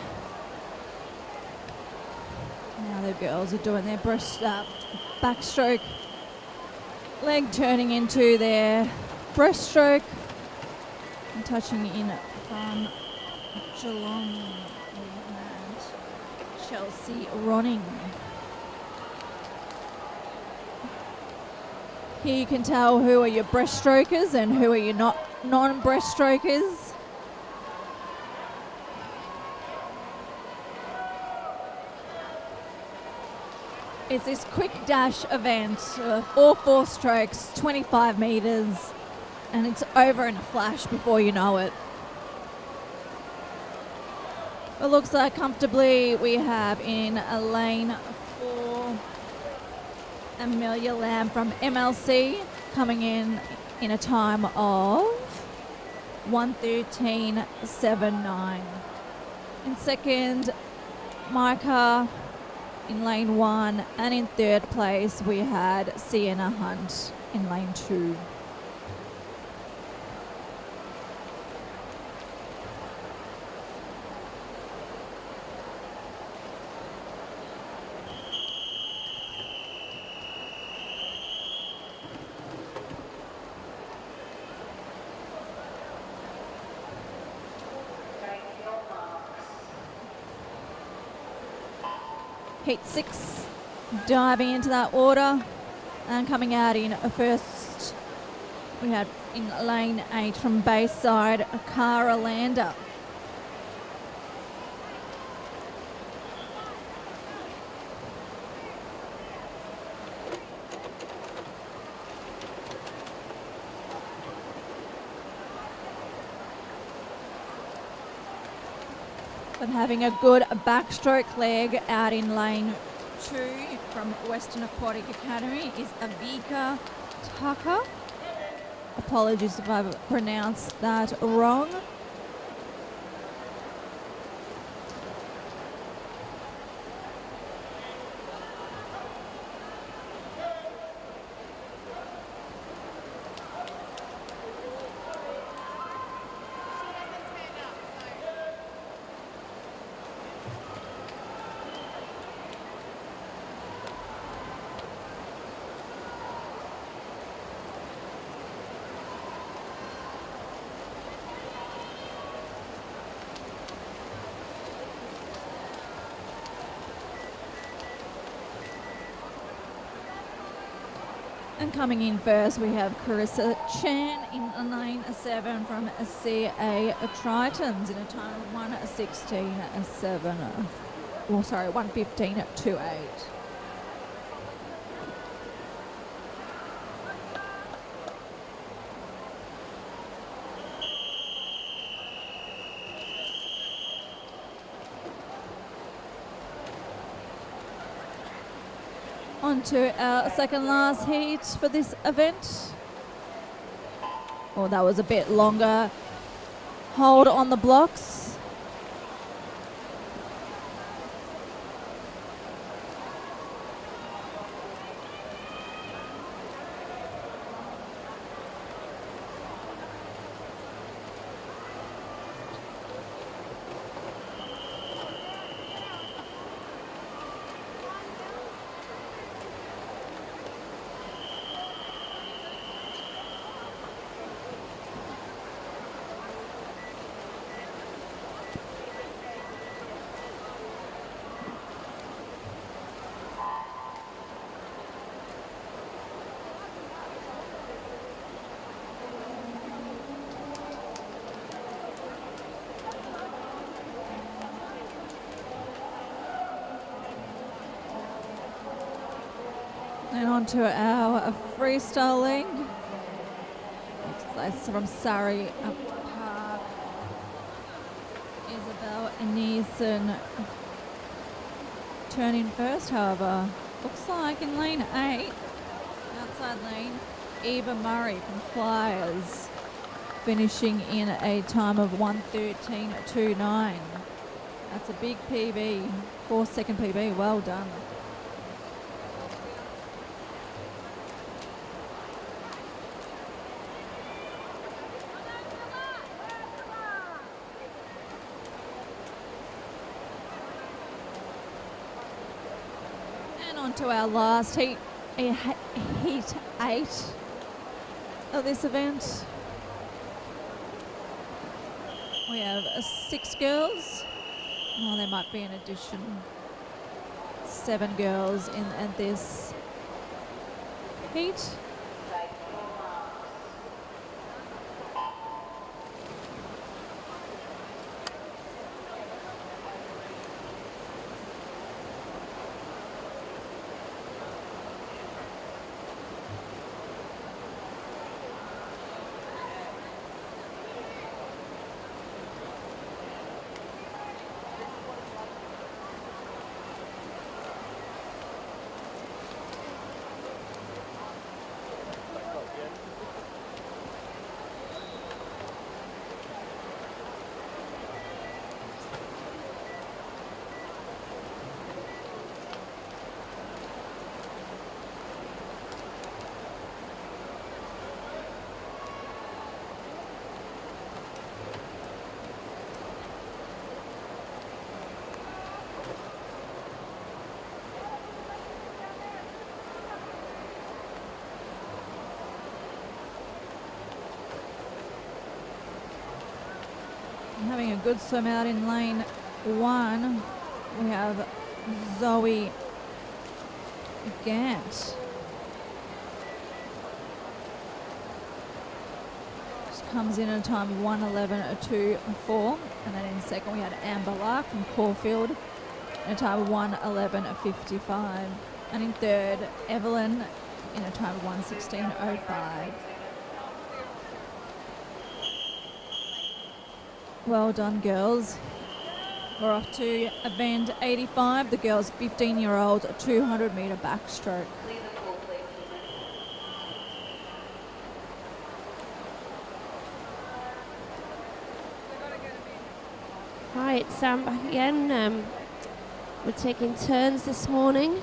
the girls are doing their backstroke, leg turning into their breaststroke, and touching in from Geelong and Chelsea Ronning. Here you can tell who are your breaststrokers and who are your non-breaststrokers. It's this quick dash event, all 4 strokes, 25 metres, and it's over in a flash before you know it. It looks like comfortably we have in a lane 4 Amelia Lamb from MLC coming in a time of 1:13.79. In second, Micah in lane 1, and in third place we had Sienna Hunt in lane 2. Heat 6, diving into that order, and coming out in first, we had in lane 8 from Bayside, Cara Lander. But having a good backstroke leg out in lane 2 from Western Aquatic Academy is Avika Tucker. Apologies if I've pronounced that wrong. And coming in first, we have Carissa Chan in lane 7 from CA Tritons in a time of 1:16.7. Oh, sorry, 1:15.28. On to our second last heat for this event. Oh, that was a bit longer. Hold on the blocks. And on to our freestyle leg. That's from Surrey Park. Isabel Neeson turning first, however. Looks like in lane 8, outside lane, Eva Murray from Flyers, finishing in a time of 1:13.29. That's a big PB, 4-second PB, well done. on to our last heat 8 of this event. We have 6 girls. Oh, there might be an addition. 7 girls in this heat. Having a good swim out in lane 1. We have Zoe Gant. Just comes in at a time of 1:11.24, and then in second we had Amber Lark from Caulfield in a time of 1:11.55, and in third Evelyn in a time of 1:16.05. Well done, girls. We're off to event 85, the girls' 15-year-old 200-metre backstroke. Hi, it's Sam back again. We're taking turns this morning.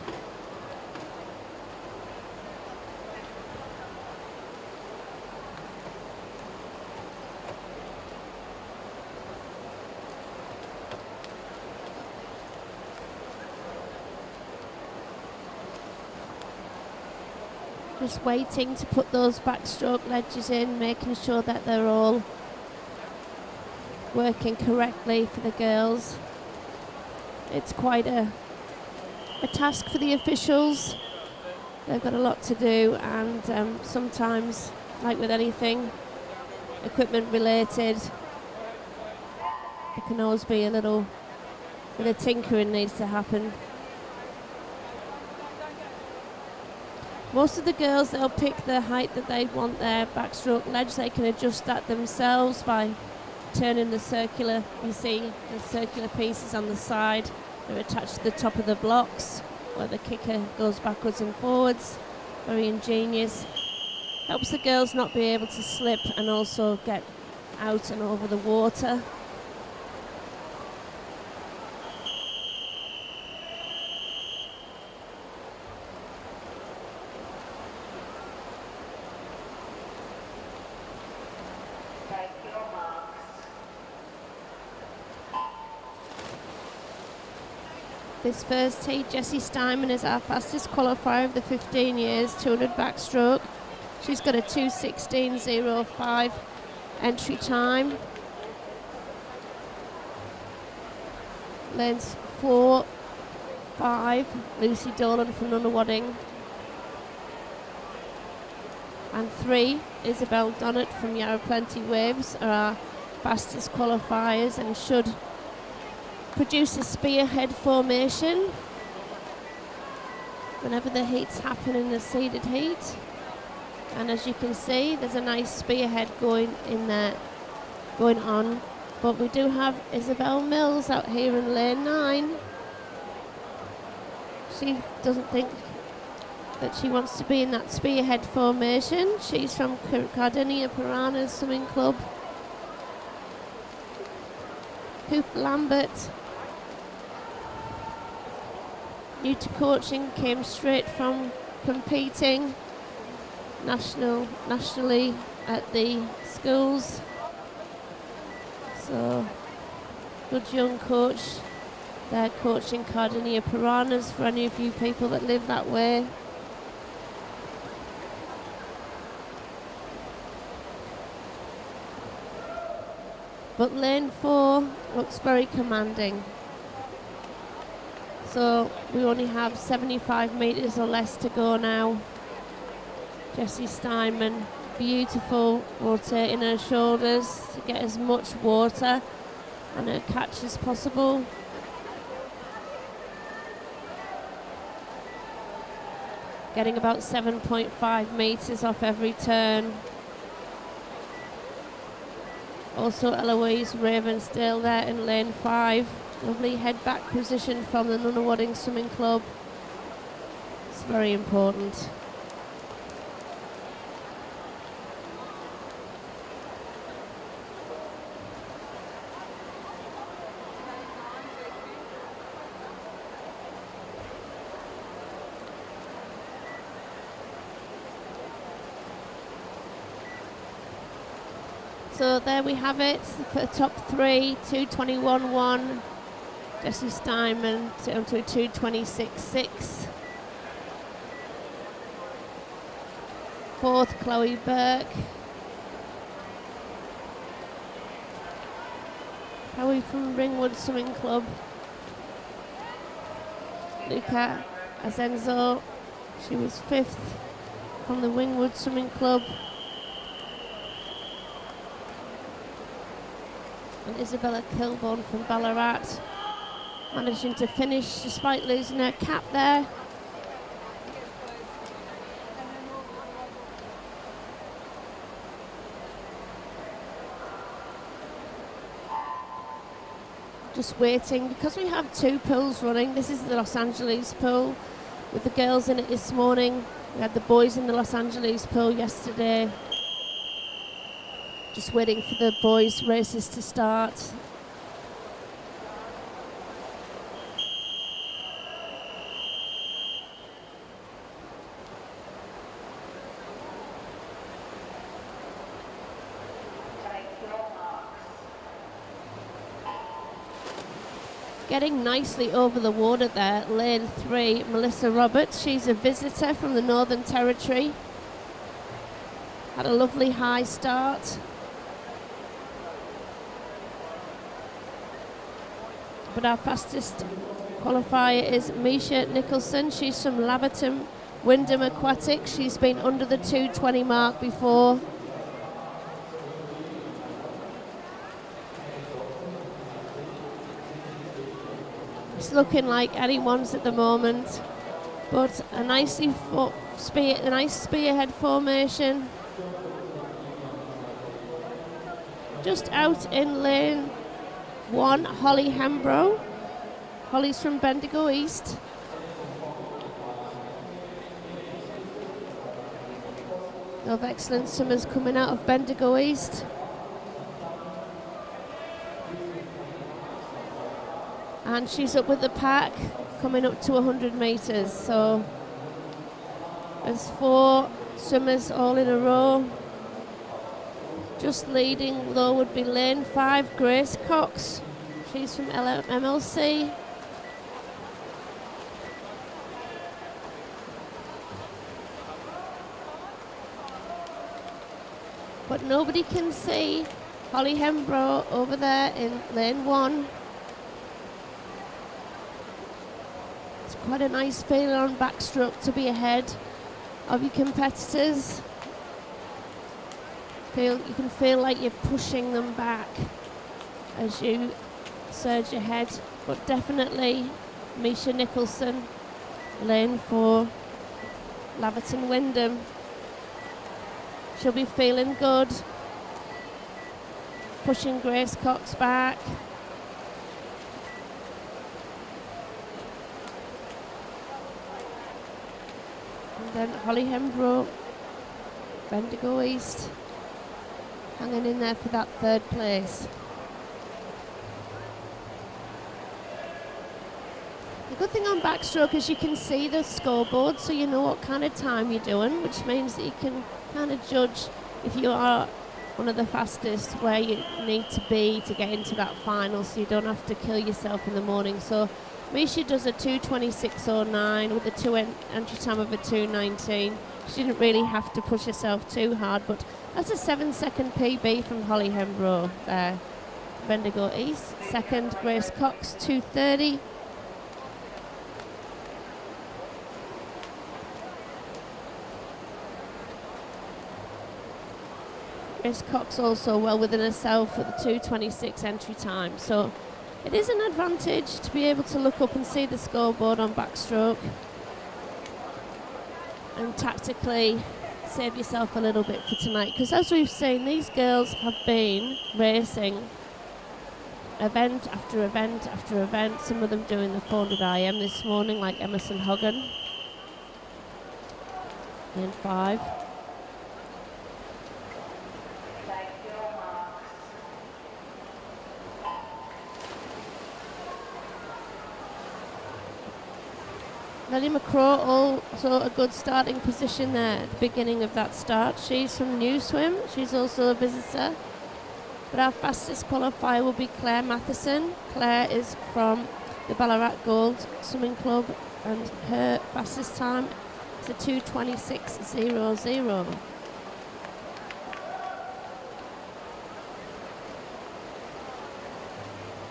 Just waiting to put those backstroke ledges in, making sure that they're all working correctly for the girls. It's quite a task for the officials. They've got a lot to do, and sometimes, like with anything equipment related, there can always be a little bit of tinkering needs to happen. Most of the girls, they'll pick the height that they want their backstroke ledge. They can adjust that themselves by turning the circular, you see the circular pieces on the side. They're attached to the top of the blocks where the kicker goes backwards and forwards. Very ingenious. Helps the girls not be able to slip and also get out and over the water. This first heat, Jessie Steinman is our fastest qualifier of the 15 years, 200 backstroke. She's got a 2:16.05 entry time. Lanes 4, 5, Lucy Dolan from Nunawading. And 3, Isabel Donnett from Yarra Plenty Waves are our fastest qualifiers and should produce a spearhead formation whenever the heats happen in the seeded heat. And as you can see, there's a nice spearhead going in there, going on. But we do have Isabel Mills out here in lane 9. She doesn't think that she wants to be in that spearhead formation. She's from Cardinia Piranha Swimming Club. Coop Lambert, new to coaching, came straight from competing nationally at the schools. So good young coach They're coaching Cardinia Piranhas for any of you people that live that way. But lane 4 looks very commanding. So we only have 75 metres or less to go now. Jessie Steinman, beautiful, rotating her shoulders to get as much water and her catch as possible. Getting about 7.5 metres off every turn. Also Eloise Ravensdale there in lane 5. Lovely head back position from the Nunawading Swimming Club. It's very important. So there we have it for the top 3, 2:21.1. Jessie Steinman down to a 2:26.6. Fourth, Chloe Burke. Chloe from Ringwood Swimming Club. Luca Azenzo, she was 5th from the Ringwood Swimming Club. And Isabella Kilborn from Ballarat, managing to finish despite losing her cap there. Just waiting, because we have 2 pools running. This is the Los Angeles pool with the girls in it this morning. We had the boys in the Los Angeles pool yesterday. Just waiting for the boys' races to start. Getting nicely over the water there, lane 3, Melissa Roberts. She's a visitor from the Northern Territory. Had a lovely high start. But our fastest qualifier is Misha Nicholson. She's from Laverton Wyndham Aquatics. She's been under the 2:20 mark before. It's looking like anyone's at the moment, but a nice spearhead formation. Just out in lane 1, Holly Hembrow. Holly's from Bendigo East. Of excellent swimmers coming out of Bendigo East. And she's up with the pack, coming up to 100 metres. So there's 4 swimmers all in a row. Just leading though would be lane 5, Grace Cox. She's from MLC. But nobody can see Holly Hembrow over there in lane 1. It's quite a nice feeling on backstroke to be ahead of your competitors. You can feel like you're pushing them back as you surge ahead, but definitely Misha Nicholson, lane 4, Laverton Wyndham. She'll be feeling good, pushing Grace Cox back. And then Holly Hembrow, Bendigo East, hanging in there for that 3rd place. The good thing on backstroke is you can see the scoreboard, so you know what kind of time you're doing, which means that you can kind of judge if you are one of the fastest where you need to be to get into that final, so you don't have to kill yourself in the morning. So Misha does a 2:26.09 with a entry time of a 2:19. She didn't really have to push herself too hard, but that's a 7-second PB from Holly Hembrough there. Bendigo East. Second, Grace Cox, 2:30. Grace Cox also well within herself with a 2:26 entry time. So it is an advantage to be able to look up and see the scoreboard on backstroke and tactically save yourself a little bit for tonight, because as we've seen, these girls have been racing event after event after event, some of them doing the 400 IM this morning, like Emerson Hogan. And 5. Nellie McCraw also a good starting position there at the beginning of that start. She's from New Swim. She's also a visitor. But our fastest qualifier will be Claire Matheson. Claire is from the Ballarat Gold Swimming Club, and her fastest time is a 2:26.00.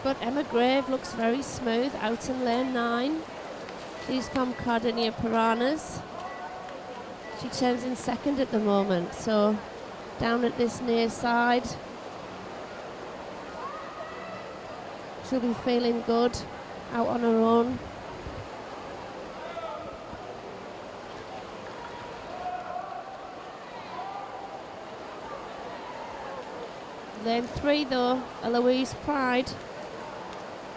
But Emma Grave looks very smooth out in lane 9. She's from Cardinia Piranhas. She turns in second at the moment, so down at this near side, she'll be feeling good out on her own. Lane 3 though, Eloise Pride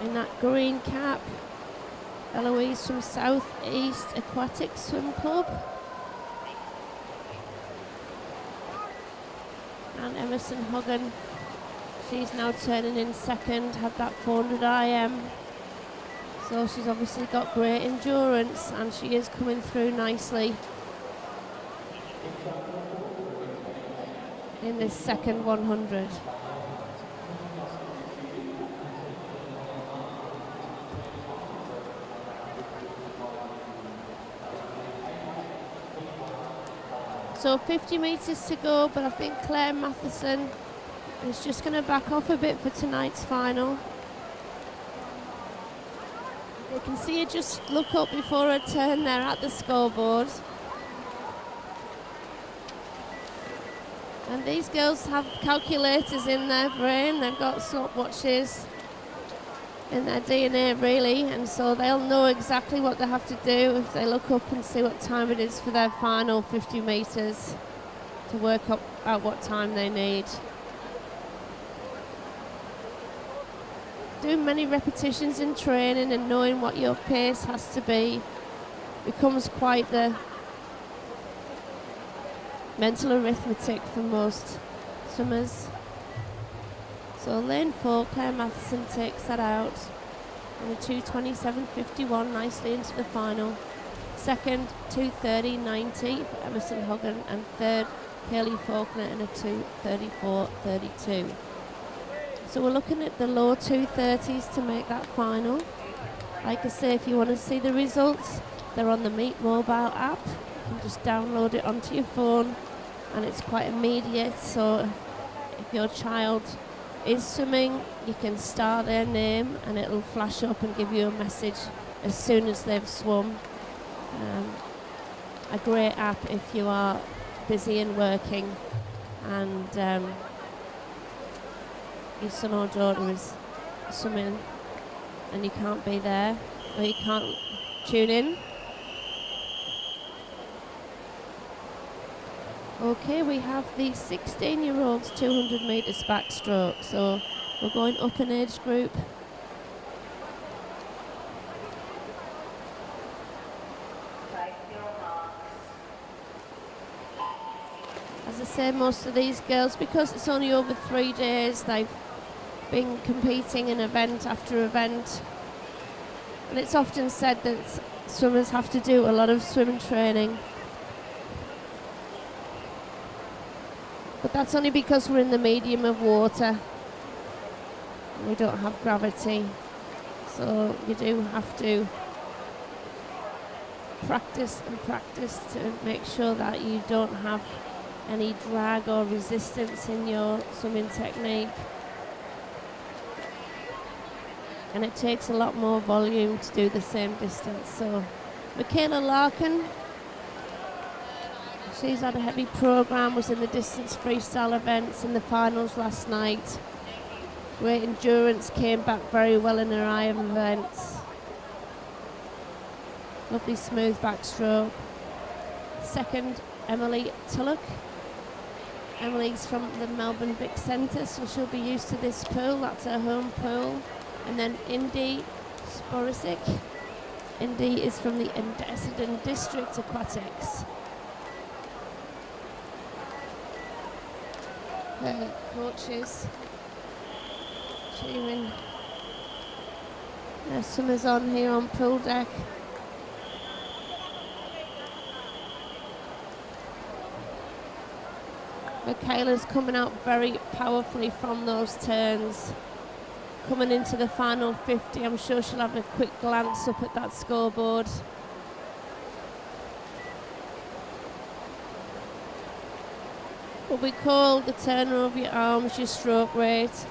in that green cap. Eloise from South East Aquatic Swim Club. And Emerson Hogan, she's now turning in second, had that 400 IM. So she's obviously got great endurance, and she is coming through nicely in this second 100. So 50 metres to go, but I think Claire Matheson is just going to back off a bit for tonight's final. You can see her just look up before her turn there at the scoreboard. And these girls have calculators in their brain, they've got stopwatches in their DNA really, and so they'll know exactly what they have to do if they look up and see what time it is for their final 50 metres to work out what time they need. Doing many repetitions in training and knowing what your pace has to be becomes quite the mental arithmetic for most swimmers. So lane 4, Claire Matheson takes that out in a 2:27.51, nicely into the final. Second, 2:30.90 for Emerson Hogan, and third, Kaylee Faulkner in a 2:34.32. So we're looking at the low 2:30s to make that final. Like I say, if you want to see the results, they're on the Meet mobile app. You can just download it onto your phone, and it's quite immediate. So if your child is swimming, you can start their name and it'll flash up and give you a message as soon as they've swum. A great app if you are busy and working, and your son or daughter is swimming and you can't be there, or you can't tune in. Okay, we have the 16-year-olds 200 metres backstroke, so we're going up in age group. As I say, most of these girls, because it's only over 3 days, they've been competing in event after event. And it's often said that swimmers have to do a lot of swim training. But that's only because we're in the medium of water. We don't have gravity. So you do have to practice and practice to make sure that you don't have any drag or resistance in your swimming technique. And it takes a lot more volume to do the same distance. So Michaela Larkin, she's had a heavy program, was in the distance freestyle events in the finals last night. Great endurance, came back very well in her IM events. Lovely smooth backstroke. Second, Emily Tulloch. Emily's from the Melbourne Vic Centre, so she'll be used to this pool. That's her home pool. And then Indy Sporisic. Indy is from the Essendon District Aquatics. Her coaches cheering their swimmers on here on pool deck. Michaela's coming out very powerfully from those turns. Coming into the final 50, I'm sure she'll have a quick glance up at that scoreboard. What we call the turner of your arms your stroke rate,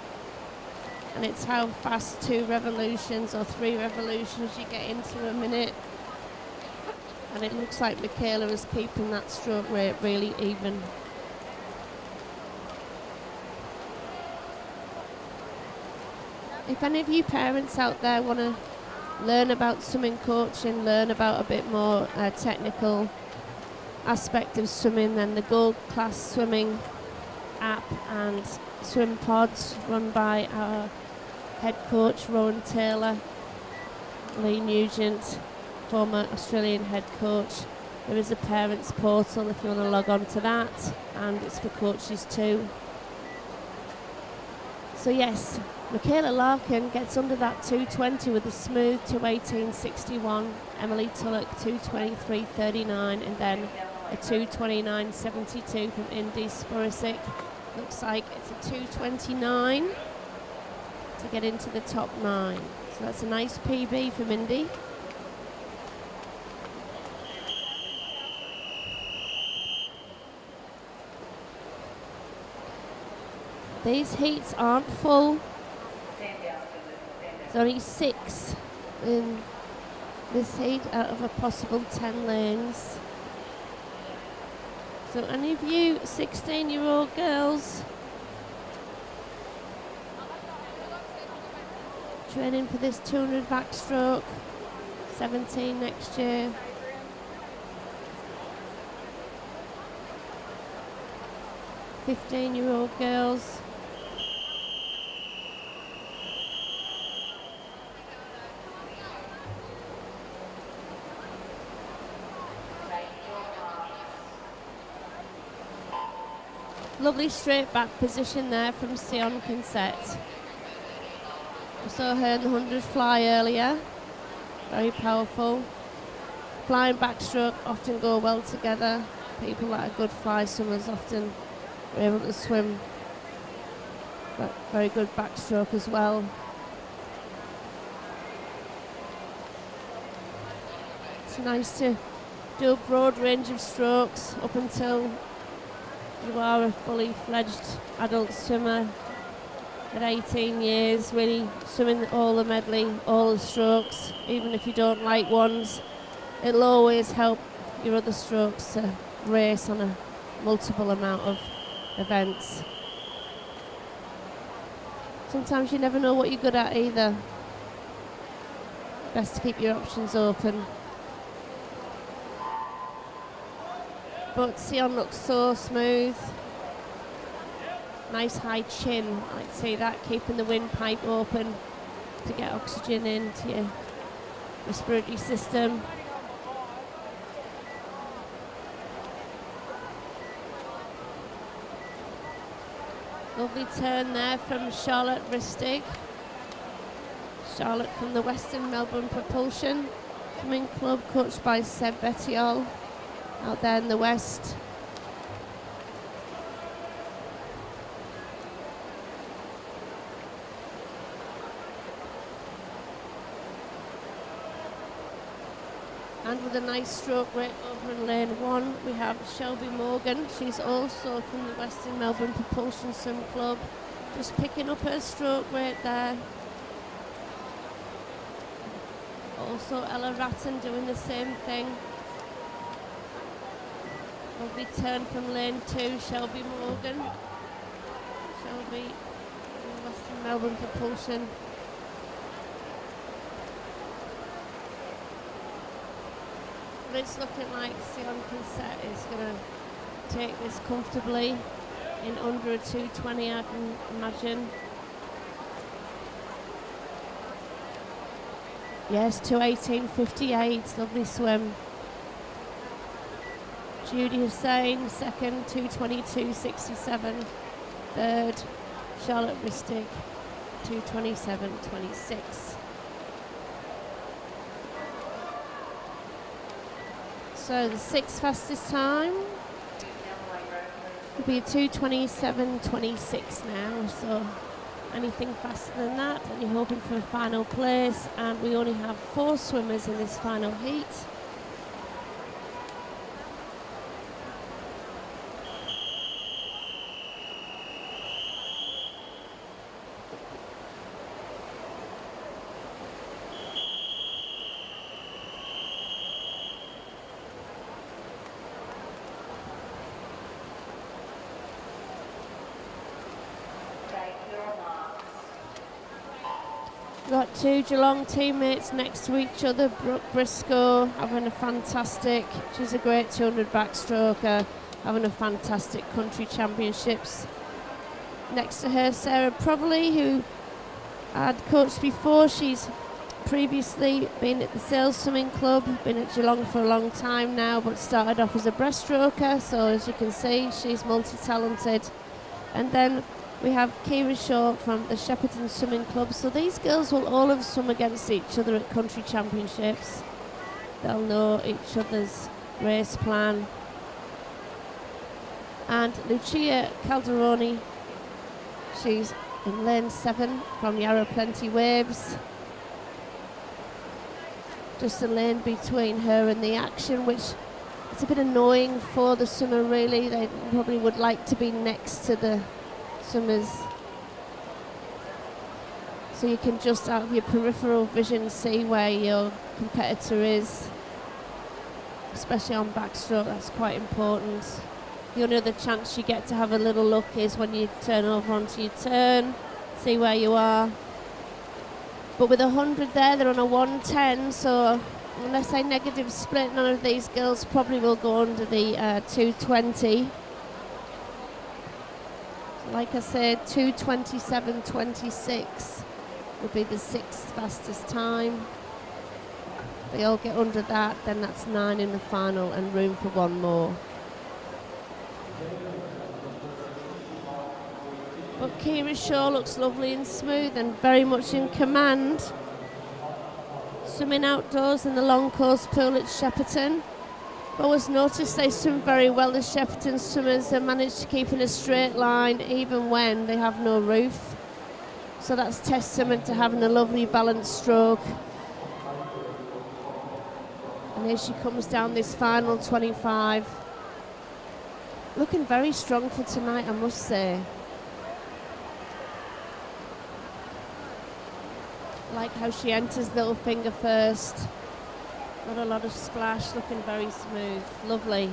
and it's how fast 2 revolutions or 3 revolutions you get into a minute. And it looks like Michaela is keeping that stroke rate really even. If any of you parents out there want to learn about swimming coaching, learn about a bit more technical aspect of swimming, then the Gold Class Swimming app and swim pods run by our head coach Rowan Taylor, Lee Nugent, former Australian head coach. There is a parents portal if you want to log on to that, and it's for coaches too. So yes, Michaela Larkin gets under that 220 with a smooth 218.61. Emily Tulloch 223.39, and then a 229.72 from Indy Sporisic. Looks like it's a 229 to get into the top 9. So that's a nice PB from Indy. These heats aren't full. There's only 6 in this heat out of a possible 10 lanes. So any of you 16-year-old girls training for this 200 backstroke, 17 next year. "15-year-old girls, lovely straight back position there from Sion Kinsett. We saw her in the 100 fly earlier. Very powerful. Fly and backstroke often go well together. People that are good fly swimmers often are able to swim but very good backstroke as well. It's nice to do a broad range of strokes up until you are a fully fledged adult swimmer at 18 years, really swimming all the medley, all the strokes. Even if you don't like ones, it'll always help your other strokes to race on a multiple amount of events. Sometimes you never know what you're good at either. Best to keep your options open. But Sion looks so smooth. Nice high chin, I like to see that, keeping the windpipe open to get oxygen into your respiratory system. Lovely turn there from Charlotte Ristig. Charlotte from the Western Melbourne Propulsion Swimming Club, coached by Seb Bettiol out there in the west. And with a nice stroke rate over in lane 1, we have Shelby Morgan. She's also from the Western Melbourne Propulsion Swim Club. Just picking up her stroke rate there. Also Ella Ratton doing the same thing. Lovely turn from lane 2, Shelby Morgan. Shelby, Western Melbourne Propulsion. But it's looking like Sion Cassette is going to take this comfortably in under a 2:20, I can imagine. Yes, 2:18.58, lovely swim. Judy Hussain, second, 2:22.67. Third, Charlotte Ristic, 2:27.26. So the sixth fastest time will be 2:27.26 now. So anything faster than that, and you're hoping for a final place. And we only have 4 swimmers in this final heat. Got 2 Geelong teammates next to each other. Brooke Briscoe having a fantastic, she's a great 200 backstroker, having a fantastic country championships. Next to her, Sarah Provely, who I'd coached before. She's previously been at the Sales Swimming Club, been at Geelong for a long time now, but started off as a breaststroker, so as you can see, she's multi-talented. And then we have Kira Shaw from the Shepparton Swimming Club. So these girls will all have swum against each other at country championships. They'll know each other's race plan. And Lucia Calderoni, she's in lane 7 from Yarra Plenty Waves. Just a lane between her and the action, which is a bit annoying for the swimmer really. They probably would like to be next to the swimmers, so you can just out of your peripheral vision see where your competitor is, especially on backstroke. That's quite important. The only other chance you get to have a little look is when you turn over onto your turn, see where you are. But with 100 there, they're on a 110, so unless they negative split, none of these girls probably will go under the 220. Like I said, 2:27.26 will be the 6th fastest time. They all get under that, then that's 9 in the final and room for 1 more. But Kira Shaw looks lovely and smooth and very much in command. Swimming outdoors in the long course pool at Shepparton. I've always noticed they swim very well, the Shepparton swimmers. They manage to keep in a straight line even when they have no roof. So that's testament to having a lovely balanced stroke. And here she comes down this final 25. Looking very strong for tonight, I must say. Like how she enters little finger first. Not a lot of splash, looking very smooth. Lovely.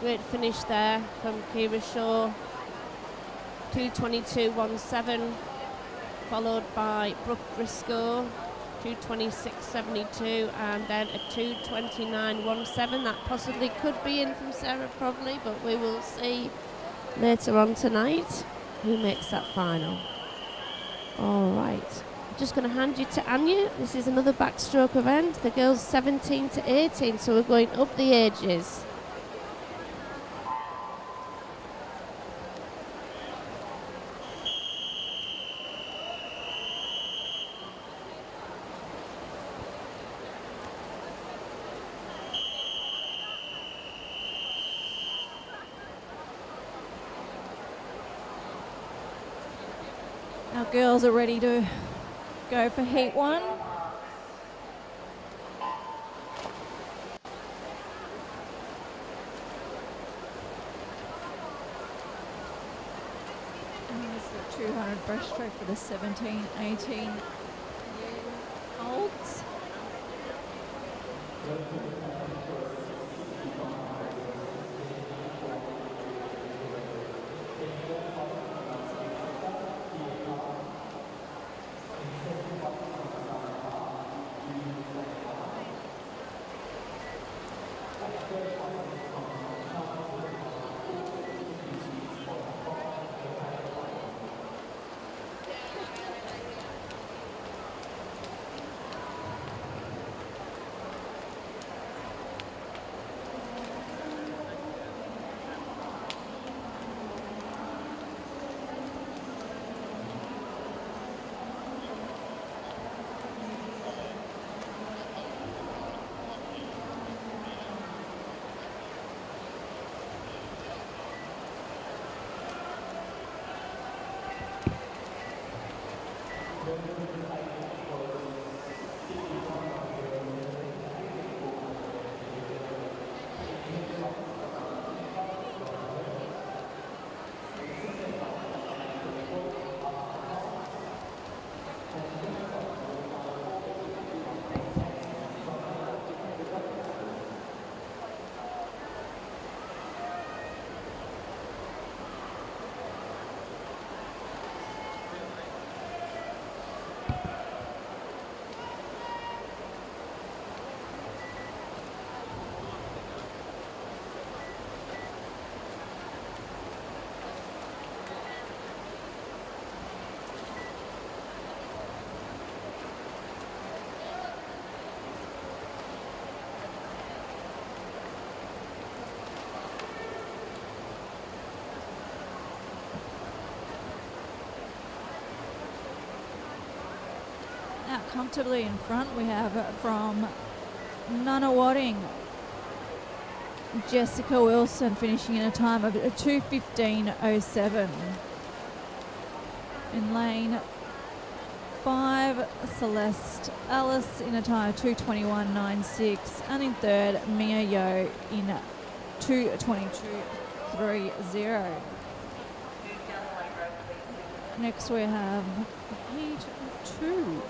Great finish there from Kira Shaw. 2:22.17, followed by Brooke Briscoe, 2:26.72, and then a 2:29.17. That possibly could be in from Sarah Provely, but we will see later on tonight who makes that final. All right. Just going to hand you to Anya. This is another backstroke event. The girls 17 to 18, so we're going up the ages. Our girls are ready to go for heat 1. 200 breaststroke for the 17, 18-year-olds. Out comfortably in front, we have from Nunawading, Jessica Wilson finishing in a time of 2:15.07. In lane 5, Celeste Ellis in a time of 2:21.96, and in third, Mia Yo in 2:22.30. Next we have Heat 2.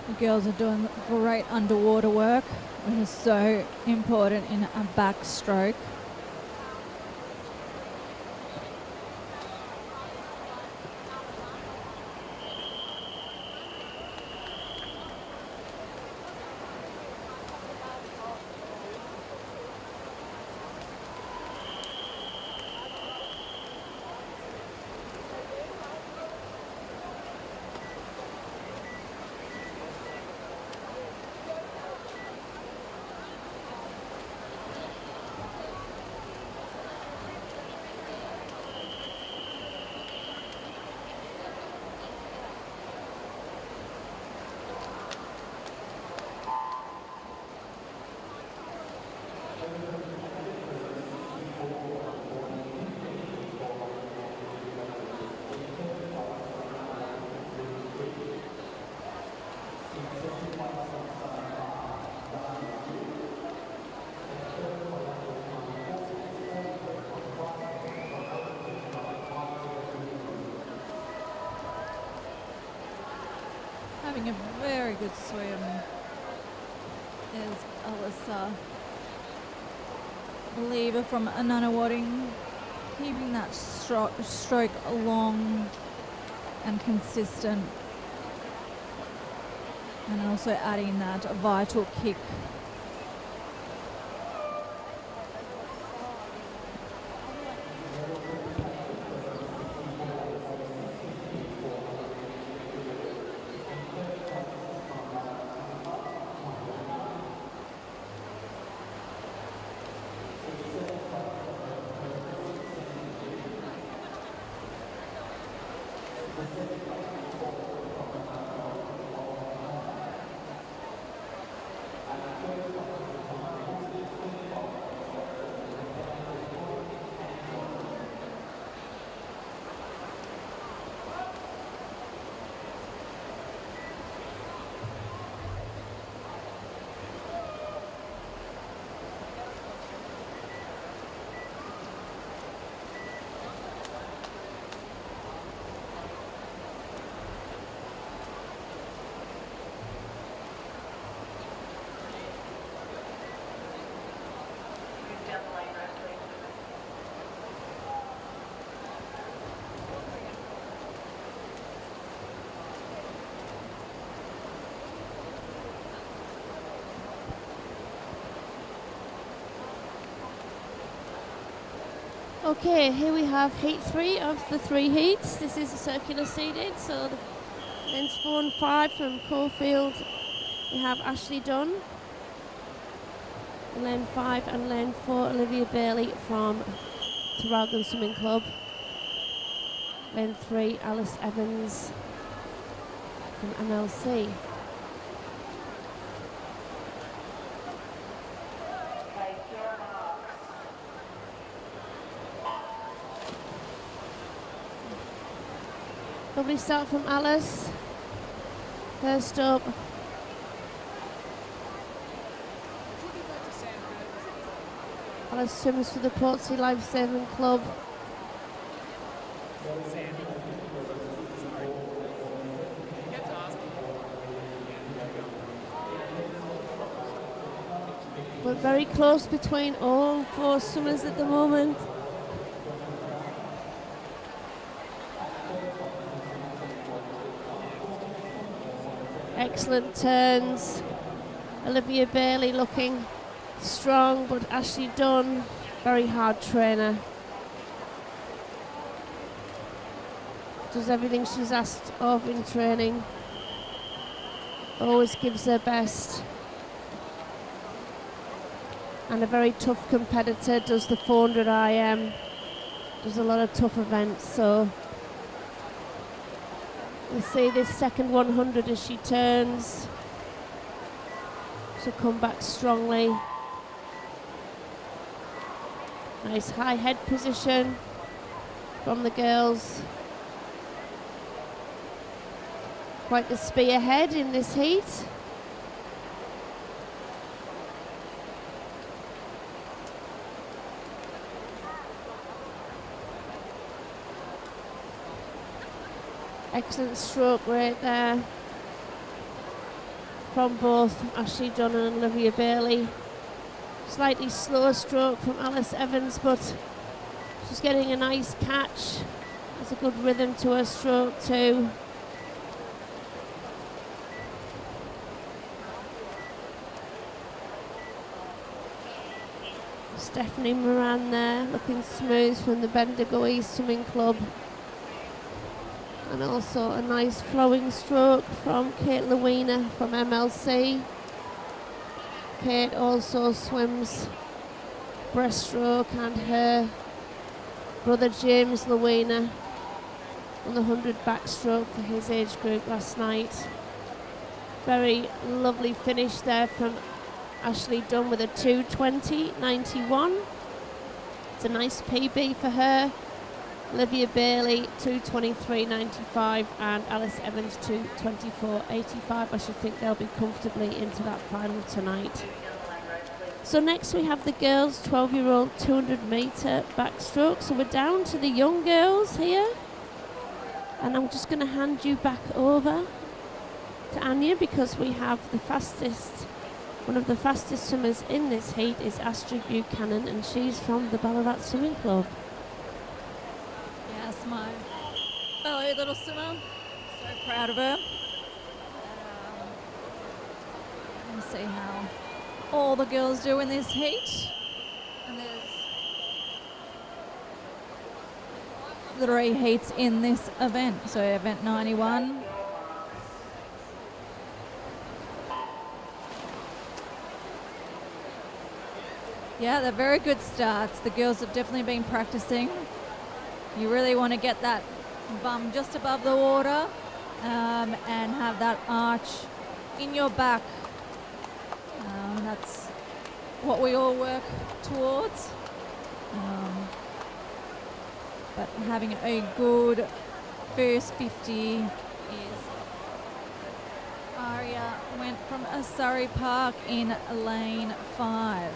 The girls are doing great underwater work, which is so important in a backstroke. very good swim. There's Alyssa. Believer from Ananawating, keeping that stroke long and consistent, and also adding that vital kick. Okay, here we have heat 3 of the 3 heats. This is circular seeded, so the lanes 4 and 5 from Caulfield. We have Ashley Dunn in lane 5 and lane 4 Olivia Bailey from Traralgon Swimming Club. Lane 3 Alice Evans from MLC. Lovely start from Alice. First up. Alice swims for the Portsea Lifesaving Club. We're very close between all 4 swimmers at the moment. Excellent turns. Olivia Bailey looking strong, but Ashley Dunn, very hard trainer. Does everything she's asked of in training. Always gives her best. And a very tough competitor, does the 400 IM, does a lot of tough events, so we'll see this second 100 as she turns. She'll come back strongly. Nice high head position from the girls. Quite the spearhead in this heat. Excellent stroke right there from both Ashley Dunn and Olivia Bailey. Slightly slower stroke from Alice Evans, but she's getting a nice catch. There's a good rhythm to her stroke too. Stephanie Moran there, looking smooth from the Bendigo East Swimming Club. And also a nice flowing stroke from Kate Lewina from MLC. Kate also swims breaststroke, and her brother James Lewina on the 100 backstroke for his age group last night. Very lovely finish there from Ashley Dunn with a 2:20.91. It's a nice PB for her. Olivia Bailey 2:23.95 and Alice Evans 2:24.85. I should think they'll be comfortably into that final tonight. So next we have the girls 12-year-old 200 metre backstroke. So we're down to the young girls here, and I'm just going to hand you back over to Anya because we have one of the fastest swimmers in this heat is Astrid Buchanan, and she's from the Ballarat Swimming Club. Yes, my fellow little swimmer. So proud of her. Let's see how all the girls do in this heat. And there's 3 heats in this event. So event 91. Yeah, they're very good starts. The girls have definitely been practicing. You really want to get that bum just above the water and have that arch in your back. That's what we all work towards. But having a good first 50 is Aria went from Surrey Park in lane 5.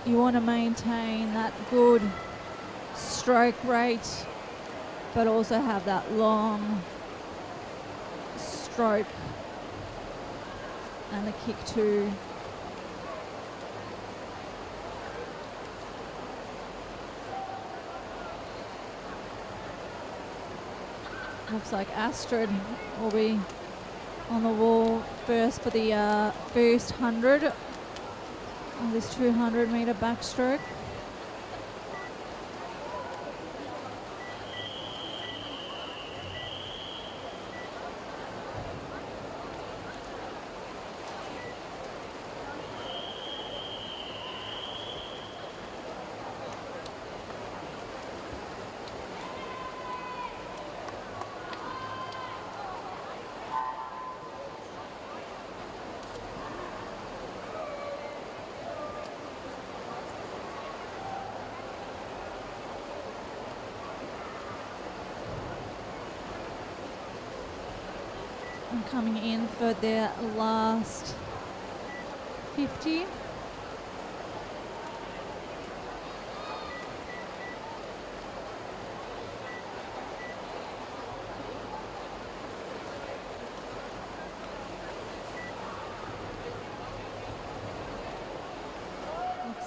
You want to maintain that good stroke rate, but also have that long stroke and the kick too. Looks like Astrid will be on the wall first for the first 100 of this 200-metre backstroke. Coming in for their last 50. Looks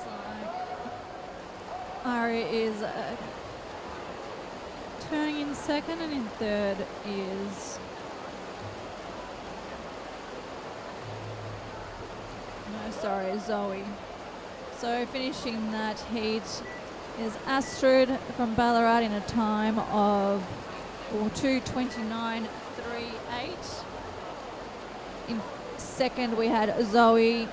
like Aria is turning in second, and in third is Zoe. So finishing that heat is Astrid from Ballarat in a time of 2:29.38. In second we had Zoe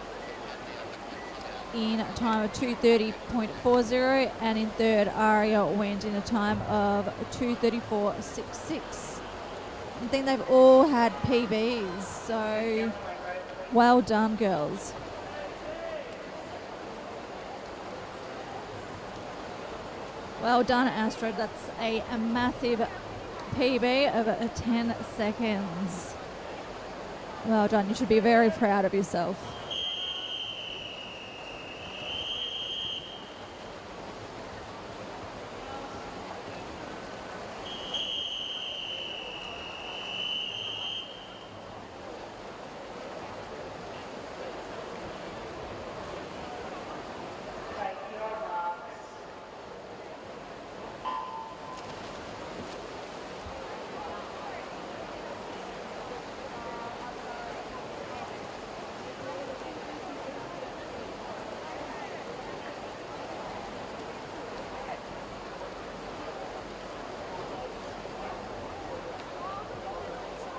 in a time of 2:30.40, and in third Aria went in a time of 2:34.66. I think they've all had PBs, so well done, girls. Well done, Astrid. That's a massive PB of 10 seconds. Well done. You should be very proud of yourself.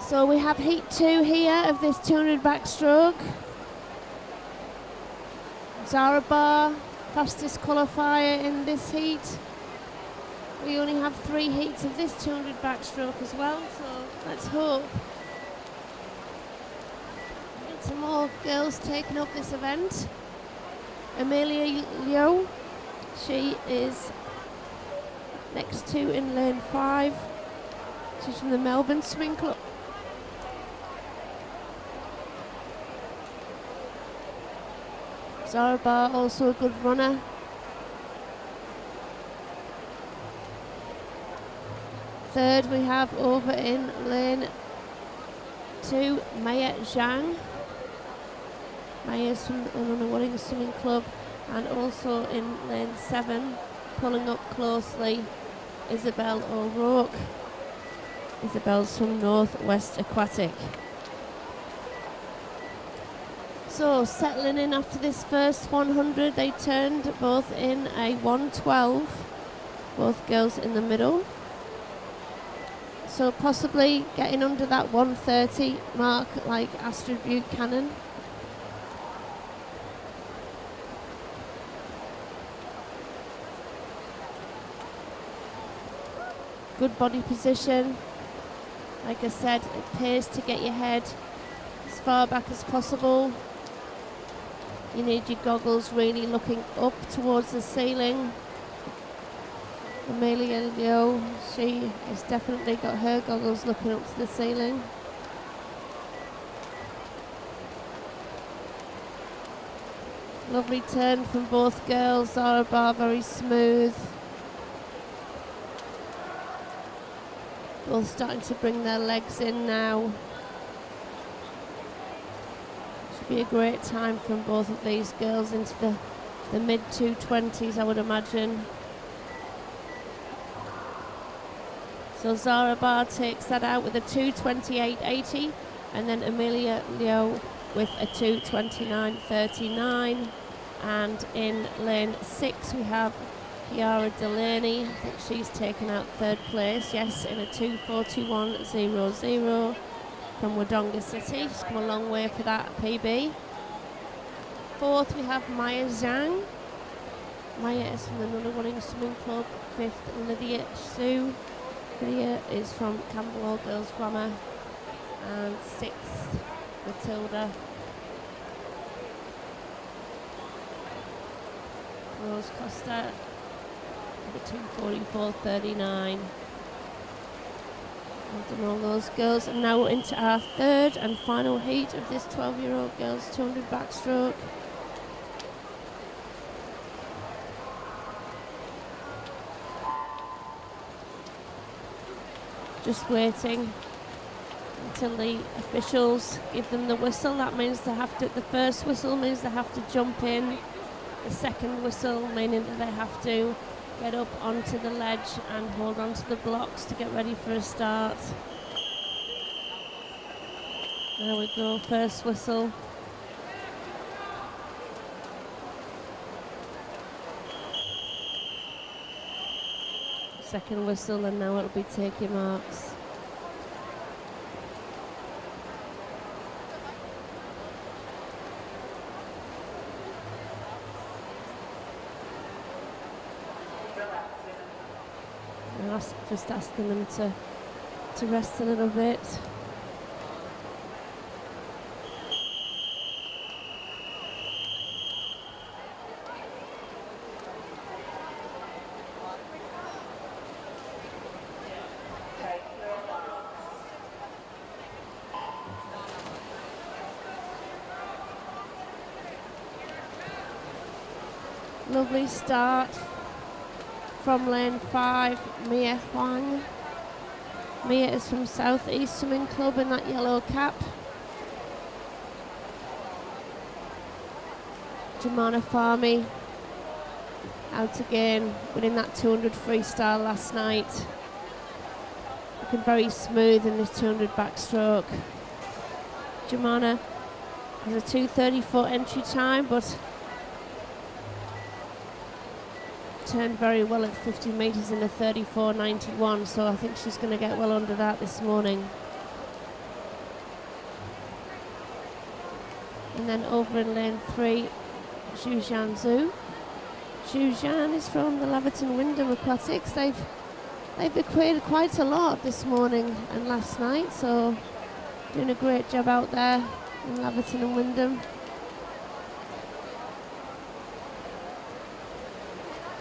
So we have heat 2 here of this 200 backstroke. Zara Barr, fastest qualifier in this heat. We only have 3 heats of this 200 backstroke as well, so let's hope we get some more girls taking up this event. Amelia Leo, she is next to in lane 5. She's from the Melbourne Swimming Club. Zara Barr, also a good runner. third we have over in lane 2, Maya Zhang. Maya's from the Unwanting Swimming Club. And also in lane 7, pulling up closely, Isabel O'Rourke. Isabel's from Northwest Aquatic. So settling in after this first 100, they turned both in a 1:12, both girls in the middle. So possibly getting under that 1:30 mark like Astrid Buchanan. Good body position. Like I said, it pays to get your head as far back as possible. You need your goggles really looking up towards the ceiling. Amelia Liu, she has definitely got her goggles looking up to the ceiling. Lovely turn from both girls. Zara Bar very smooth. Both starting to bring their legs in now. Should be a great time from both of these girls into the mid 220s, I would imagine. So Zara Bar takes that out with a 2:28.80, and then Amelia Liu with a 2:29.39. And in lane 6 we have Kiara Delaney. I think she's taken out third place, yes, in a 2:41.00 from Wodonga City. She's come a long way for that PB. Fourth we have Maya Zhang. Maya is from the Unwanting Swimming Club. Fifth, Lydia Sue. Lydia is from Camberwell Girls Grammar. And sixth, Matilda Rose Costa. 2:44.39. Well done all those girls. And now we're into our third and final heat of this 12-year-old girls 200 backstroke. Just waiting until the officials give them the whistle. That means they have to, the first whistle means they have to jump in. The second whistle meaning that they have to get up onto the ledge and hold onto the blocks to get ready for a start. There we go, first whistle. Second whistle, and now it'll be take your marks. Just asking them to rest a little bit. Lovely start from lane 5, Mia Huang. Mia is from South East Swimming Club in that yellow cap. Jemana Farmi out again, winning that 200 freestyle last night. Looking very smooth in this 200 backstroke. Jemana has a 2:34 entry time, but turned very well at 50 metres in a 34.91, so I think she's going to get well under that this morning. And then over in lane 3, Zhu Zhu. Zhu Zhan is from the Laverton Wyndham Aquatics. They've acquired quite a lot this morning and last night, so doing a great job out there in Laverton and Wyndham.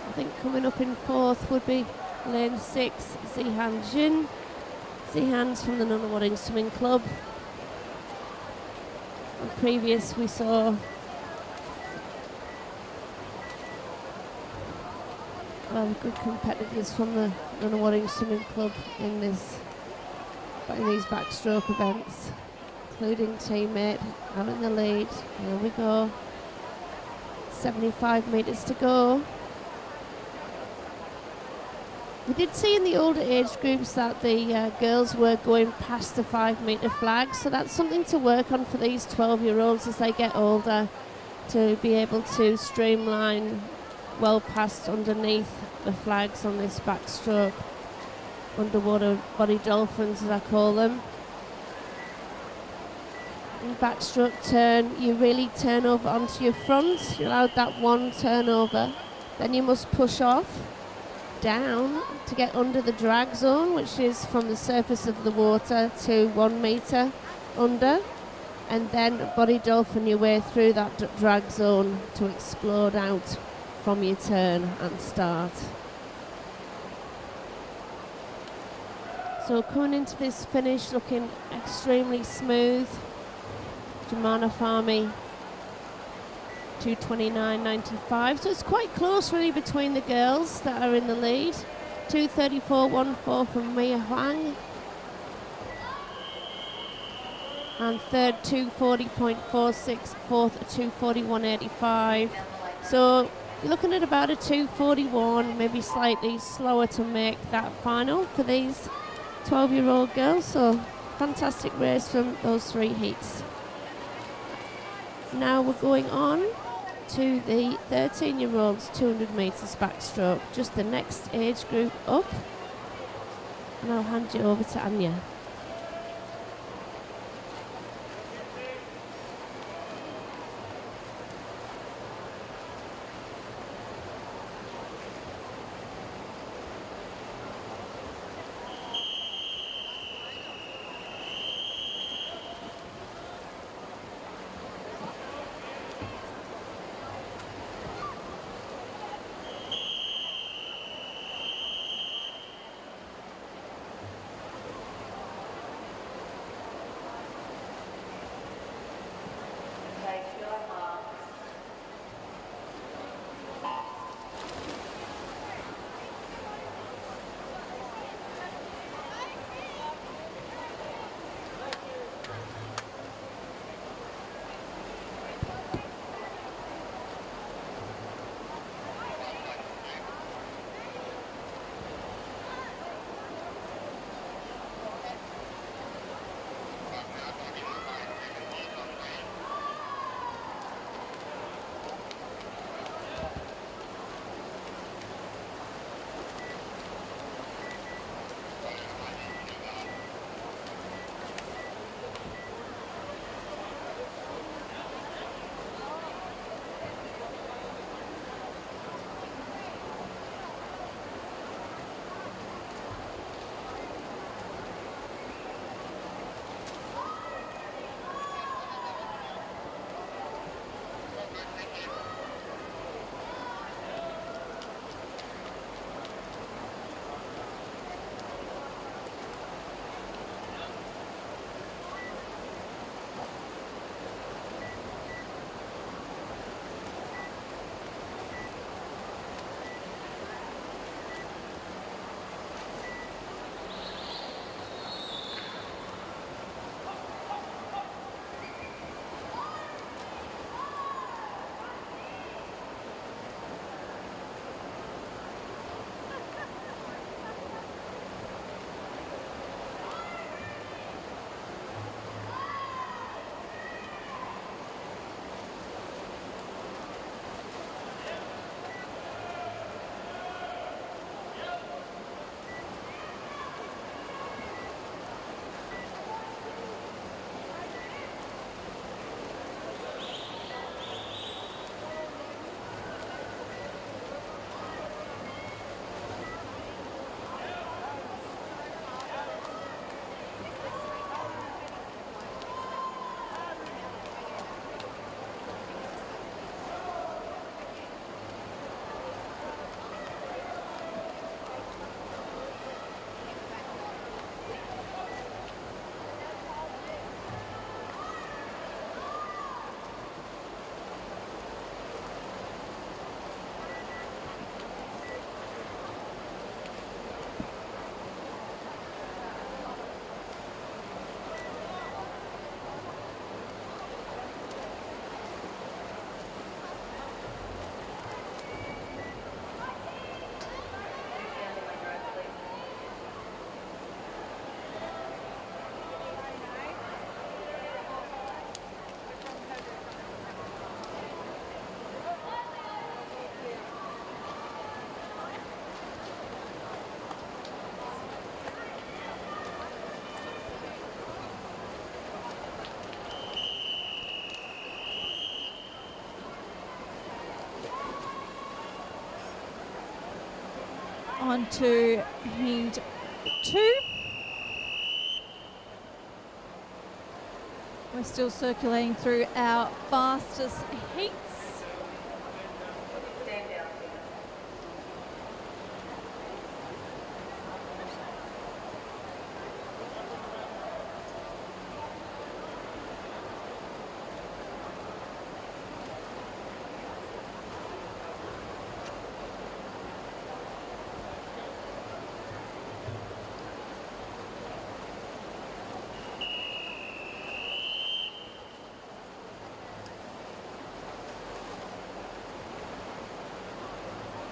I think coming up in 4th would be lane 6, Zihan Jin. Zihan's from the Unwanting Swimming Club. And previous we saw well, good competitors from the Runawarding Swimming Club in these backstroke events, including teammate out in the lead. Here we go. 75 metres to go. We did see in the older age groups that the girls were going past the 5 metre flag, so that's something to work on for these 12-year-olds as they get older, to be able to streamline well past underneath the flags on this backstroke. Underwater body dolphins, as I call them. In backstroke turn, you really turn over onto your front. You're allowed that one turnover. Then you must push off down to get under the drag zone, which is from the surface of the water to 1 metre under, and then body dolphin your way through that drag zone to explode out from your turn and start. So coming into this finish looking extremely smooth. Jemana Fahmy 2:29.95, so it's quite close really between the girls that are in the lead. 2:34.14 from Mia Huang, and third 2:40.46, fourth 2:41.85. So you're looking at about a 2:41, maybe slightly slower to make that final for these 12-year-old girls. So fantastic race from those 3 heats. Now we're going on to the 13-year-olds 200 metres backstroke, just the next age group up, and I'll hand you over to Anya. on to heat 2. We're still circulating through our fastest heats.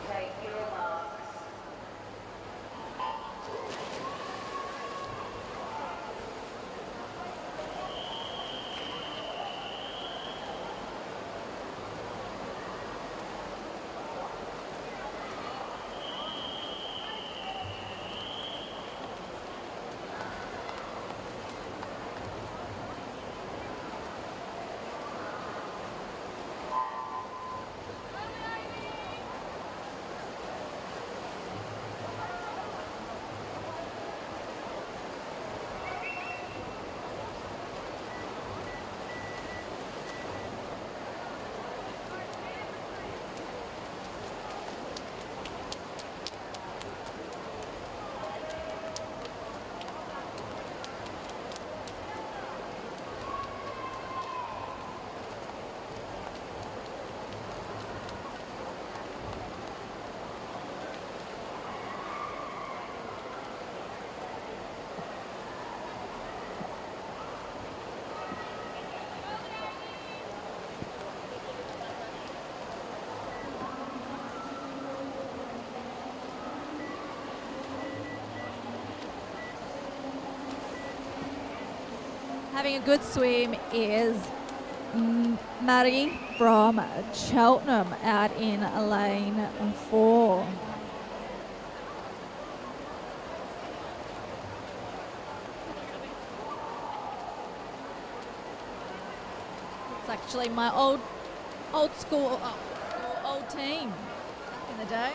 Take your marks. Having a good swim is Maddie from Cheltenham out in lane 4. It's actually my old school, old team back in the day.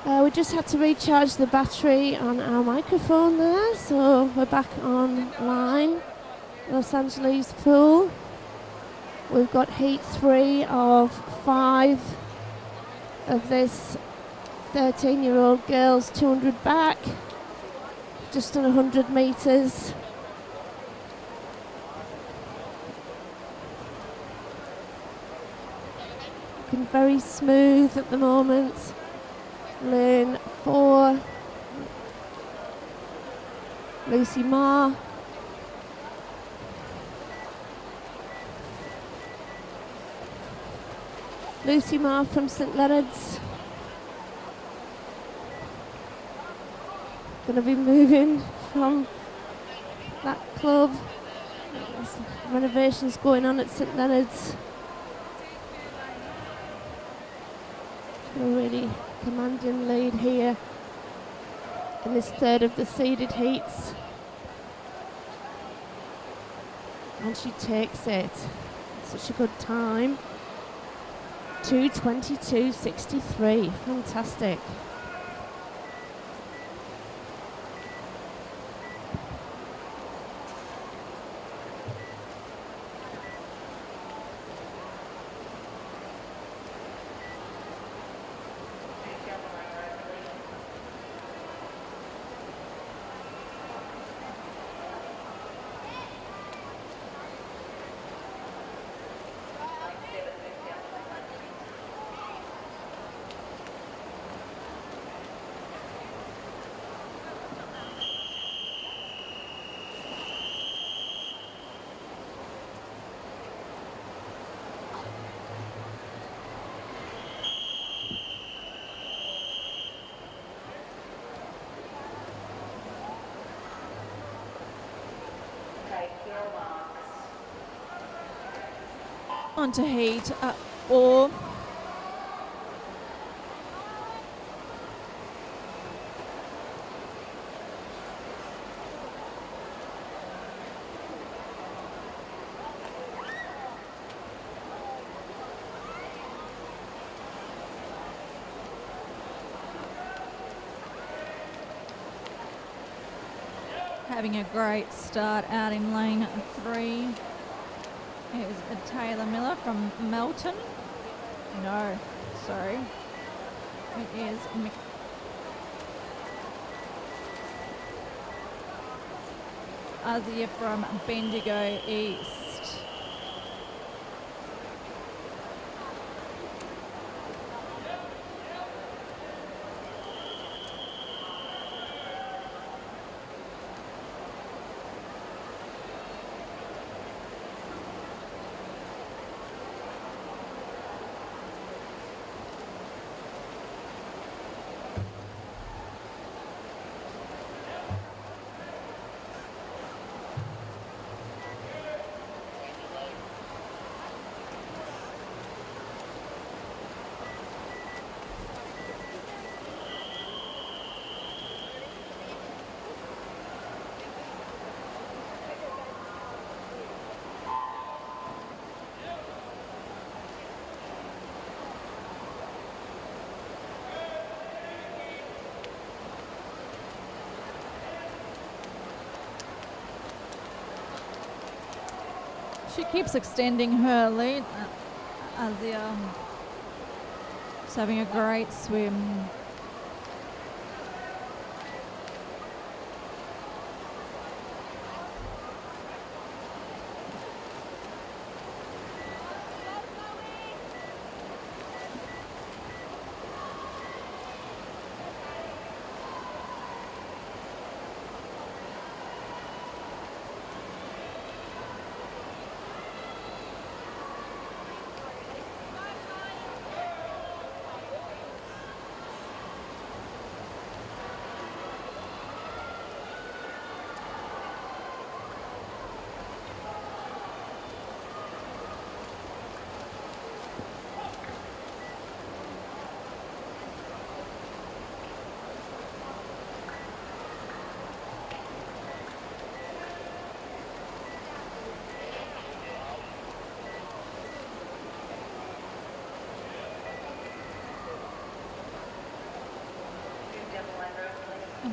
We just had to recharge the battery on our microphone there, so we're back online. Los Angeles pool. We've got heat 3 of 5 of this 13-year-old girls 200 back, just on 100 metres. Looking very smooth at the moment. Lane 4, Lucy Ma. Lucy Ma from St Leonard's. Going to be moving from that club. There's renovations going on at St Leonard's. A really commanding lead here in this third of the seeded heats. And she takes it. Such a good time. 2:22.63. Fantastic. On to heat 4. Having a great start out in lane 3. Here's a Taylor Miller from Melton. No, sorry. It is Azia from Bendigo East. She keeps extending her lead. Azia is having a great swim.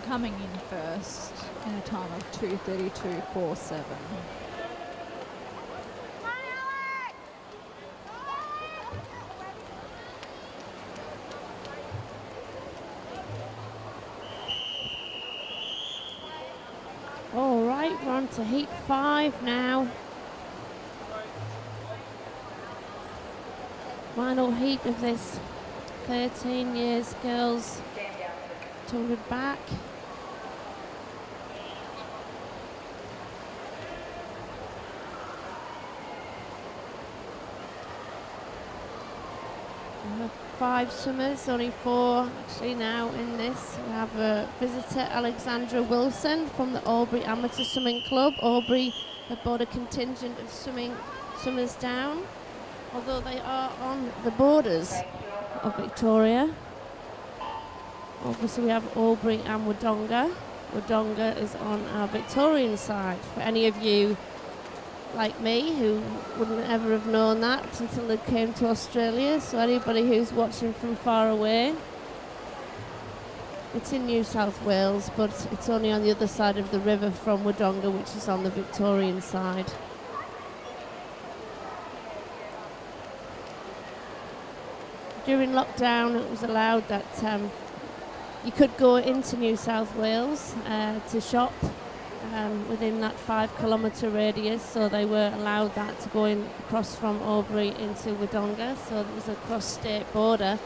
coming in first in a time of 2:32.47. All right, we're on to heat 5 now. Final heat of this 13 years girls 200 back. We have 5 swimmers, only 4 actually now in this. We have a visitor, Alexandra Wilson from the Albury Amateur Swimming Club. Albury have brought a contingent of swimmers down, although they are on the borders of Victoria. Obviously we have Albury and Wodonga. Wodonga is on our Victorian side. For any of you like me who wouldn't ever have known that until they came to Australia, so anybody who's watching from far away, it's in New South Wales, but it's only on the other side of the river from Wodonga, which is on the Victorian side. During lockdown it was allowed that you could go into New South Wales to shop within that 5 kilometre radius, so they were allowed that to go in across from Albury into Wodonga, so it was a cross-state border,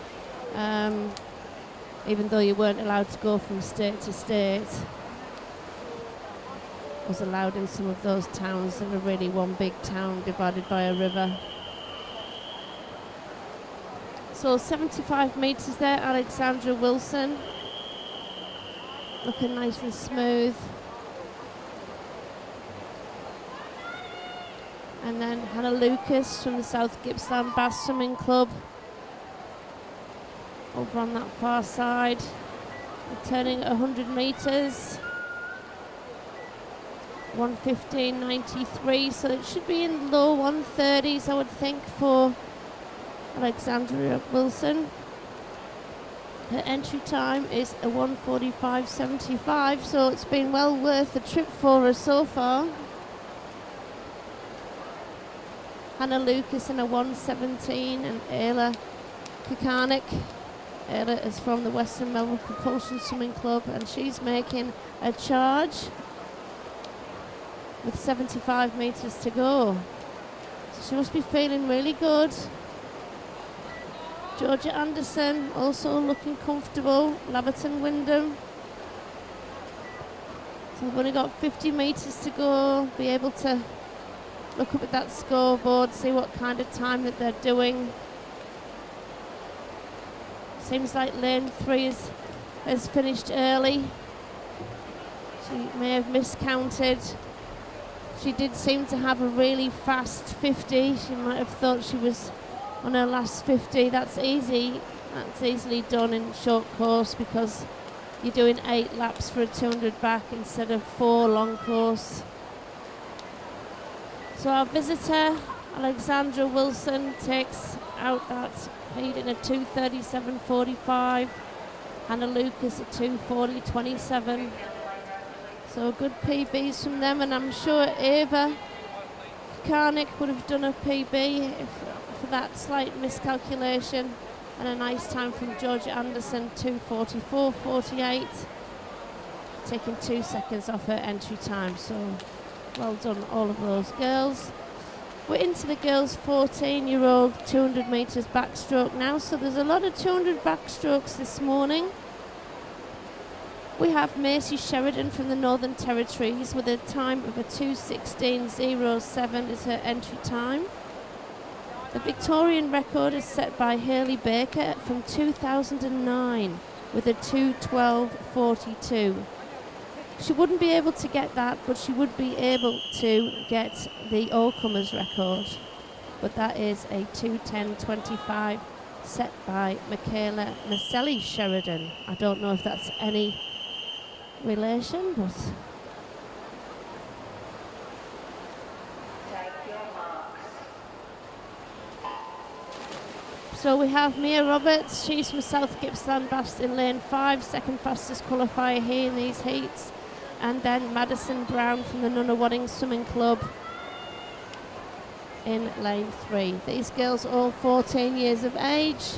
even though you weren't allowed to go from state to state. It was allowed in some of those towns that are really one big town divided by a river. So 75 metres there, Alexandra Wilson, looking nice and smooth. And then Hannah Lucas from the South Gippsland Bass Swimming Club, over on that far side, returning at 100 metres, 1:15.93, so it should be in low 130s I would think for Alexandra Wilson. Her entry time is a 1:45.75, so it's been well worth the trip for her so far. Hannah Lucas in a 1:17 and Ayla Kukarnik. Ayla is from the Western Melbourne Propulsion Swimming Club and she's making a charge with 75 metres to go. So she must be feeling really good. Georgia Anderson also looking comfortable. Laverton Wyndham. So we've only got 50 metres to go. Be able to look up at that scoreboard, see what kind of time that they're doing. Seems like lane 3 has finished early. She may have miscounted. She did seem to have a really fast 50. She might have thought she was on her last 50. That's easy. That's easily done in short course because you're doing 8 laps for a 200 back instead of 4 long course. So our visitor, Alexandra Wilson, takes out that heat in a 2:37.45. Hannah Lucas at 2:40.27. So good PBs from them, and I'm sure Ava Karnik would have done a PB for that slight miscalculation. And a nice time from Georgia Anderson, 2:44.48, taking 2 seconds off her entry time. So well done, all of those girls. We're into the girls' 14-year-old 200 metres backstroke now, so there's a lot of 200 backstrokes this morning. We have Macy Sheridan from the Northern Territories with a time of a 2:16.07 is her entry time. The Victorian record is set by Hayley Baker from 2009 with a 2:12.42. She wouldn't be able to get that, but she would be able to get the all-comers record. But that is a 2:10.25 set by Michaela Maselli Sheridan. I don't know if that's any relation, but So we have Mia Roberts, she's from South Gippsland Bass in lane 5, second fastest qualifier here in these heats. And then Madison Brown from the Nunawading Swimming Club in lane 3. These girls are all 14 years of age.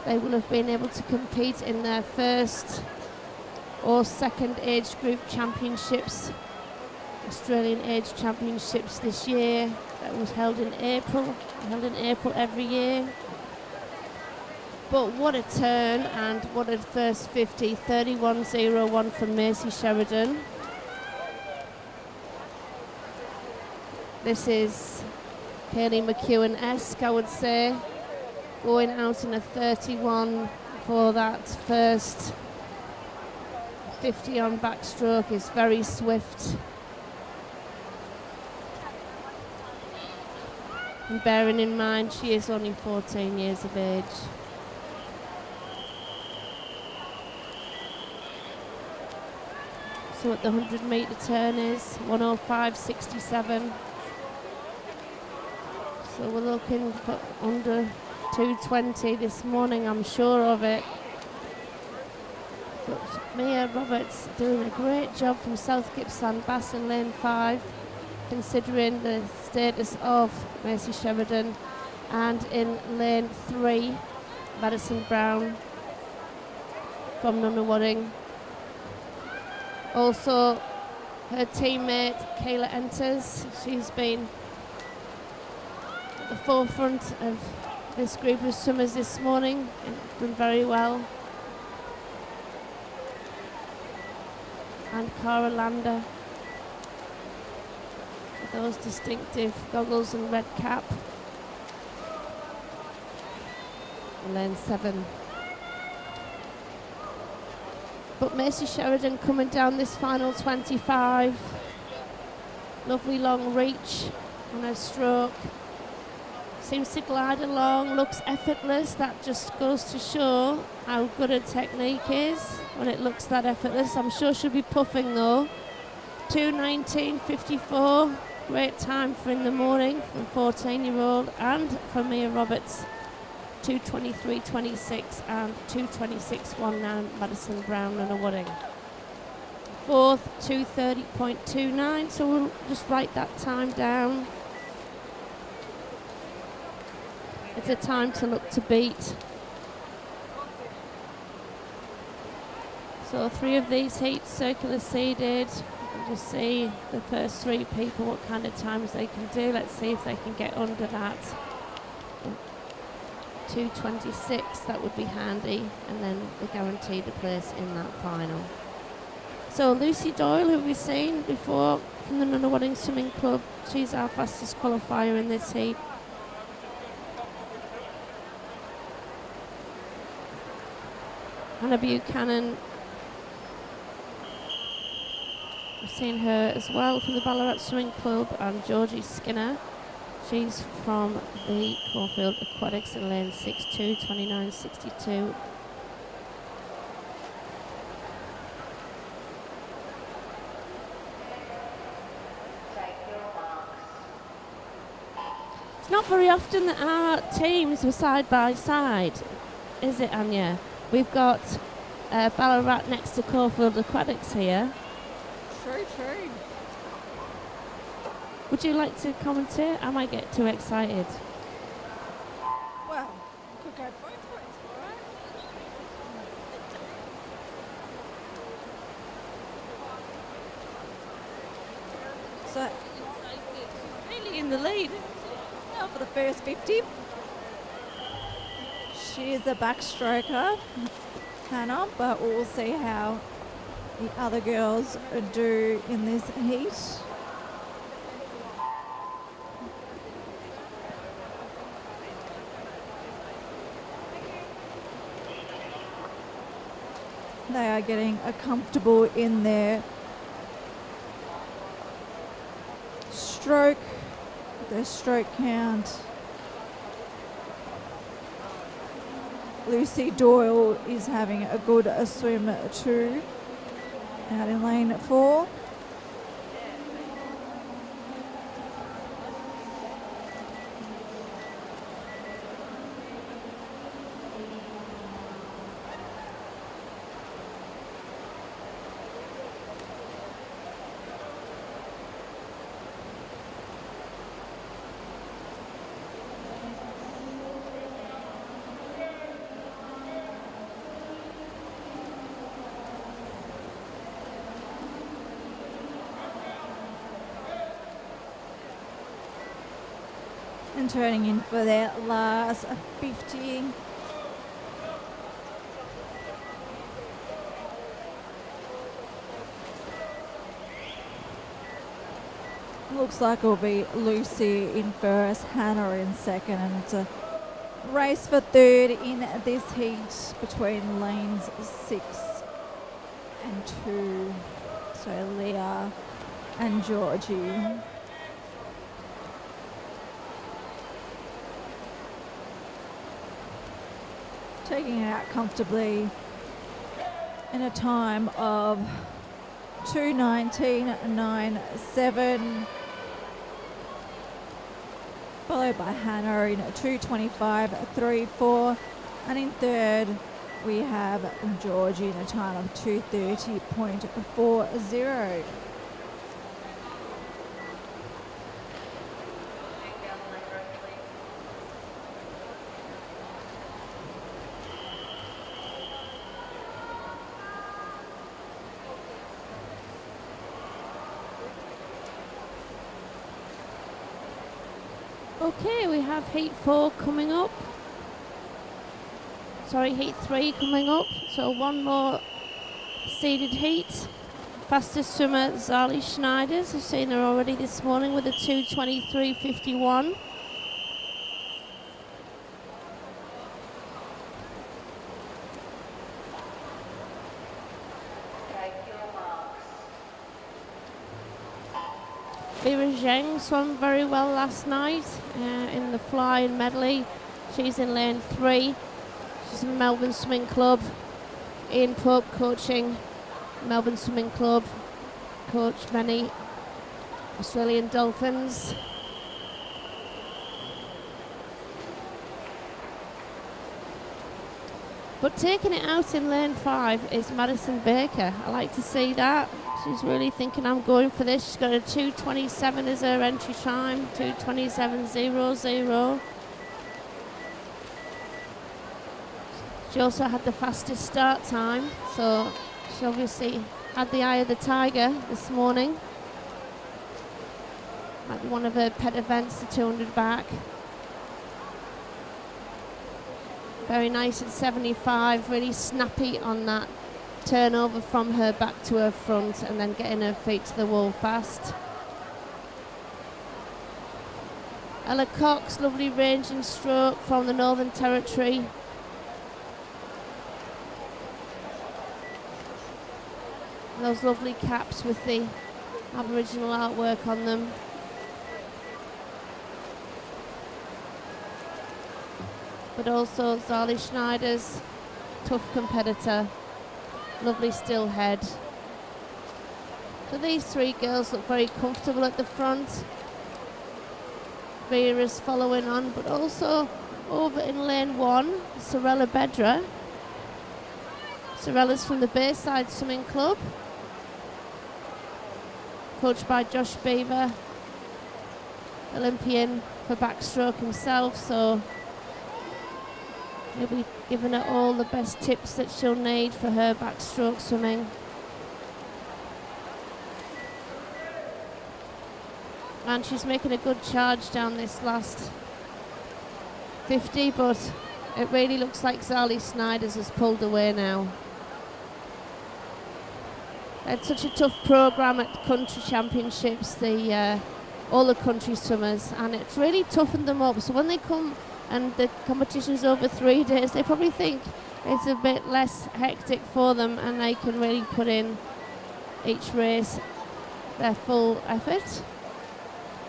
They will have been able to compete in their first or second age group championships, Australian age championships this year. That was held in April every year. But what a turn and what a first 50, 31.01 from Mercy Sheridan. This is Kaylee McEwen-esque, I would say. Going out in a 31 for that first 50 on backstroke is very swift. And bearing in mind she is only 14 years of age. So what the 100 metre turn is 105.67. So we're looking for under 220 this morning, I'm sure of it. But Mia Roberts doing a great job from South Gippsland Bass in lane 5, considering the status of Mercy Sheridan. And in lane 3, Madison Brown from Nunawading. Also, her teammate Kayla Enters, she's been at the forefront of this group of swimmers this morning and done very well. And Cara Lander with those distinctive goggles and red cap. In lane 7. But Mercy Sheridan coming down this final 25. Lovely long reach on her stroke. Seems to glide along, looks effortless. That just goes to show how good her technique is when it looks that effortless. I'm sure she'll be puffing though. 2:19.54, great time for in the morning for a 14-year-old, and for Mia Roberts. 2:23.26 and 2:26.19 Madison Brown and Nunawading. Fourth, 2:30.29, so we'll just write that time down. It's a time to look to beat. So 3 of these heats circular seeded. We'll just see the first 3 people what kind of times they can do. Let's see if they can get under that. 2:26, that would be handy, and then they're guaranteed a place in that final. So Lucy Doyle, who we've seen before from the Nunawading Swimming Club, she's our fastest qualifier in this heat. Hannah Buchanan, we've seen her as well from the Ballarat Swimming Club, and Georgie Skinner. She's from the Caulfield Aquatics in lane 6, 2:29.62. It's not very often that our teams were side by side, is it, Anya? We've got Ballarat next to Caulfield Aquatics here. True, true. Would you like to commentate? I might get too excited. Well, could go both ways, alright? So, really in the lead now for the first 50. She is a backstroker, Hannah, but we'll see how the other girls do in this heat. They are getting comfortable in their stroke count. Lucy Doyle is having a good swim too, out in lane 4. And turning in for their last 50. Looks like it'll be Lucy in first, Hannah in second, and it's a race for third in this heat between lanes 6 and 2. So Leah and Georgie. Taking it out comfortably in a time of 2:19.97, followed by Hannah in 2:25.34, and in third we have Georgie in a time of 2:30.40. Okay, we have heat 4 coming up. Sorry, heat 3 coming up. So one more seeded heat. Fastest swimmer, Zali Schneiders. We've seen her already this morning with a 2:23.51. Vera Zheng swam very well last night in the flying medley. She's in lane 3. She's in Melbourne Swimming Club. Ian Pope coaching Melbourne Swimming Club. Coach many Australian Dolphins. But taking it out in lane 5 is Madison Baker. I like to see that. She's really thinking, I'm going for this. She's got a 2:27 as her entry time, 2:27.00. She also had the fastest start time, so she obviously had the eye of the tiger this morning. Might be one of her pet events, the 200 back. Very nice at 75, really snappy on that turnover from her back to her front and then getting her feet to the wall fast. Ella Cox, lovely ranging stroke from the Northern Territory. Those lovely caps with the Aboriginal artwork on them. But also Zali Schneider's tough competitor. Lovely still head. So these three girls look very comfortable at the front. Vera's following on, but also over in lane 1, Sorella Bedra. Sorella's from the Bayside Swimming Club, coached by Josh Beaver, Olympian for backstroke himself, so he'll be giving her all the best tips that she'll need for her backstroke swimming. And she's making a good charge down this last 50, but it really looks like Zali Snyders has pulled away now. They had such a tough programme at the country championships, all the country swimmers, and it's really toughened them up. So when they come and the competition's over 3 days, they probably think it's a bit less hectic for them and they can really put in each race their full effort.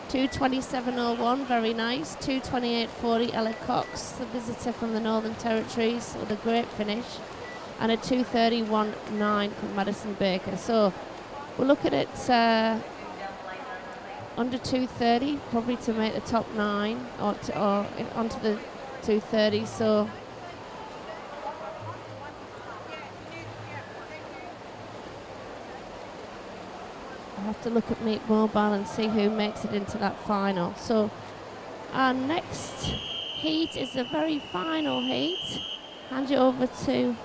2:27.01, very nice. 2:28.40, Ella Cox, the visitor from the Northern Territories, with a great finish. And a 2:31.9 from Madison Baker. So we're looking at under 2:30, probably to make the top 9 or onto the 2:30. So I'll have to look at Meet Mobile and see who makes it into that final. So our next heat is the very final heat. Hand you over to,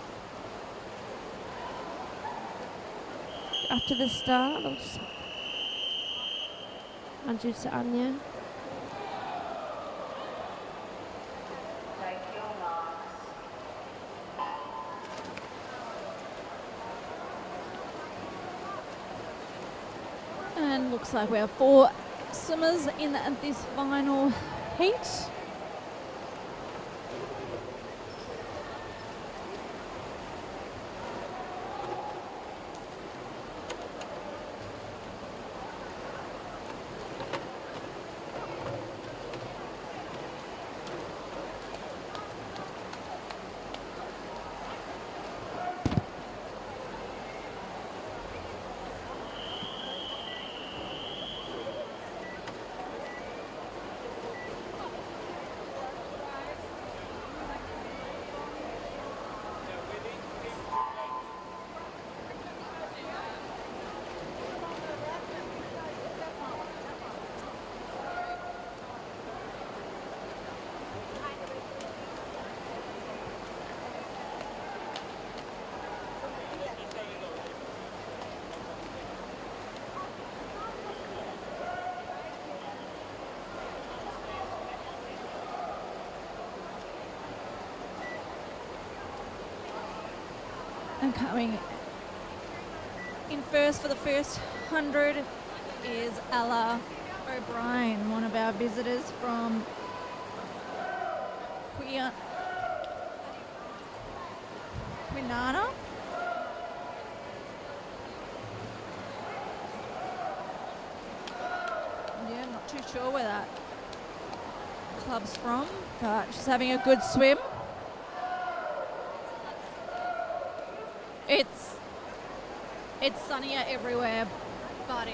after the start, I'll just hand you to Anya. And looks like we have 4 swimmers in this final heat. And coming in first for the first 100 is Ella O'Brien, one of our visitors from Kwinana. Yeah, not too sure where that club's from, but she's having a good swim. It's sunnier everywhere, but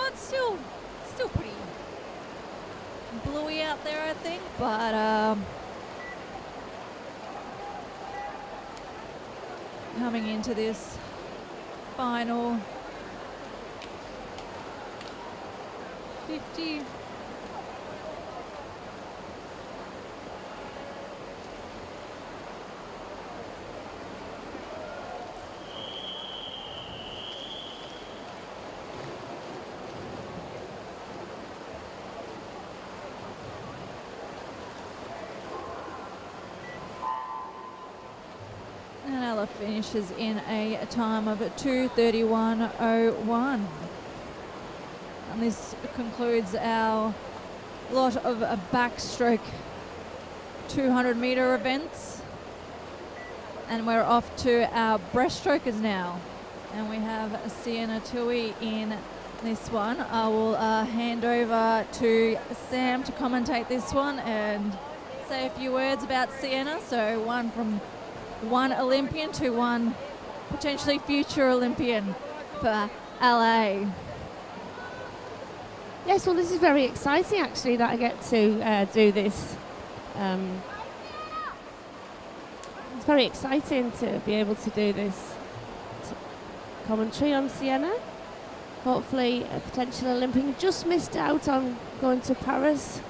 it's still pretty bluey out there, I think. But coming into this final 50. And Ella finishes in a time of 2:31.01. And this concludes our lot of backstroke 200-metre events. And we're off to our breaststrokers now. And we have Sienna Tui in this one. I will hand over to Sam to commentate this one and say a few words about Sienna. So one Olympian to one potentially future Olympian for LA. Yes, well, this is very exciting actually that I get to do this. It's very exciting to be able to do this commentary on Sienna. Hopefully a potential Olympian. Just missed out on going to Paris.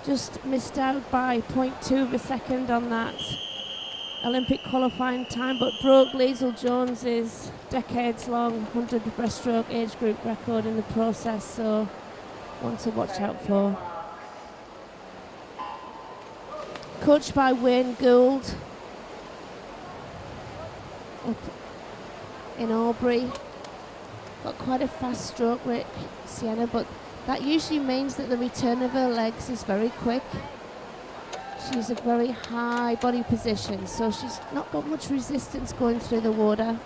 Just missed out by 0.2 of a second on that Olympic qualifying time, but broke Liesl Jones's decades-long 100 breaststroke age group record in the process, so one to watch out for. Coached by Wayne Gould up in Albury. Got quite a fast stroke rate, Sienna, but that usually means that the return of her legs is very quick. She's a very high body position, so she's not got much resistance going through the water.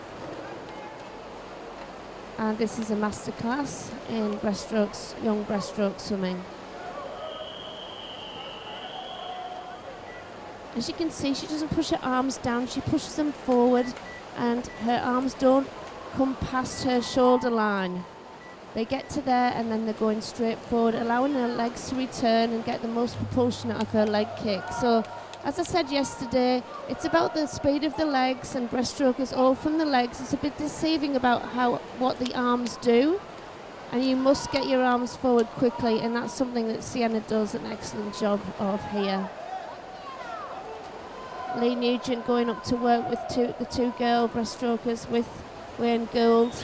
And this is a masterclass in breaststrokes, young breaststroke swimming. As you can see, she doesn't push her arms down, she pushes them forward, and her arms don't come past her shoulder line. They get to there and then they're going straight forward, allowing her legs to return and get the most propulsion out of her leg kick. So, as I said yesterday, it's about the speed of the legs, and breaststroke is all from the legs. It's a bit deceiving about what the arms do, and you must get your arms forward quickly, and that's something that Sienna does an excellent job of here. Lee Nugent going up to work with the two girl breaststrokers with Wayne Gould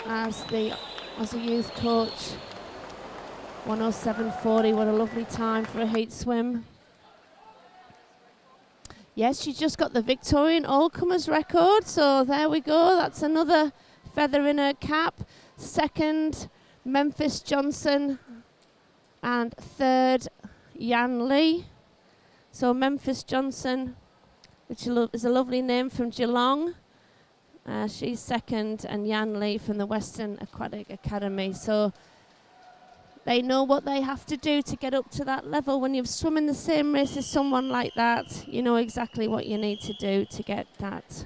as a youth coach. 1:07.40, what a lovely time for a heat swim. Yes, she just got the Victorian all-comers record, so there we go. That's another feather in her cap. Second, Memphis Johnson, and third, Yan Lee. So Memphis Johnson, which is a lovely name, from Geelong. She's second, and Yan Lee from the Western Aquatic Academy. So they know what they have to do to get up to that level. When you've swum in the same race as someone like that, you know exactly what you need to do to get that.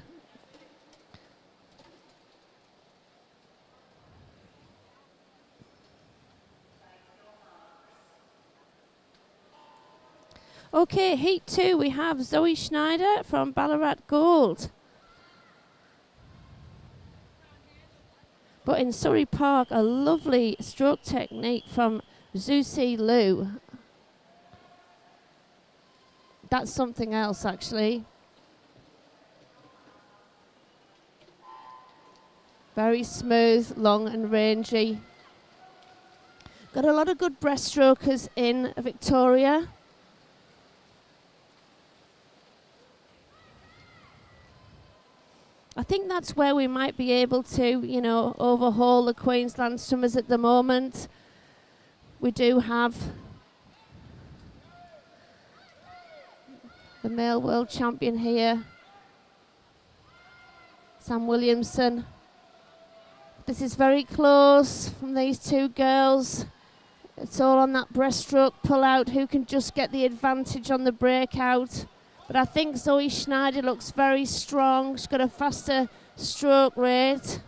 Okay, heat 2, we have Zoe Schneider from Ballarat Gold. But in Surrey Park, a lovely stroke technique from Zusi Liu. That's something else, actually. Very smooth, long and rangy. Got a lot of good breaststrokers in Victoria. I think that's where we might be able to, you know, overhaul the Queensland Swimmers at the moment. We do have the male world champion here, Sam Williamson. This is very close from these two girls. It's all on that breaststroke pull out, who can just get the advantage on the breakout. But I think Zoe Schneider looks very strong. She's got a faster stroke rate.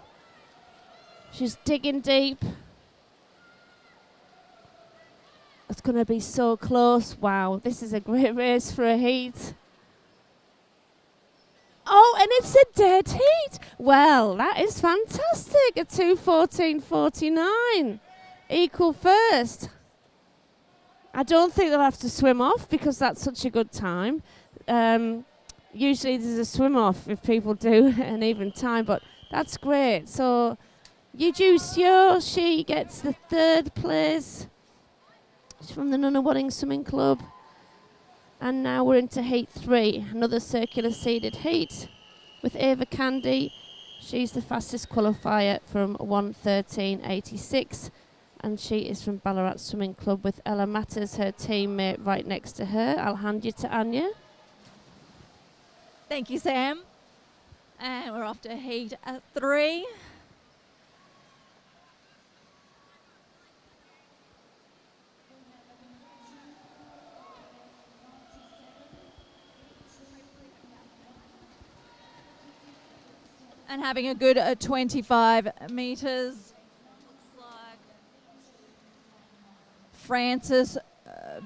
She's digging deep. It's going to be so close. Wow, this is a great race for a heat. Oh, and it's a dead heat. Well, that is fantastic. A 2:14.49. Equal first. I don't think they'll have to swim off because that's such a good time. Usually there's a swim off if people do an even time, but that's great. So Yuju Seo, she gets the third place. She's from the Nunawading Swimming Club. And now we're into heat 3, another circular seeded heat with Ava Candy. She's the fastest qualifier from 1:13.86. And she is from Ballarat Swimming Club with Ella Matters, her teammate, right next to her. I'll hand you to Anya. Thank you, Sam. And we're off to heat 3. And having a good 25 metres. Francis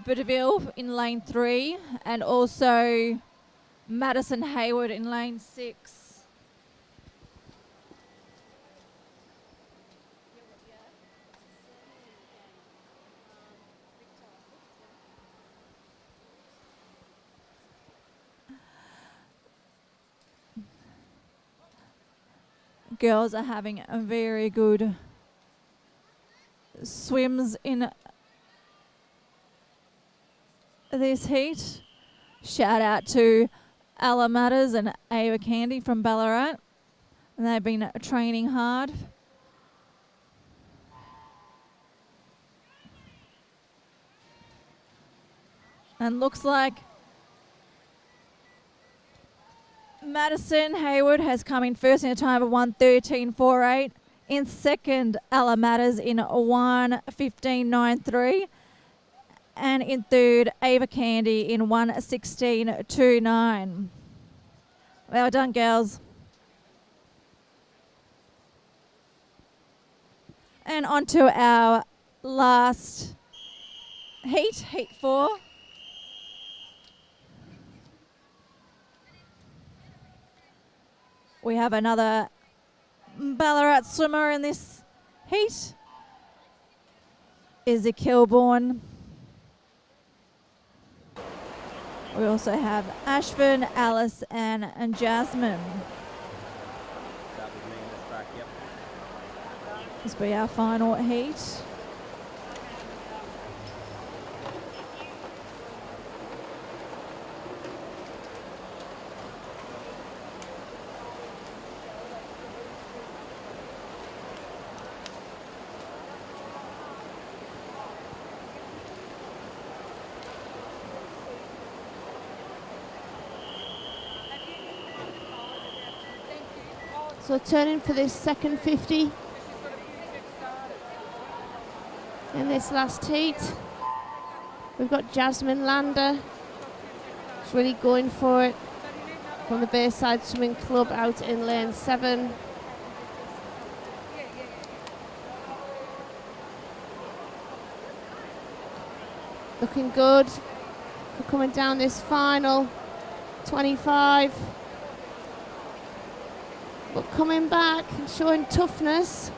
Budeville in lane 3, and also Madison Hayward in lane 6. Girls are having a very good swims in this heat. Shout out to Ella Matters and Ava Candy from Ballarat. And they've been training hard. And looks like Madison Hayward has come in first in a time of 1:13.48. In second, Ella Matters in 1:15.93. And in third, Ava Candy in 1:16.29. Well done, girls. And on to our last heat, heat 4. We have another Ballarat swimmer in this heat. Izzy Kilbourne. We also have Ashford, Alice, and Jasmine. This will be our final heat. So turning for this second 50 in this last heat. We've got Jasmine Lander. She's really going for it from the Bayside Swimming Club out in lane 7. Looking good. We're coming down this final 25. But coming back and showing toughness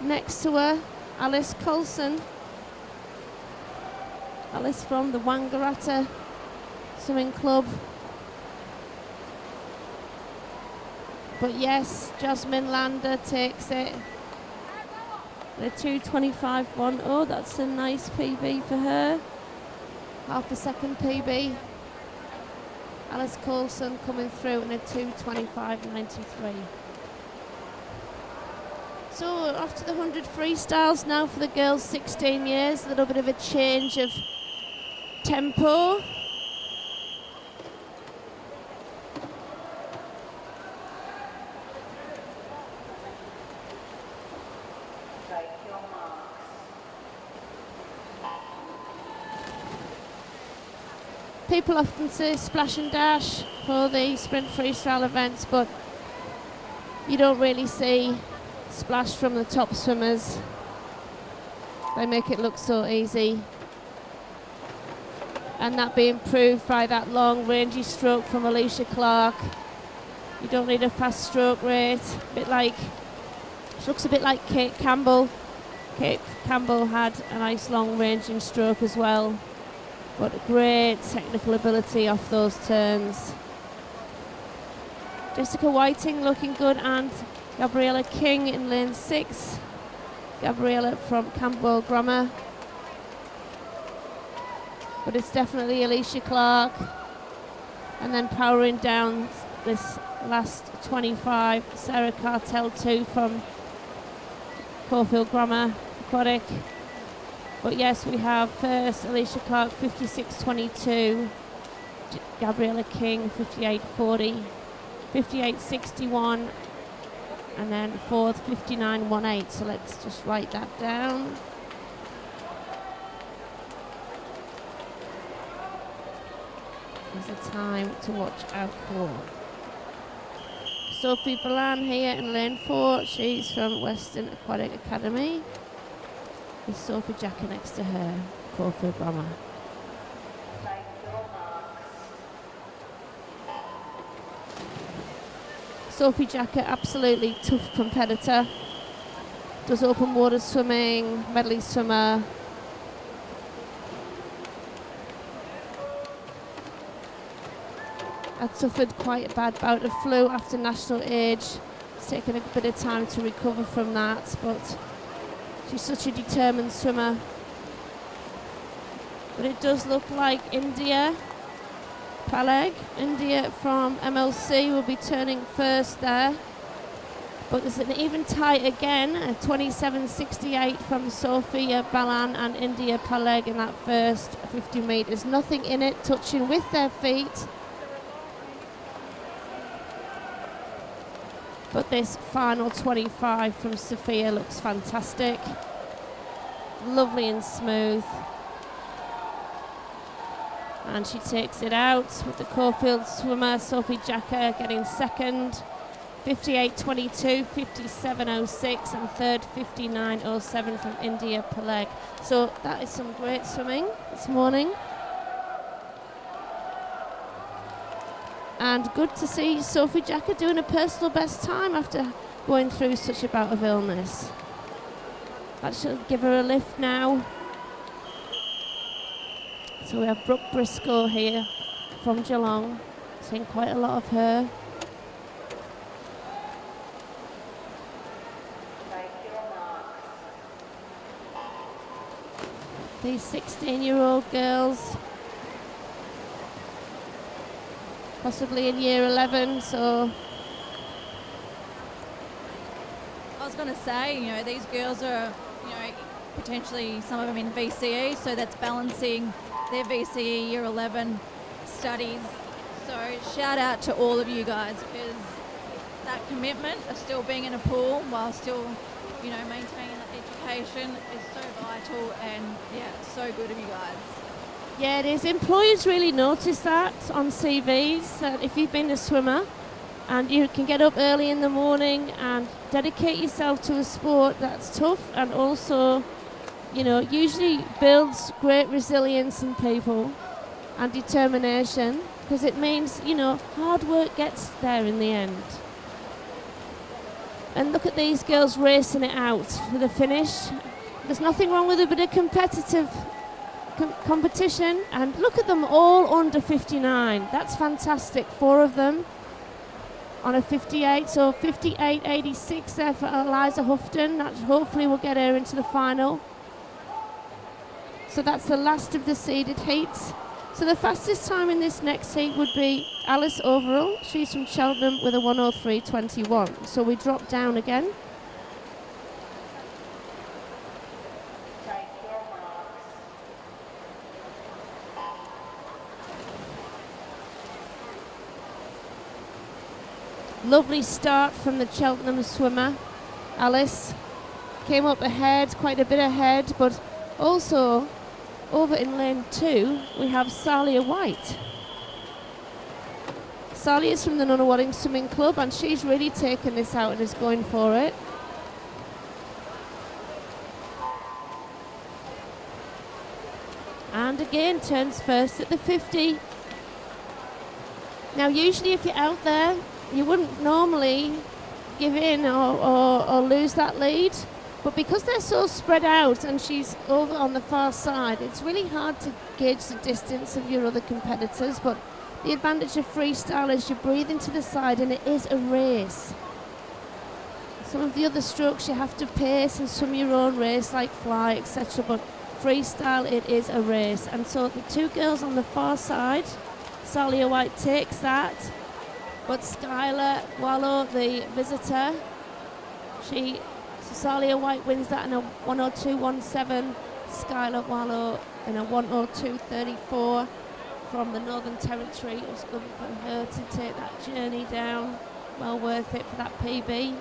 next to her, Alice Coulson. Alice from the Wangaratta Swimming Club. But yes, Jasmine Lander takes it. The 2:25.10. Oh, that's a nice PB for her. Half a second PB. Alice Coulson coming through in a 2:25.93. So off to the 100 freestyles now for the girls 16 years. A little bit of a change of tempo. People often say splash and dash for the sprint freestyle events, but you don't really see splash from the top swimmers. They make it look so easy. And that being proved by that long rangy stroke from Alicia Clark. You don't need a fast stroke rate. She looks a bit like Kate Campbell. Kate Campbell had a nice long ranging stroke as well. But great technical ability off those turns. Jessica Whiting looking good, and Gabriella King in lane 6. Gabriella from Campbell Grammar. But it's definitely Alicia Clark. And then powering down this last 25, Sarah Cartel 2 from Caulfield Grammar Aquatic. But yes, we have first Alicia Clark 56.22, Gabriella King 58.40, 58.61, and then fourth 59.18. So let's just write that down. There's a time to watch out for. Sophie Balan here in lane 4. She's from Western Aquatic Academy. With Sophie Jacker next to her, Caulfield Grammar. Sophie Jacker, absolutely tough competitor. Does open water swimming, medley swimmer. Had suffered quite a bad bout of flu after national age. It's taken a bit of time to recover from that, but she's such a determined swimmer. But it does look like India Paleg, India from MLC, will be turning first there. But there's an even tie again, a 27.68 from Sophia Balan and India Paleg in that first 50 metres. Nothing in it, touching with their feet. But this final 25 from Sophia looks fantastic. Lovely and smooth. And she takes it out with the Caulfield swimmer, Sophie Jacker, getting second. 58.22, 57.06, and third 59.07 from India Paleg. So that is some great swimming this morning. And good to see Sophie Jacker doing a personal best time after going through such a bout of illness. That should give her a lift now. So we have Brooke Briscoe here from Geelong. Seeing quite a lot of her. These 16-year-old girls, possibly in year 11, so. I was going to say, these girls are, potentially some of them in VCE, so that's balancing their VCE year 11 studies. So shout out to all of you guys, because that commitment of still being in a pool while still, you know, maintaining that education is so vital, and yeah, so good of you guys. Yeah, it is. Employers really notice that on CVs, that if you've been a swimmer and you can get up early in the morning and dedicate yourself to a sport that's tough and also, you know, usually builds great resilience in people and determination, because it means, you know, hard work gets there in the end. And look at these girls racing it out for the finish. There's nothing wrong with a bit of competitive competition, and look at them all under 59. That's fantastic. 4 of them on a 58, so 58.86 there for Eliza Houghton. That hopefully will get her into the final. So that's the last of the seeded heats. So the fastest time in this next heat would be Alice Overall. She's from Cheltenham with a 1:03.21. So we drop down again. Lovely start from the Cheltenham swimmer. Alice came up ahead, quite a bit ahead, but also over in lane 2 we have Salia White. Salia is from the Nunawading Swimming Club, and she's really taken this out and is going for it. And again turns first at the 50. Now usually if you're out there, you wouldn't normally give in or lose that lead, but because they're so spread out and she's over on the far side, it's really hard to gauge the distance of your other competitors. But the advantage of freestyle is you breathe into the side and it is a race. Some of the other strokes you have to pace and swim your own race like fly, etc., but freestyle, it is a race. And so the 2 girls on the far side, Salia White takes that, but Skylar Wallow, the visitor, Salia White wins that in a 1:02.17. Skylar Wallow in a 1:02.34 from the Northern Territory. It was good for her to take that journey down. Well worth it for that PB.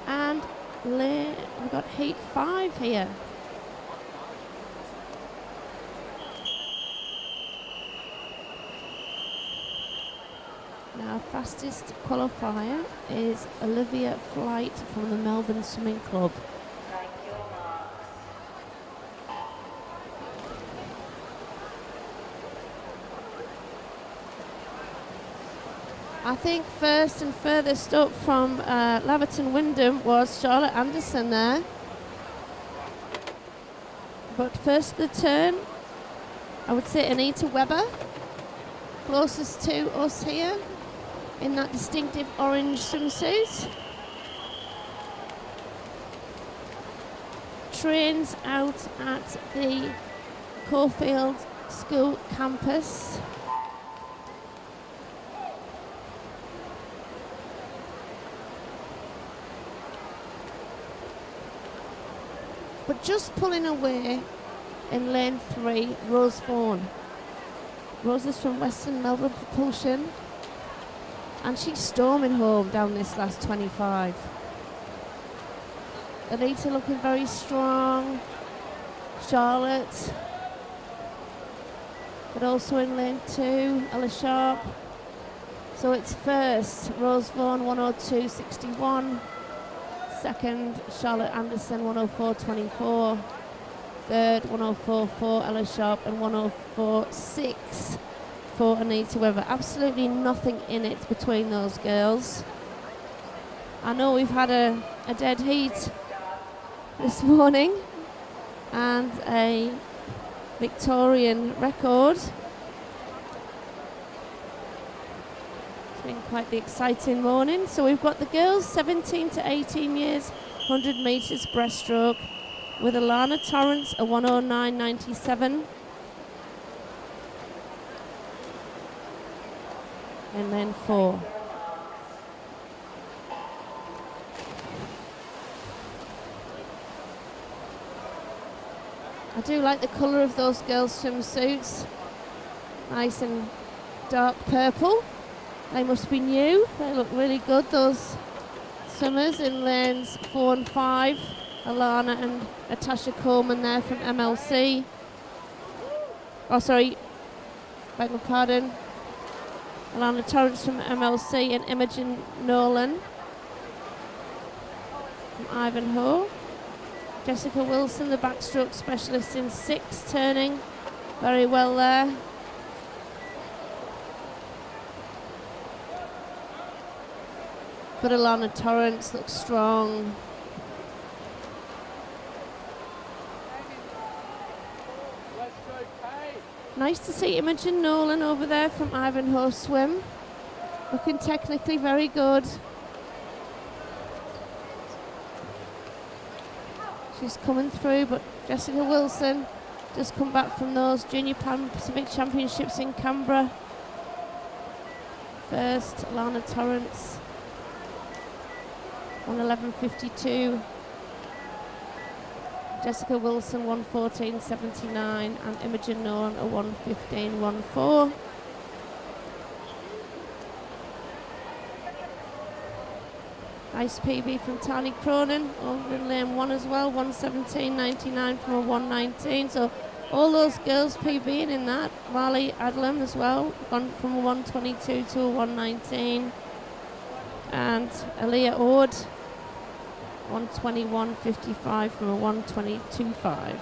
And we've got heat 5 here. Now, fastest qualifier is Olivia Flight from the Melbourne Swimming Club. I think first and furthest up from Laverton Wyndham was Charlotte Anderson there. But first the turn, I would say Anita Webber, closest to us here in that distinctive orange swimsuit. Trains out at the Caulfield School campus. But just pulling away in lane 3, Rose Vaughan. Rose is from Western Melbourne Propulsion, and she's storming home down this last 25. Anita looking very strong. Charlotte, but also in lane 2, Ella Sharp. So it's first, Rose Vaughan, 1:02.61. Second, Charlotte Anderson, 1:04.24. Third, 1:04.4, Ella Sharp, and 1:04.6 for Anita Webber. Absolutely nothing in it between those girls. I know we've had a dead heat this morning and a Victorian record. It's been quite the exciting morning. So we've got the girls 17 to 18 years, 100 metres breaststroke, with Alana Torrance, a 1:09.97. And then 4. I do like the colour of those girls' swimsuits. Nice and dark purple. They must be new. They look really good, those swimmers in lanes 4 and 5. Alana and Natasha Coleman there from MLC. Oh, sorry, beg your pardon. Alana Torrance from MLC and Imogen Nolan from Ivanhoe. Jessica Wilson, the backstroke specialist in 6, turning very well there. But Alana Torrance looks strong. Nice to see Imogen Nolan over there from Ivanhoe Swim. Looking technically very good. She's coming through, but Jessica Wilson just come back from those Junior Pan Pacific Championships in Canberra. First, Alana Torrance, 1:11.52. Jessica Wilson, 1:14.79, and Imogen Nolan, a 1:15.14. Nice PB from Tani Cronin over in lane 1 as well, 1:17.99 from a 1:19. So all those girls PBing in that. Marley Adlam as well, gone from a 1:22 to a 1:19. And Aaliyah Ord, 1:21.55 from a 1:22.5.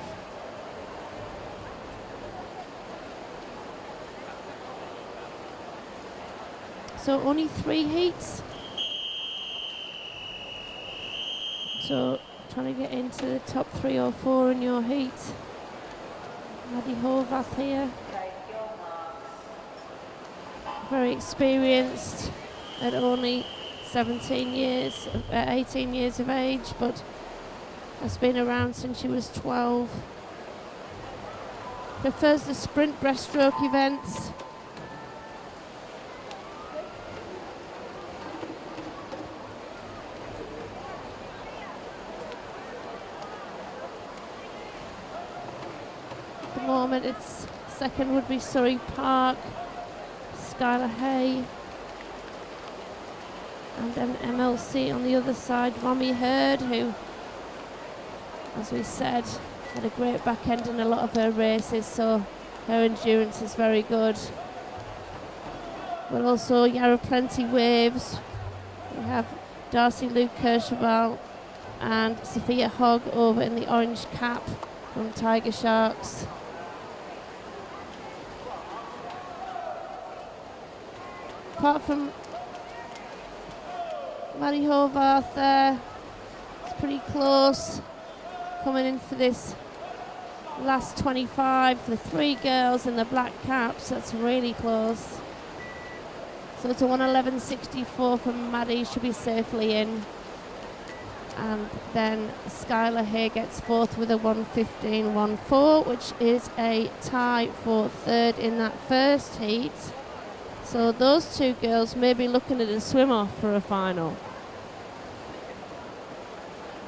So only 3 heats. So trying to get into the top 3 or 4 in your heat. Maddie Horvath here. Very experienced at only 18 years of age, but has been around since she was 12. Prefers the sprint breaststroke events. At the moment, its second would be Surrey Park, Skylar Hay. And then MLC on the other side, Romy Hurd, who, as we said, had a great back end in a lot of her races, so her endurance is very good. But also Yarra Plenty Waves. We have Darcy Luke Kercheval and Sophia Hogg over in the orange cap from Tiger Sharks. Apart from Maddie Horvath there, it's pretty close. Coming in for this last 25 for the 3 girls in the black caps, that's really close. So it's a 1:11.64 from Maddie, should be safely in. And then Skylar Hay gets 4th with a 1:15.14, which is a tie for 3rd in that first heat. So those 2 girls may be looking at a swim off for a final.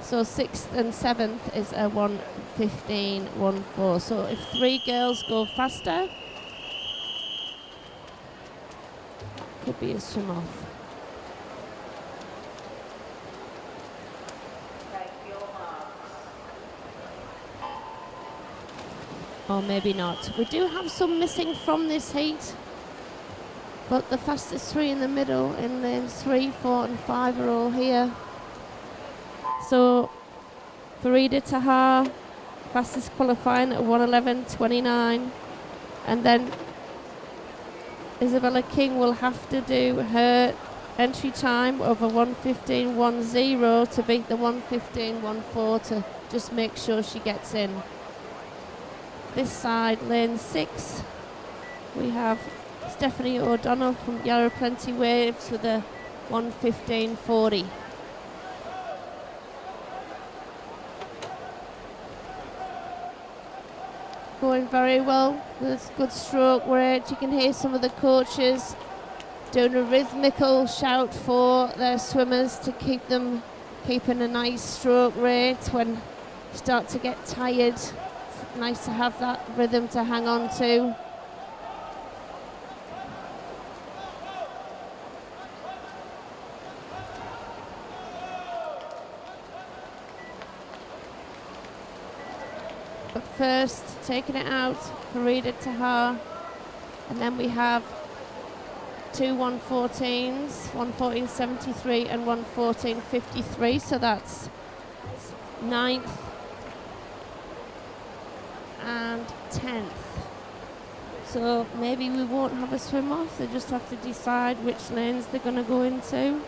So 6th and 7th is a 1:15.14. So if 3 girls go faster, could be a swim off. Or maybe not. We do have some missing from this heat, but the fastest 3 in the middle in lanes 3, 4 and 5 are all here. So Farida Tahar, fastest qualifying at 1:11.29, and then Isabella King will have to do her entry time of a 1:15.10 to beat the 1:15.14 to just make sure she gets in. This side, lane 6, we have Stephanie O'Donnell from Yarra Plenty Waves with a 1:15.40. Going very well with good stroke rate. You can hear some of the coaches doing a rhythmical shout for their swimmers to keep them keeping a nice stroke rate when you start to get tired. It's nice to have that rhythm to hang on to. But first, taking it out, Farida Tahar. And then we have two 114s, 114.73 and 114.53. So that's 9th and 10th. So maybe we won't have a swim off. They just have to decide which lanes they're going to go into.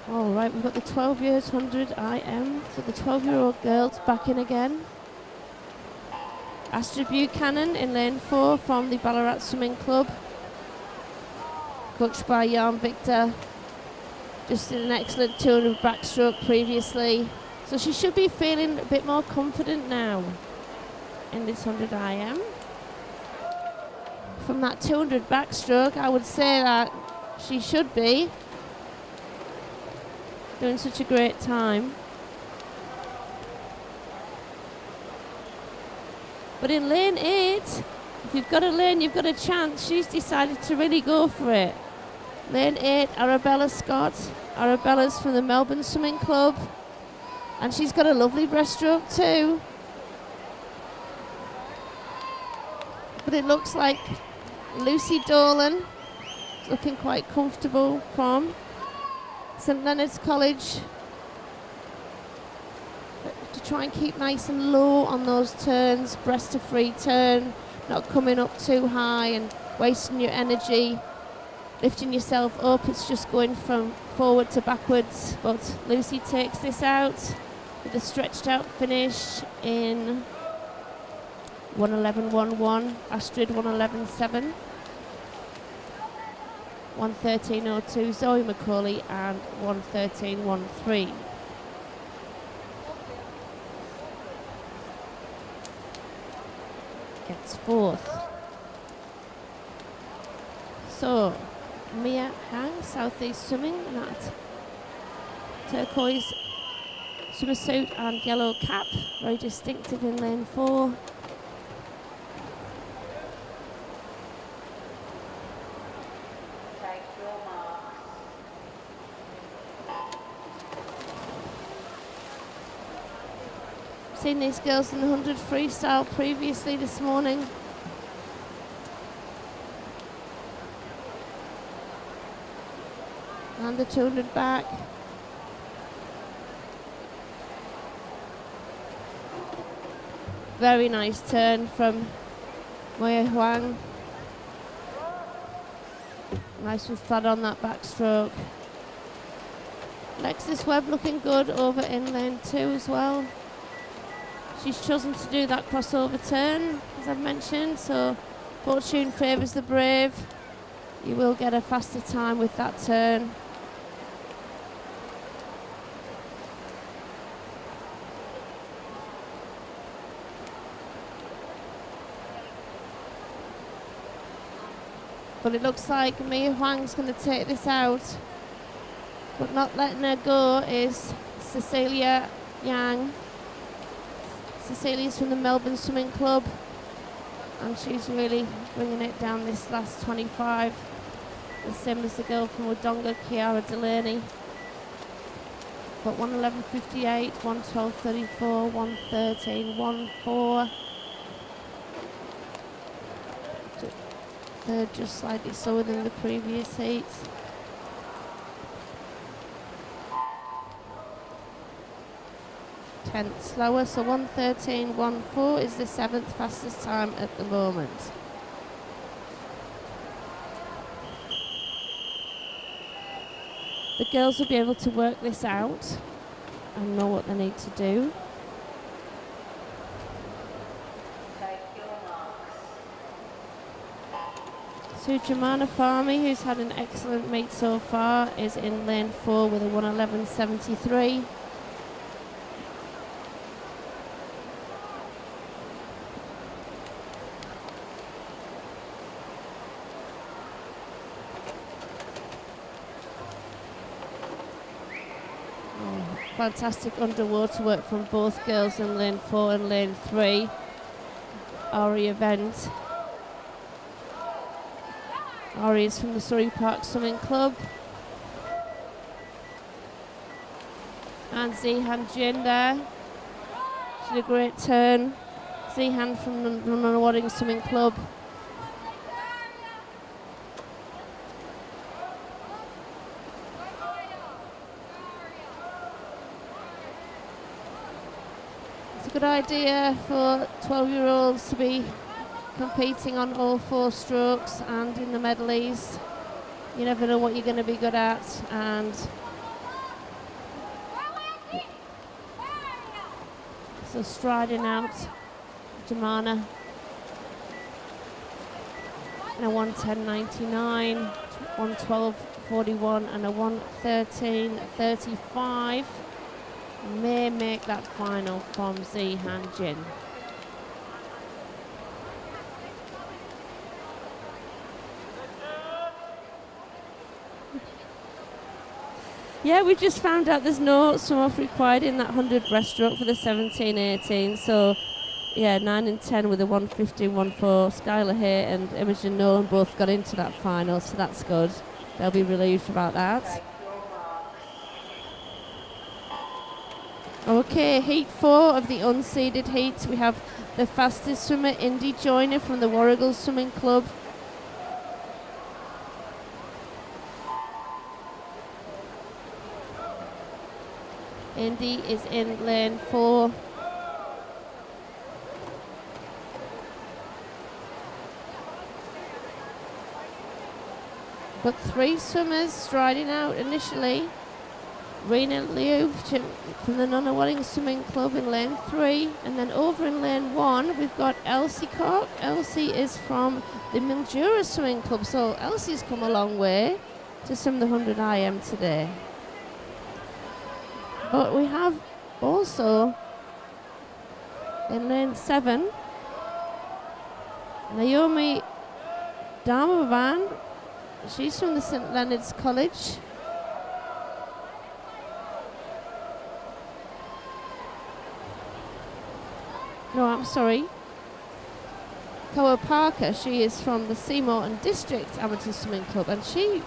All right, we've got the 12 years 100 IM. So the 12-year-old girls back in again. Astrid Buchanan in lane 4 from the Ballarat Swimming Club. Coached by Jan Victor. Just did an excellent 200 backstroke previously. So she should be feeling a bit more confident now in this 100 IM. From that 200 backstroke, I would say that she should be doing such a great time. But in lane 8, if you've got a lane, you've got a chance. She's decided to really go for it. Lane 8, Arabella Scott. Arabella's from the Melbourne Swimming Club. And she's got a lovely breaststroke too. But it looks like Lucy Dolan is looking quite comfortable from St Leonard's College. To try and keep nice and low on those turns, breast to free turn, not coming up too high and wasting your energy, lifting yourself up. It's just going from forward to backwards. But Lucy takes this out with a stretched out finish in 1:11.11, Astrid 1:11.7, 1:13.02 Zoe Macaulay, and 1:13.13. Gets 4th. So Mia Hang, Southeast Swimming, in that turquoise swimsuit and yellow cap, very distinctive in lane 4. Take your marks. Seen these girls in the 100 freestyle previously this morning. And the 200 back. Very nice turn from Moya Huang. Nice and flat on that backstroke. Lexis Webb looking good over in lane 2 as well. She's chosen to do that crossover turn, as I've mentioned, so fortune favours the brave. You will get a faster time with that turn. But it looks like Mia Huang's going to take this out. But not letting her go is Cecilia Yang. Cecilia's from the Melbourne Swimming Club. And she's really bringing it down this last 25. The same as the girl from Wodonga, Kiara Delaney. But 1:11.58, 1:12.34, 1:13.14. Third just slightly slower than the previous heat. Tenth slower, so 1:13.14 is the 7th fastest time at the moment. The girls will be able to work this out and know what they need to do. Sujamana Farmi, who's had an excellent meet so far, is in lane 4 with a 1:11.73. Fantastic underwater work from both girls in lane 4 and lane 3. Ari event. Ari is from the Surrey Park Swimming Club. And Zihan Jin there. She did a great turn. Zihan from the Wadding Swimming Club. It's a good idea for 12-year-olds to be competing on all 4 strokes and in the medleys. You never know what you're going to be good at, and so striding out, Jemana and a 1:10.99, 1:12.41 and a 1:13.35 may make that final from Zihan Jin. Yeah, we just found out there's no swim-off required in that 100 breaststroke for the 17-18. So, yeah, 9 and 10 with a 1:15.14. Skylar Hay and Imogen Nolan both got into that final, so that's good. They'll be relieved about that. Okay, heat 4 of the unseeded heat. We have the fastest swimmer, Indy Joyner from the Warrigal Swimming Club. Indy is in lane 4. But 3 swimmers striding out initially. Rena Liu from the Nunawading Swimming Club in lane 3. And then over in lane 1, we've got Elsie Cock. Elsie is from the Mildura Swimming Club. So Elsie's come a long way to swim the 100 IM today. But we have also in lane 7, Naomi Dharmavan. She's from the St Leonard's College. No, I'm sorry. Koa Parker, she is from the Seymour District Amateur Swimming Club, and she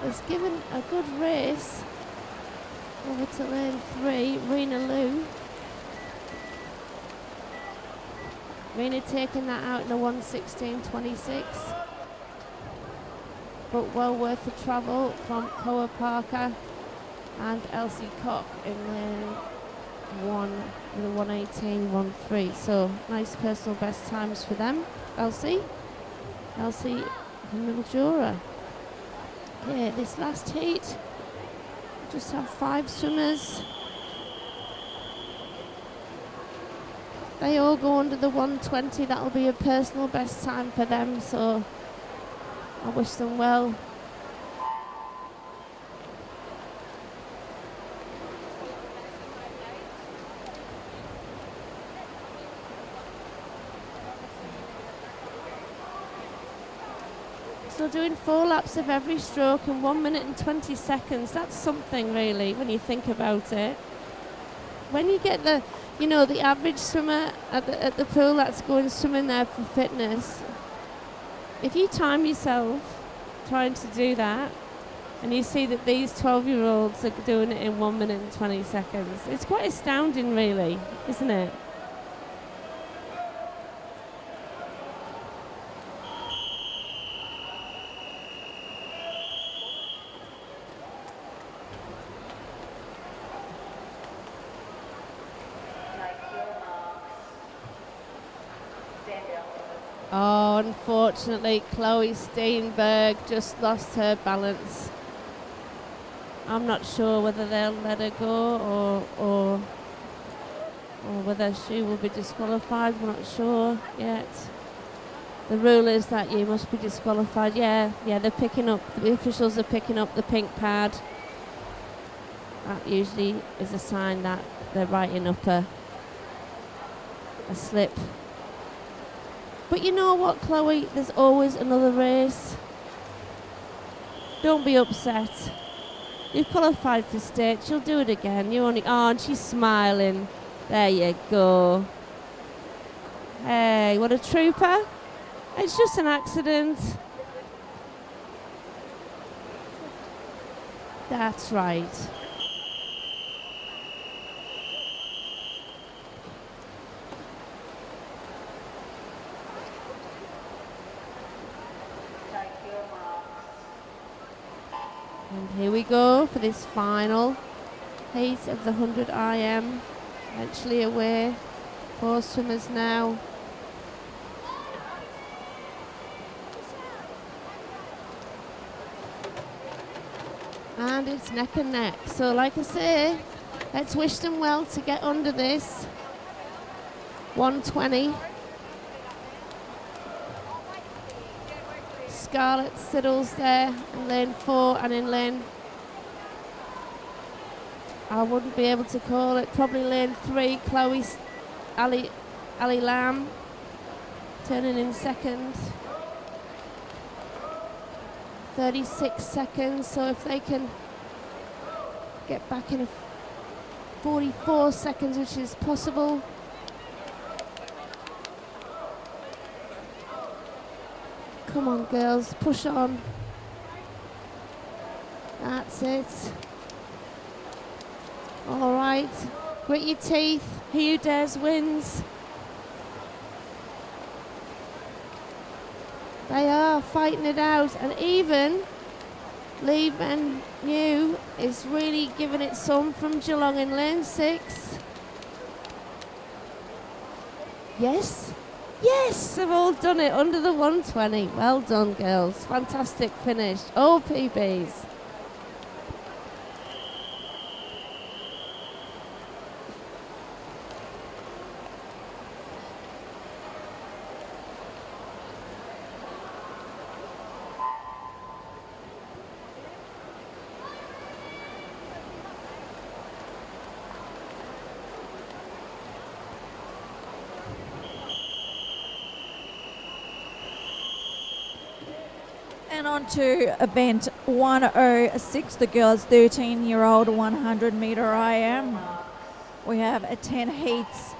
was given a good race over to lane 3, Rena Liu. Rena taking that out in a 1:16.26. But well worth the travel from Koa Parker and Elsie Cock in lane 1 with a 1:18.13. So nice personal best times for them. Elsie from Mildura. Okay, this last heat, just have 5 swimmers. They all go under the 1:20. That'll be a personal best time for them, so I wish them well. So doing 4 laps of every stroke in 1 minute and 20 seconds, that's something really when you think about it. When you get the, you know, the average swimmer at the pool that's going swimming there for fitness, if you time yourself trying to do that and you see that these 12-year-olds are doing it in 1 minute and 20 seconds, it's quite astounding really, isn't it? Oh, unfortunately, Chloe Steinberg just lost her balance. I'm not sure whether they'll let her go or whether she will be disqualified. We're not sure yet. The rule is that you must be disqualified. Yeah, they're picking up, the officials are picking up the pink pad. That usually is a sign that they're writing up a slip. But you know what, Chloe? There's always another race. Don't be upset. You've qualified for state. She'll do it again. You only... Oh, and she's smiling. There you go. Hey, what a trooper. It's just an accident. That's right. And here we go for this final heat of the 100 IM. Eventually away. 4 swimmers now. And it's neck and neck. So like I say, let's wish them well to get under this. 120. Scarlett Siddle's there in lane 4, and in lane, I wouldn't be able to call it, probably lane 3, Chloe Ali Lam turning in second. 36 seconds, so if they can get back in 44 seconds, which is possible. Come on, girls, push on. That's it. All right, grit your teeth. He who dares wins. They are fighting it out, and even Lee Ben New is really giving it some from Geelong in lane 6. Yes. Yes, they've all done it under the 120. Well done, girls. Fantastic finish. All PBs. And on to event 106, the girls' 13-year-old 100 metre IM. We have 10 heats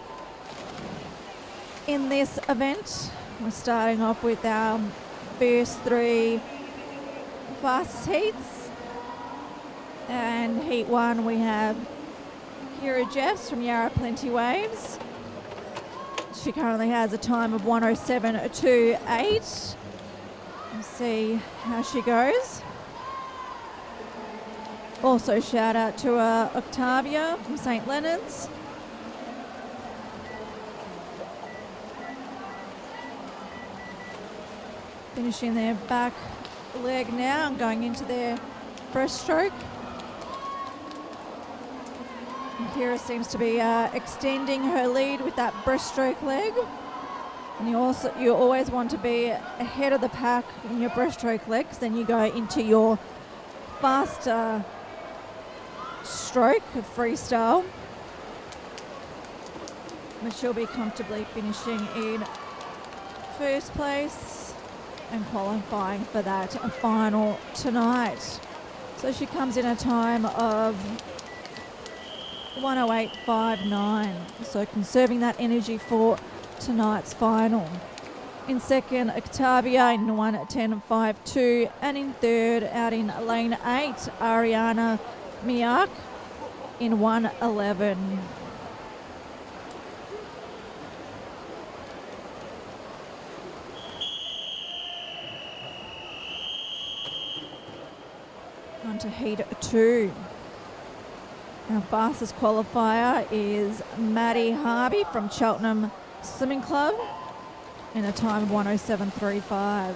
in this event. We're starting off with our first 3 fastest heats. And heat 1, we have Kira Jeffs from Yarra Plenty Waves. She currently has a time of 107.28. We'll see how she goes. Also shout out to Octavia from St. Leonard's. Finishing their back leg now and going into their breaststroke. And Kira seems to be extending her lead with that breaststroke leg. And you always want to be ahead of the pack in your breaststroke legs. Then you go into your faster stroke of freestyle. But she'll be comfortably finishing in first place and qualifying for that final tonight. So she comes in a time of 108.59. So conserving that energy for tonight's final. In second, Octavia in 1:10.52, and in third, out in lane 8, Ariana Miak in 1:11. On to heat 2. Our fastest qualifier is Maddie Harvey from Cheltenham Swimming Club in a time of 107.35.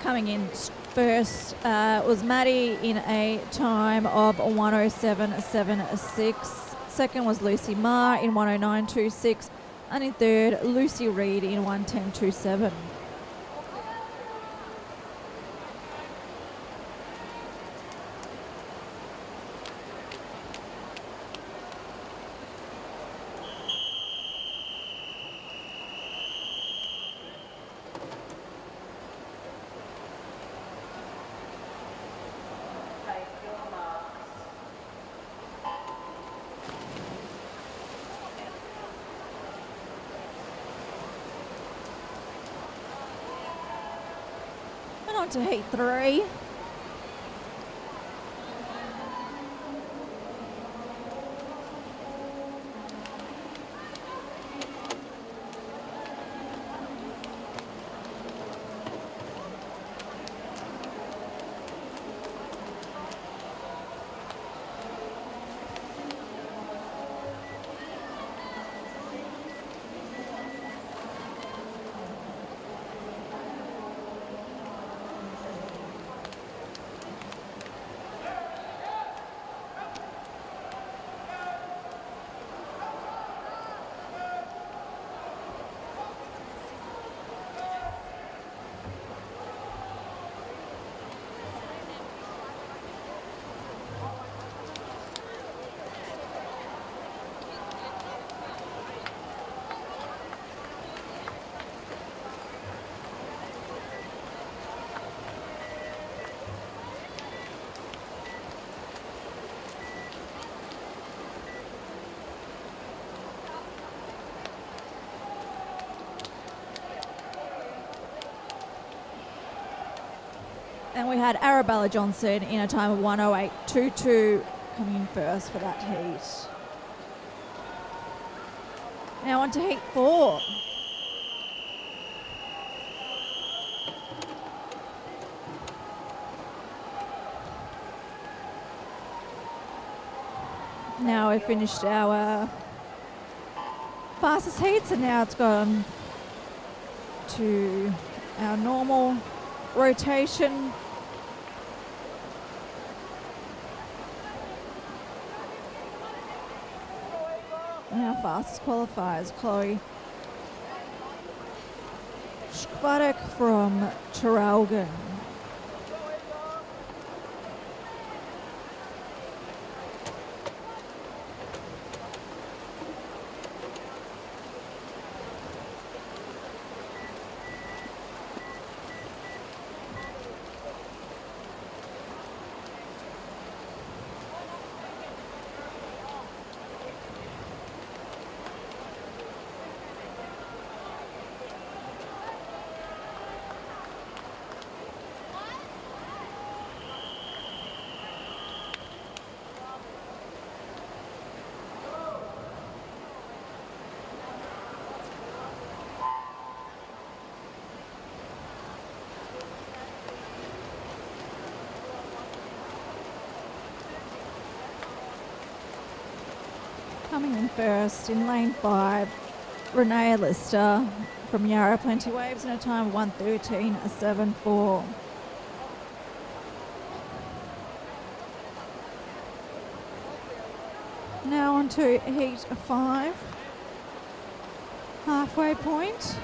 Coming in first was Maddie in a time of 107.76. Second was Lucy Marr in 109.26. And in third, Lucy Reid in 110.27. On to heat 3. And we had Arabella Johnson in a time of 108.22 coming in first for that heat. Now on to heat 4. Now we've finished our fastest heats and now it's gone to our normal rotation. And our fastest qualifiers, Chloe Schwadek from Traralgon. Coming in first in lane 5, Renee Lister from Yarra Plenty Waves in a time of 1:13.74. Now on to heat 5, halfway point.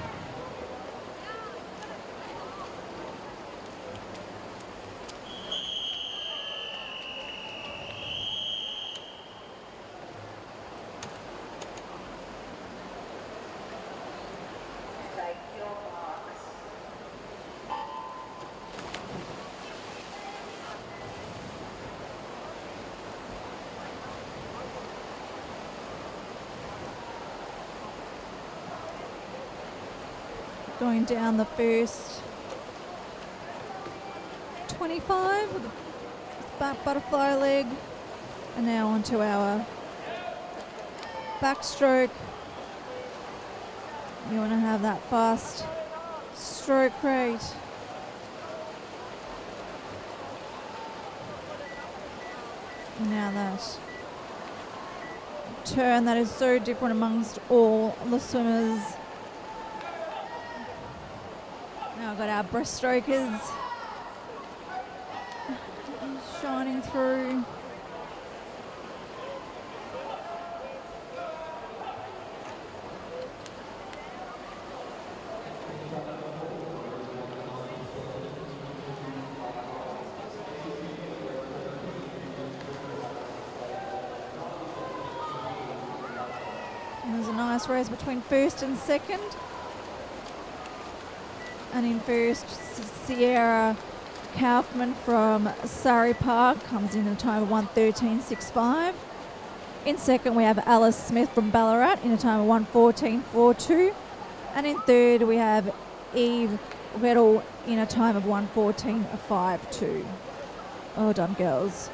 Going down the first 25 with the back butterfly leg, and now onto our backstroke. You want to have that fast stroke rate. Now that turn that is so different amongst all the swimmers. Now I've got our breaststrokers shining through. And there's a nice race between first and second. And in first, Sierra Kaufman from Surrey Park comes in a time of 1:13.65. In second, we have Alice Smith from Ballarat in a time of 1:14.42. And in third, we have Eve Weddle in a time of 1:14.52. Well done, girls.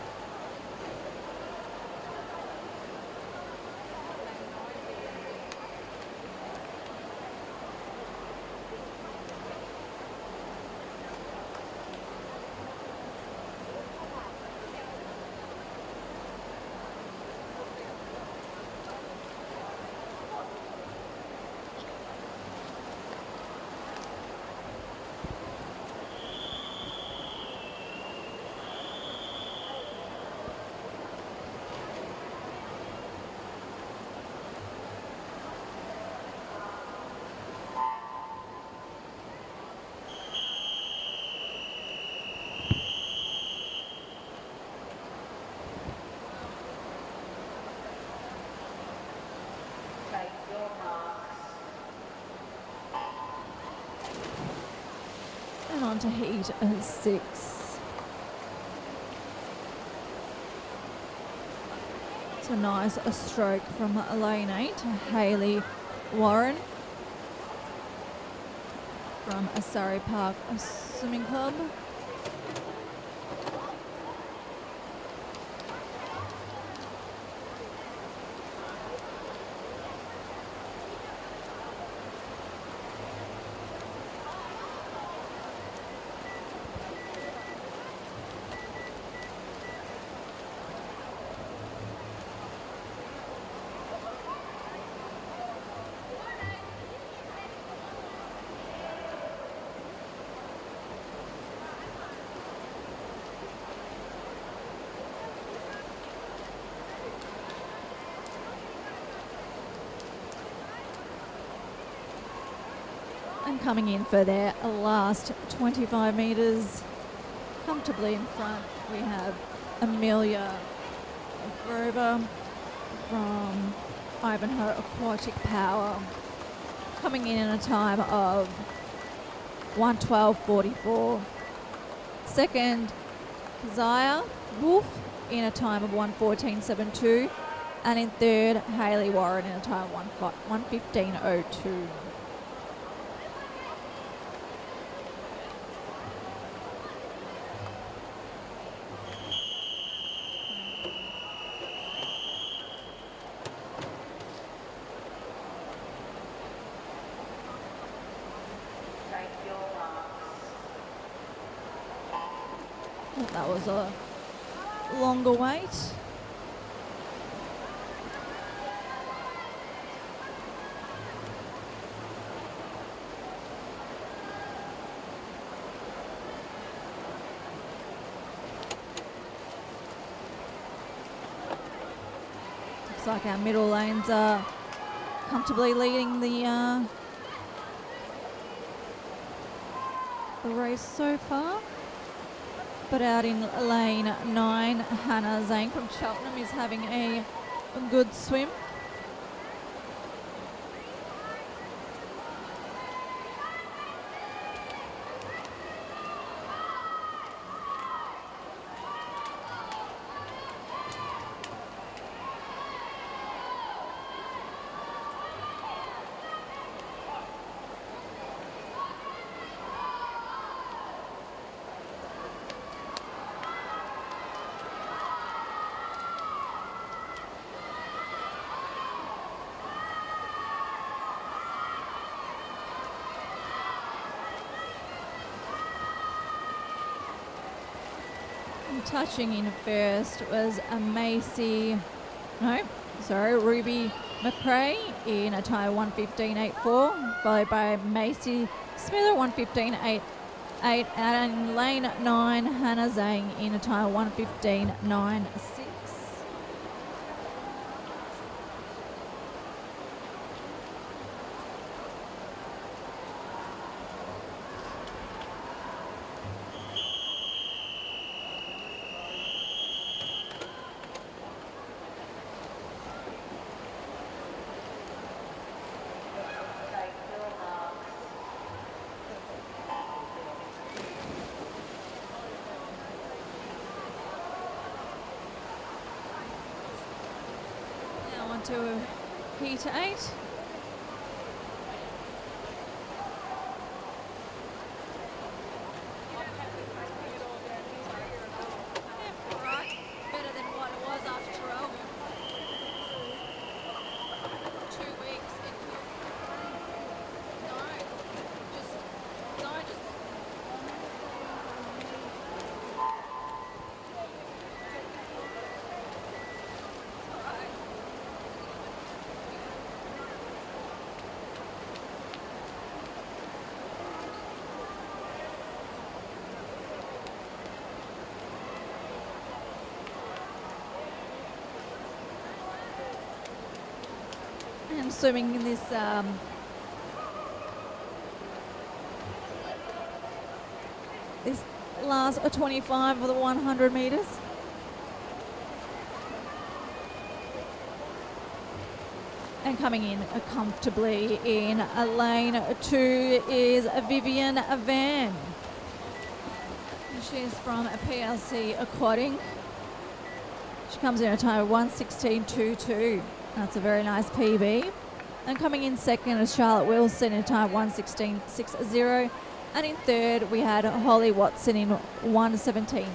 And on to heat 6. It's a nice stroke from lane 8, Hayley Warren from Surrey Park Swimming Club. And coming in for their last 25 metres, comfortably in front, we have Amelia Grover from Ivanhoe Aquatic Power, coming in a time of 1:12.44. Second, Zaya Wolf in a time of 1:14.72. And in third, Hayley Warren in a time of 1:15.02. That was a longer wait. Looks like our middle lanes are comfortably leading the race so far. But out in lane 9, Hannah Zane from Cheltenham is having a good swim. Touching in first was Ruby McRae in a time 1:15.84, followed by Macy Smith at 8 out in lane 9, Hannah Zhang in a time 1:15.96. Now on to heat 8. Better than what it was after Terrell. 2 weeks into and swimming in this this last 25 of the 100 metres. And coming in comfortably in lane 2 is Vivian Van. She's from PLC Aquatic. She comes in a time of 1:16.22. That's a very nice PB. And coming in second is Charlotte Wilson in a time of 1:16.60. And in third we had Holly Watson in 1:17.10.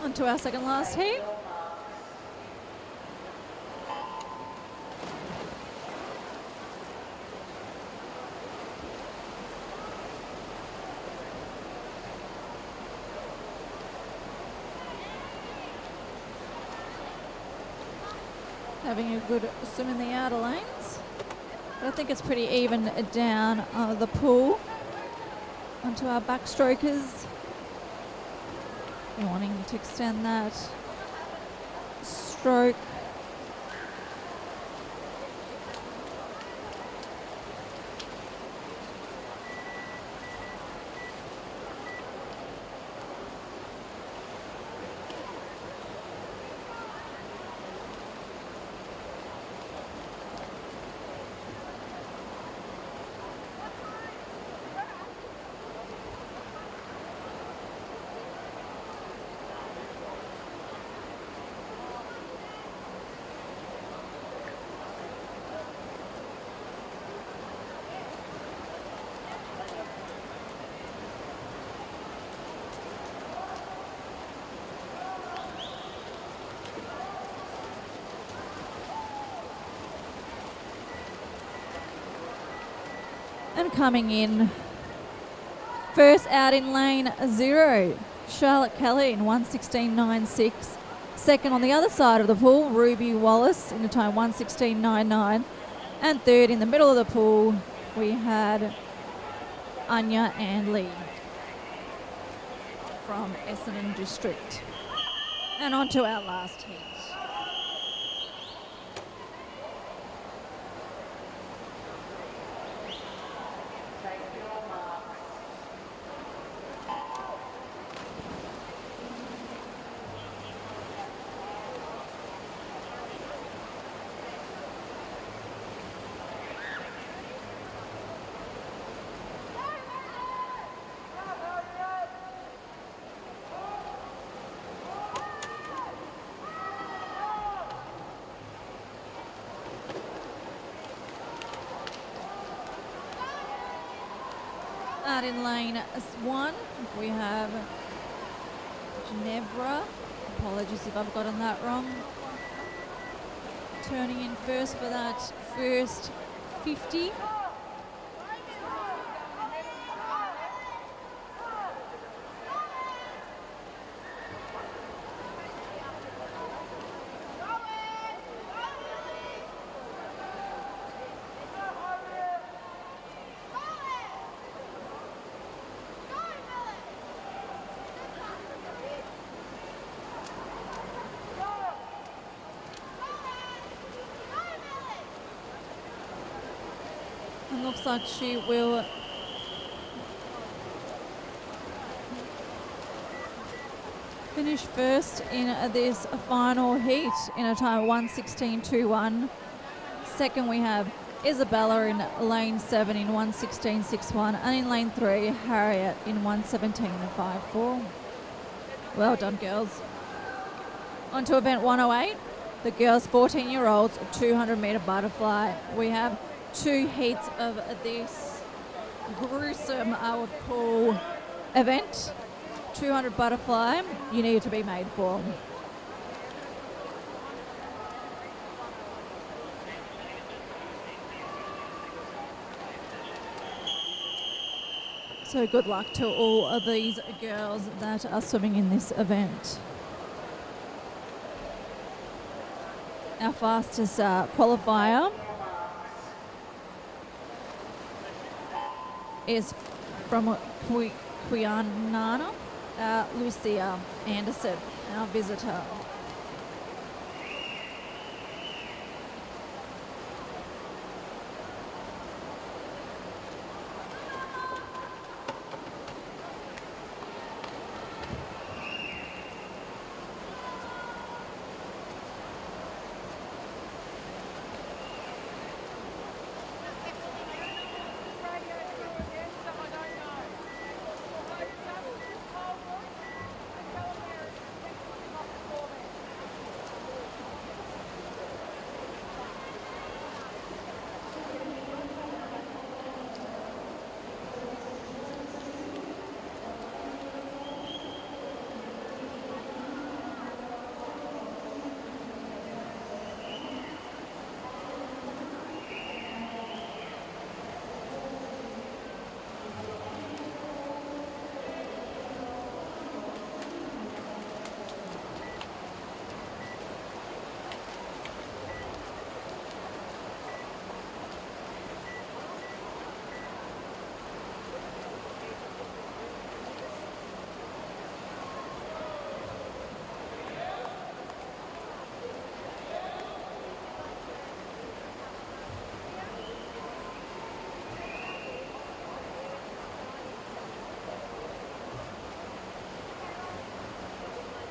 On to our second last heat. Having a good swim in the outer lanes. But I think it's pretty even down the pool. Onto our backstrokers. Wanting to extend that stroke. And coming in first out in lane 0, Charlotte Kelly in 1:16.96. Second on the other side of the pool, Ruby Wallace in a time 1:16.99. And third in the middle of the pool, we had Anya and Lee from Essendon District. And on to our last heat. out in lane 1, we have Ginevra. Apologies if I've gotten that wrong. Turning in first for that first 50. And looks like she will finish first in this final heat in a time of 1:16.21. Second, we have Isabella in lane 7 in 1:16.61, and in lane 3, Harriet in 1:17.54. Well done, girls. On to event 108, the girls 14-year-olds 200-metre butterfly. We have 2 heats of this gruesome, I would call, event. 200 butterfly, you need to be made for. So good luck to all of these girls that are swimming in this event. Our fastest qualifier is from Quianana, Lucia Anderson, our visitor.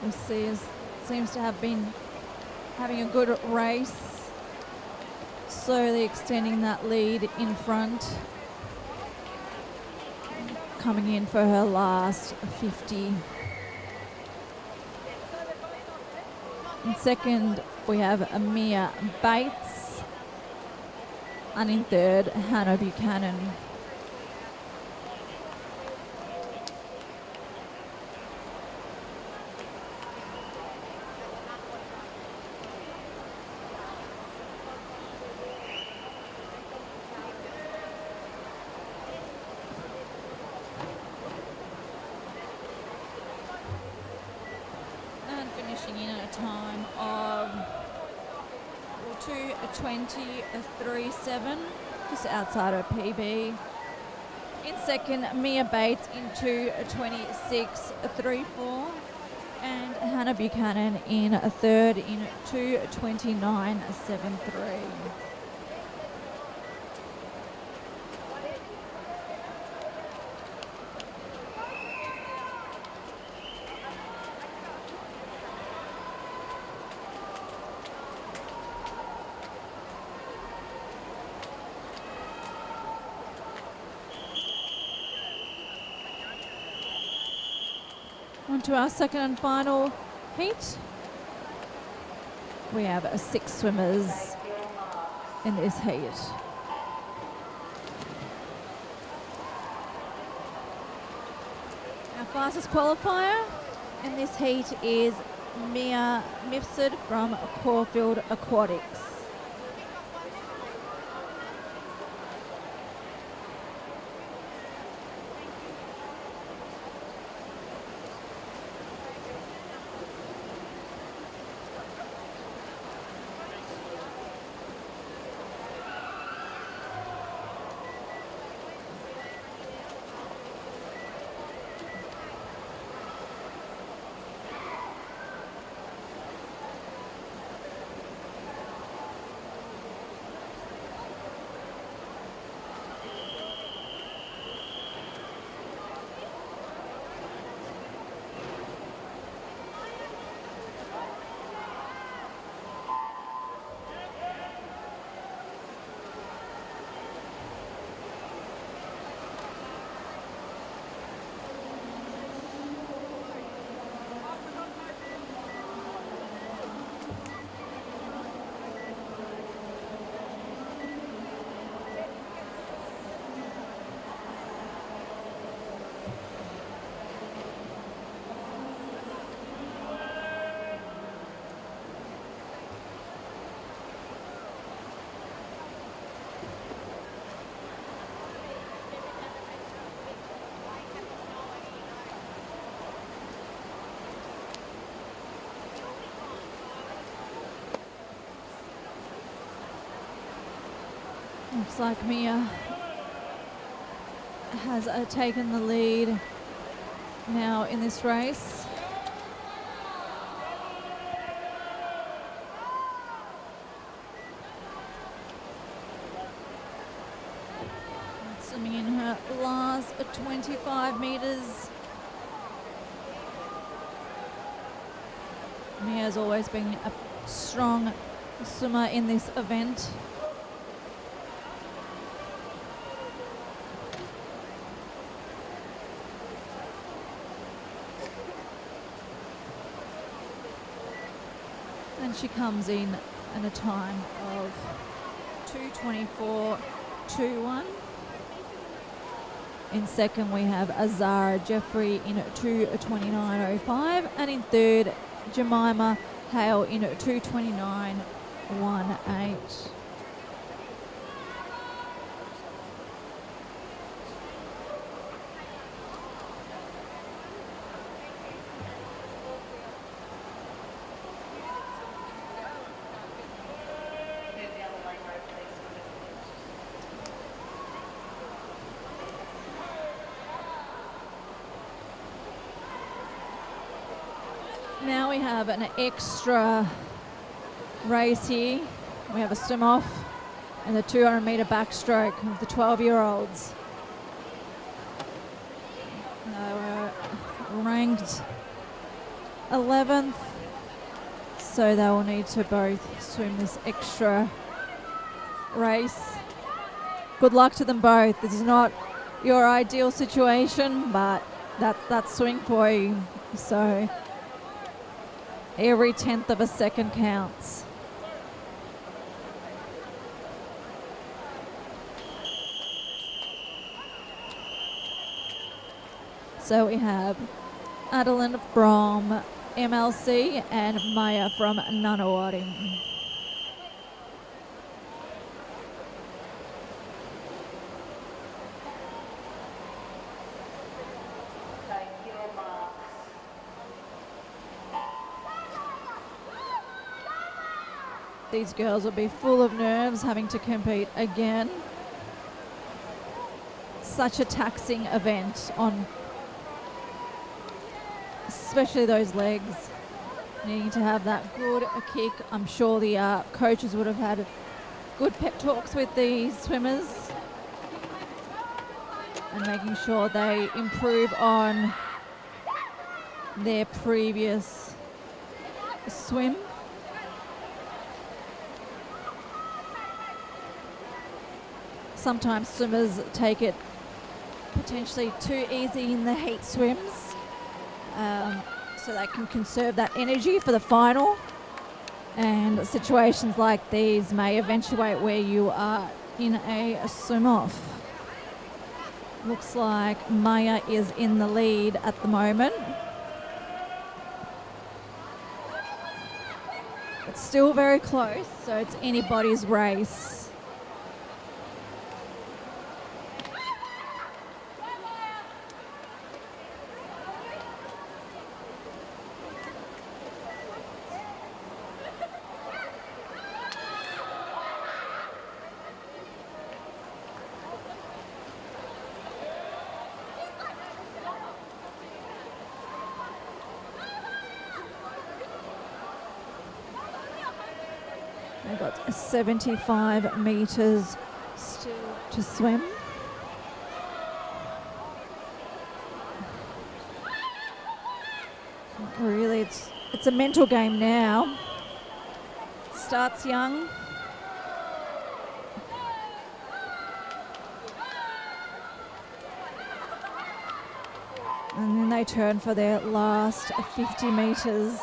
Lucia seems to have been having a good race, slowly extending that lead in front, coming in for her last 50. In second, we have Mia Bates, and in third, Hannah Buchanan. In at a time of 2:20.37, just outside her PB. In second, Mia Bates in 2:26.34, and Hannah Buchanan in a third in 2:29.73. On to our second and final heat. We have 6 swimmers in this heat. fastest qualifier in this heat is Mia Mifsud from Caulfield Aquatics. Looks like Mia has taken the lead now in this race. Swimming in her last 25 metres. Mia's always been a strong swimmer in this event. And she comes in at a time of 2:24.21. In second, we have Azara Jeffrey in 2:29.05. And in third, Jemima Hale in 2:29.18. Now we have an extra race here. We have a swim off and the 200 metre backstroke of the 12-year-olds. They were ranked 11th, so they will need to both swim this extra race. Good luck to them both. This is not your ideal situation, but that's swimming for you. So every 10th of a second counts. So we have Adeline from MLC and Maya from Nunawading. These girls will be full of nerves having to compete again. Such a taxing event on especially those legs, needing to have that good kick. I'm sure the coaches would have had good pep talks with these swimmers and making sure they improve on their previous swim. Sometimes swimmers take it potentially too easy in the heat swims, so they can conserve that energy for the final. And situations like these may eventuate where you are in a swim off. Looks like Maya is in the lead at the moment. It's still very close, so it's anybody's race. They've got 75 metres still to swim. Really, it's a mental game now. Starts young. And then they turn for their last 50 metres.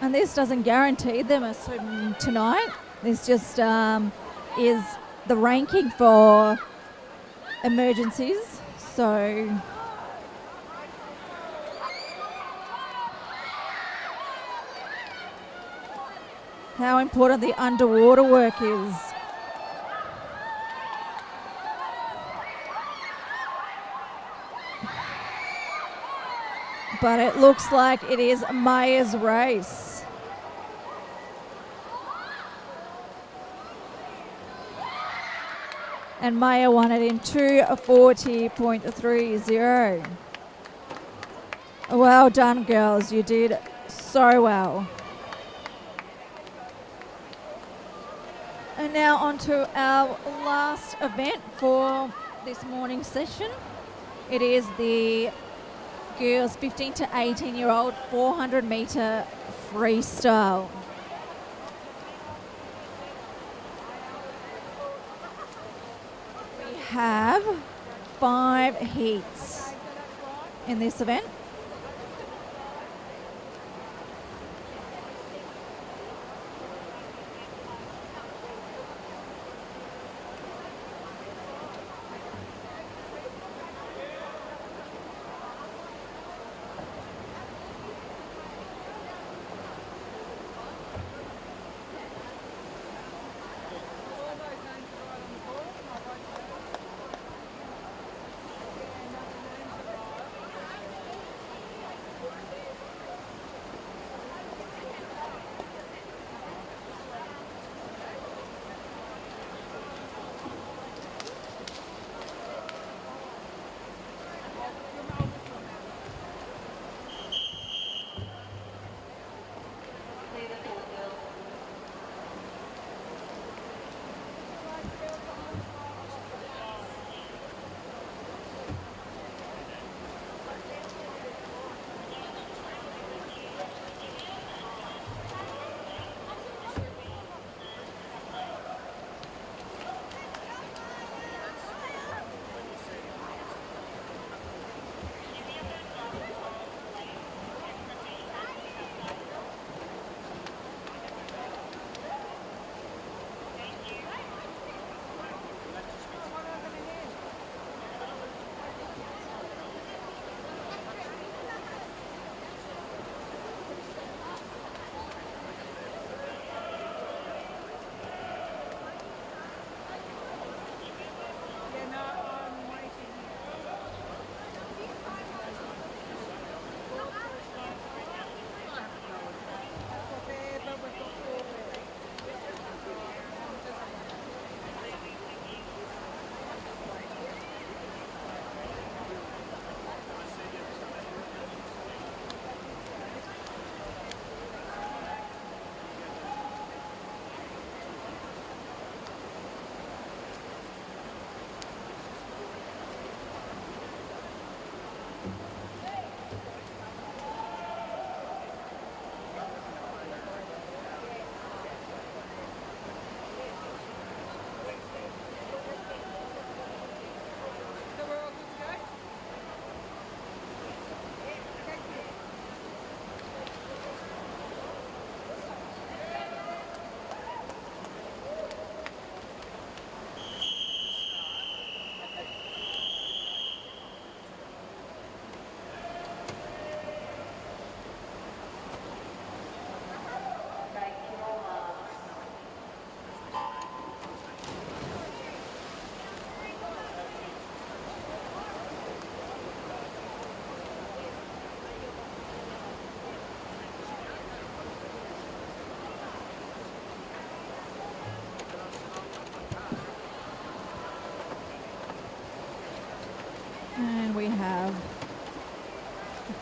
And this doesn't guarantee them a swim tonight. This just is the ranking for emergencies. So how important the underwater work is. But it looks like it is Maya's race. And Maya won it in 2:40.30. Well done, girls. You did so well. And now on to our last event for this morning session. It is the girls 15 to 18-year-old 400 metre freestyle. We have 5 heats in this event.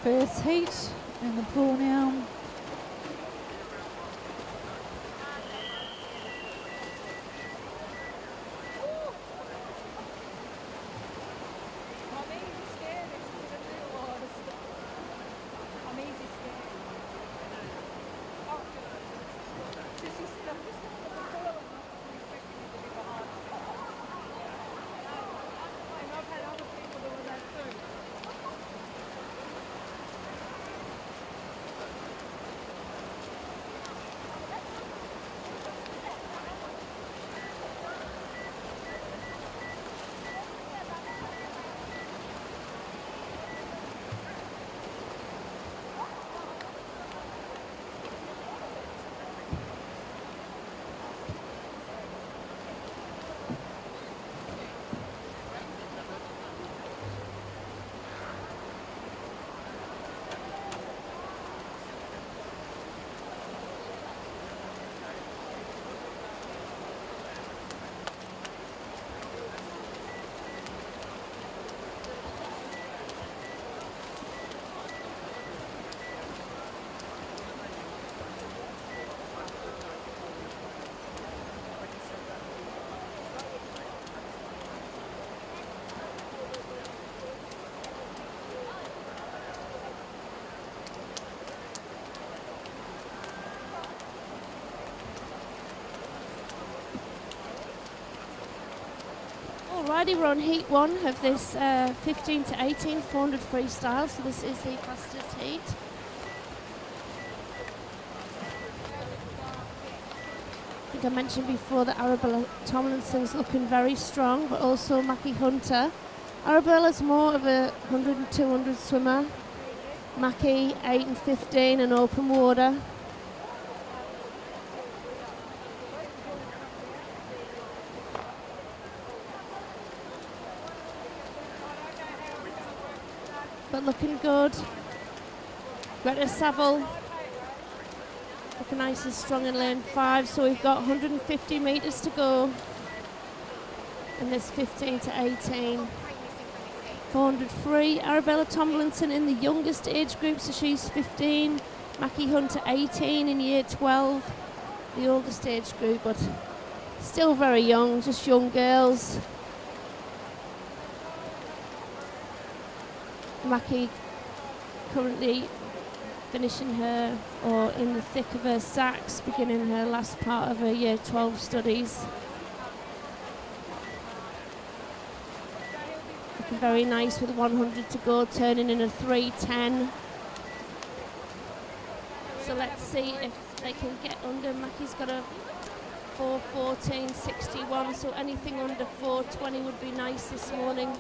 First heat in the pool now. Alrighty, we're on heat 1 of this 15 to 18 400 freestyle, so this is the fastest heat. I think I mentioned before that Arabella Tomlinson's looking very strong, but also Mackie Hunter. Arabella's more of a 100 and 200 swimmer. Mackie 8 and 15 and open water. But looking good. Greta Saville looking nice and strong in lane 5. So we've got 150 metres to go in this 15 to 18. 400 free. Arabella Tomlinson in the youngest age group, so she's 15. Mackie Hunter 18 in year 12. The oldest age group, but still very young, just young girls. Mackie currently finishing her, or in the thick of her SACs, beginning her last part of her year 12 studies. Looking very nice with 100 to go, turning in a 3:10. So let's see if they can get under. Mackie's got a 4:14.61, so anything under 4:20 would be nice this morning.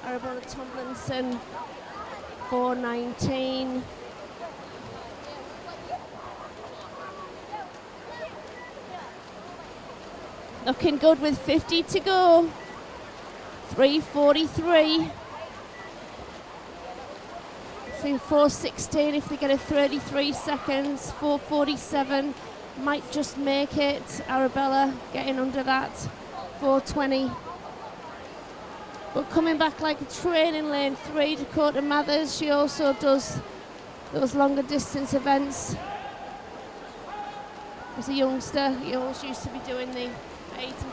Arabella Tomlinson 4:19. Looking good with 50 to go. 3:43. So 4:16 if they get a 33 seconds. 4:47 might just make it. Arabella getting under that. 4:20. But coming back like a train in lane 3, Dakota Mathers. She also does those longer distance events. As a youngster, he always used to be doing the 8 and 15.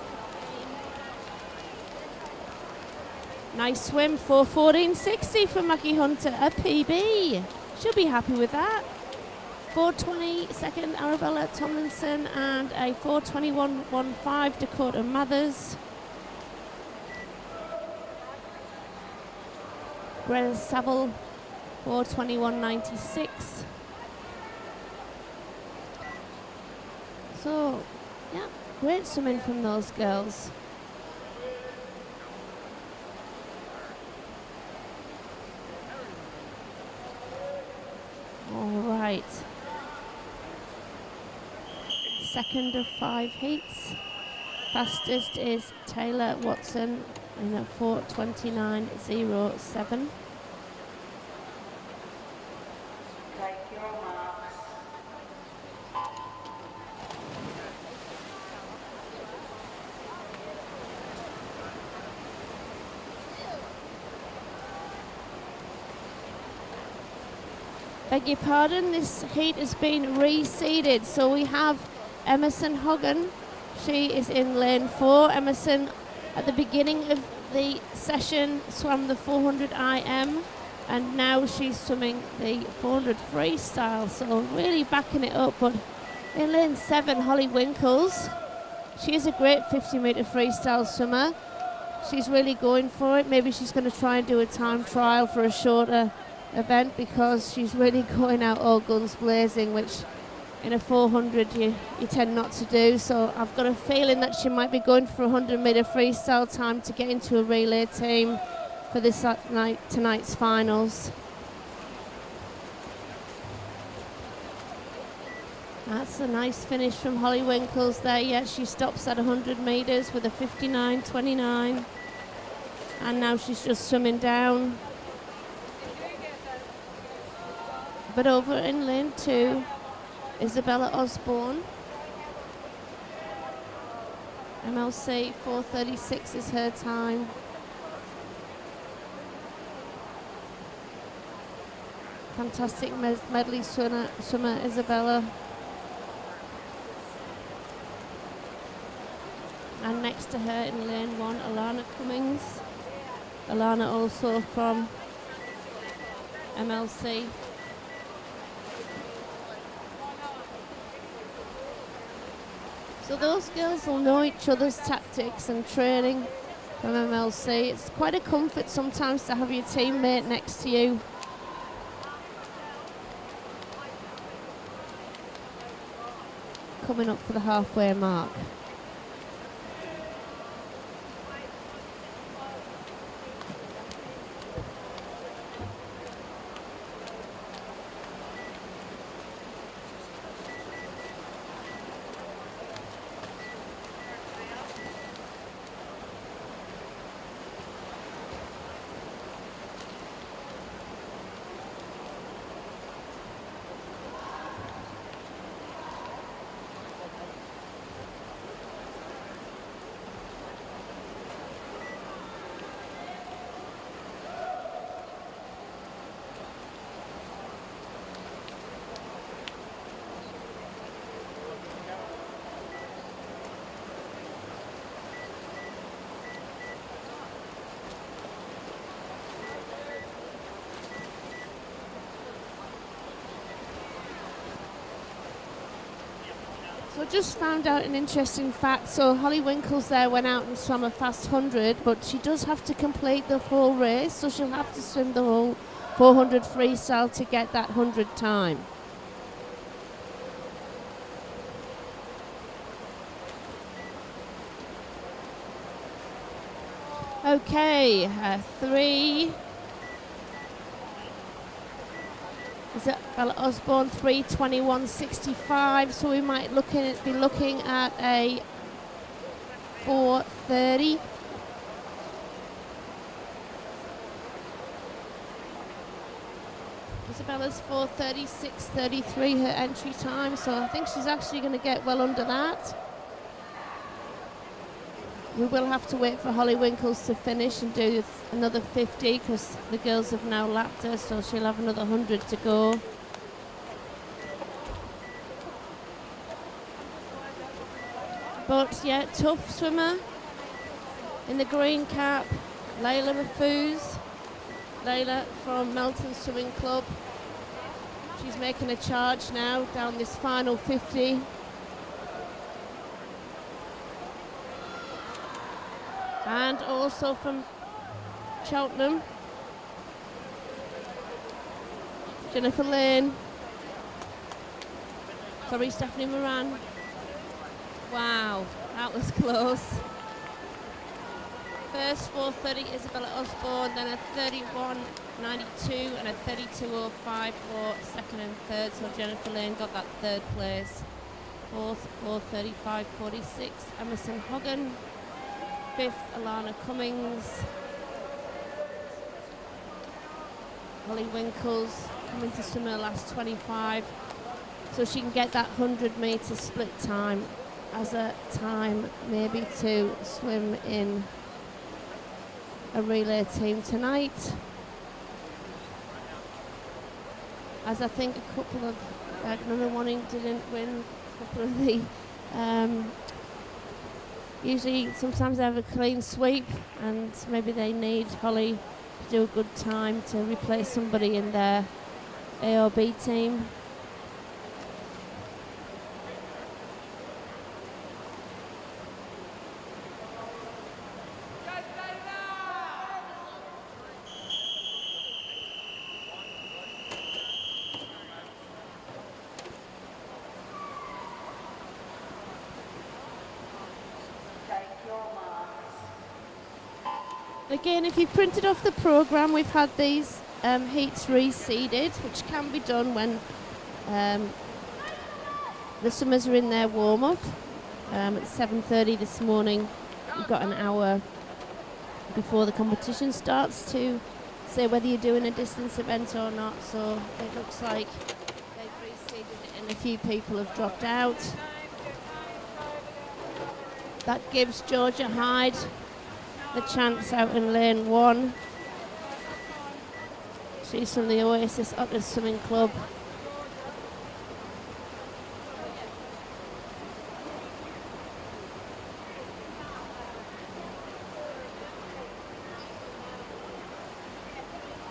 Nice swim, 4:14.60 from Mackie Hunter, a PB. She'll be happy with that. 4:22 Arabella Tomlinson and a 4:21.15 Dakota Mathers. Greta Saville, 4:21.96. So, yeah, great swimming from those girls. All right. Second of 5 heats. Fastest is Taylor Watson in a 4:29.07. Take your marks. Beg your pardon, this heat has been reseeded. So we have Emerson Hogan. She is in lane 4. Emerson, at the beginning of the session, swam the 400 IM, and now she's swimming the 400 freestyle. So really backing it up. But in lane 7, Holly Winkles. She is a great 50-metre freestyle swimmer. She's really going for it. Maybe she's going to try and do a time trial for a shorter event, because she's really going out all guns blazing, which in a 400 you tend not to do. So I've got a feeling that she might be going for a 100-metre freestyle time to get into a relay team for this tonight's finals. That's a nice finish from Holly Winkles there. Yeah, she stops at 100 metres with a 59.29. And now she's just swimming down. But over in lane 2, Isabella Osborne. MLC 4:36 is her time. Fantastic medley swimmer Isabella. And next to her in lane 1, Alana Cummings. Alana also from MLC. So those girls will know each other's tactics and training from MLC. It's quite a comfort sometimes to have your teammate next to you. Coming up for the halfway mark. So I just found out an interesting fact. So Holly Winkles there went out and swam a fast 100, but she does have to complete the whole race, so she'll have to swim the whole 400 freestyle to get that 100 time. Okay, 3. Is it Bella Osborne 3:21.65? So we might be looking at a 4:30. Isabella's 4:36.33 her entry time, so I think she's actually going to get well under that. We will have to wait for Holly Winkles to finish and do another 50, because the girls have now lapped her, so she'll have another 100 to go. But yeah, tough swimmer in the green cap, Layla Mahfouz. Layla from Melton Swimming Club. She's making a charge now down this final 50. And also from Cheltenham, Jennifer Lane. Sorry, Stephanie Moran. Wow, that was close. First 4:30 Isabella Osborne, then a 31.92 and a 32.05 for second and third. So Jennifer Lane got that third place. Fourth 4:35.46 Emerson Hogan. Fifth, Alana Cummings. Holly Winkles coming to swim her last 25, so she can get that 100 metre split time as a time maybe to swim in a relay team tonight. as I think a couple of another one didn't win. A couple of the usually sometimes they have a clean sweep, and maybe they need Holly to do a good time to replace somebody in their A or B team. Again, if you've printed off the programme, we've had these heats reseeded, which can be done when the swimmers are in their warm-up. At 7:30 this morning, we've got an hour before the competition starts to say whether you're doing a distance event or not. So it looks like they've reseeded it and a few people have dropped out. That gives Georgia Hyde the chance out in lane 1. She's from the Oasis Otters Swimming Club.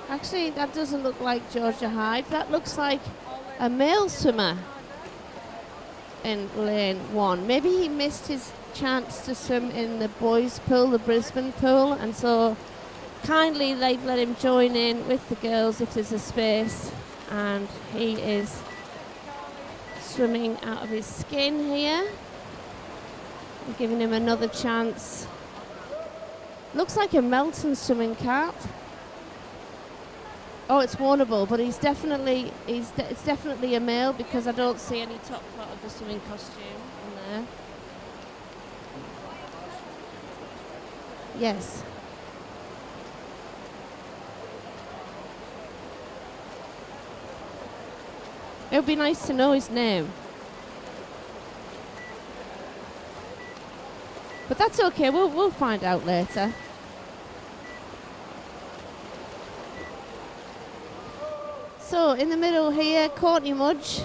Actually, that doesn't look like Georgia Hyde. That looks like a male swimmer in lane 1. Maybe he missed his chance to swim in the boys' pool, the Brisbane pool, and so kindly they've let him join in with the girls if there's a space, and he is swimming out of his skin here. We're giving him another chance. Looks like a Melton swimming cap. Oh, it's Warrnambool, but it's definitely a male because I don't see any top part of the swimming costume in there. Yes. It would be nice to know his name. But that's okay, we'll find out later. So in the middle here, Courtney Mudge,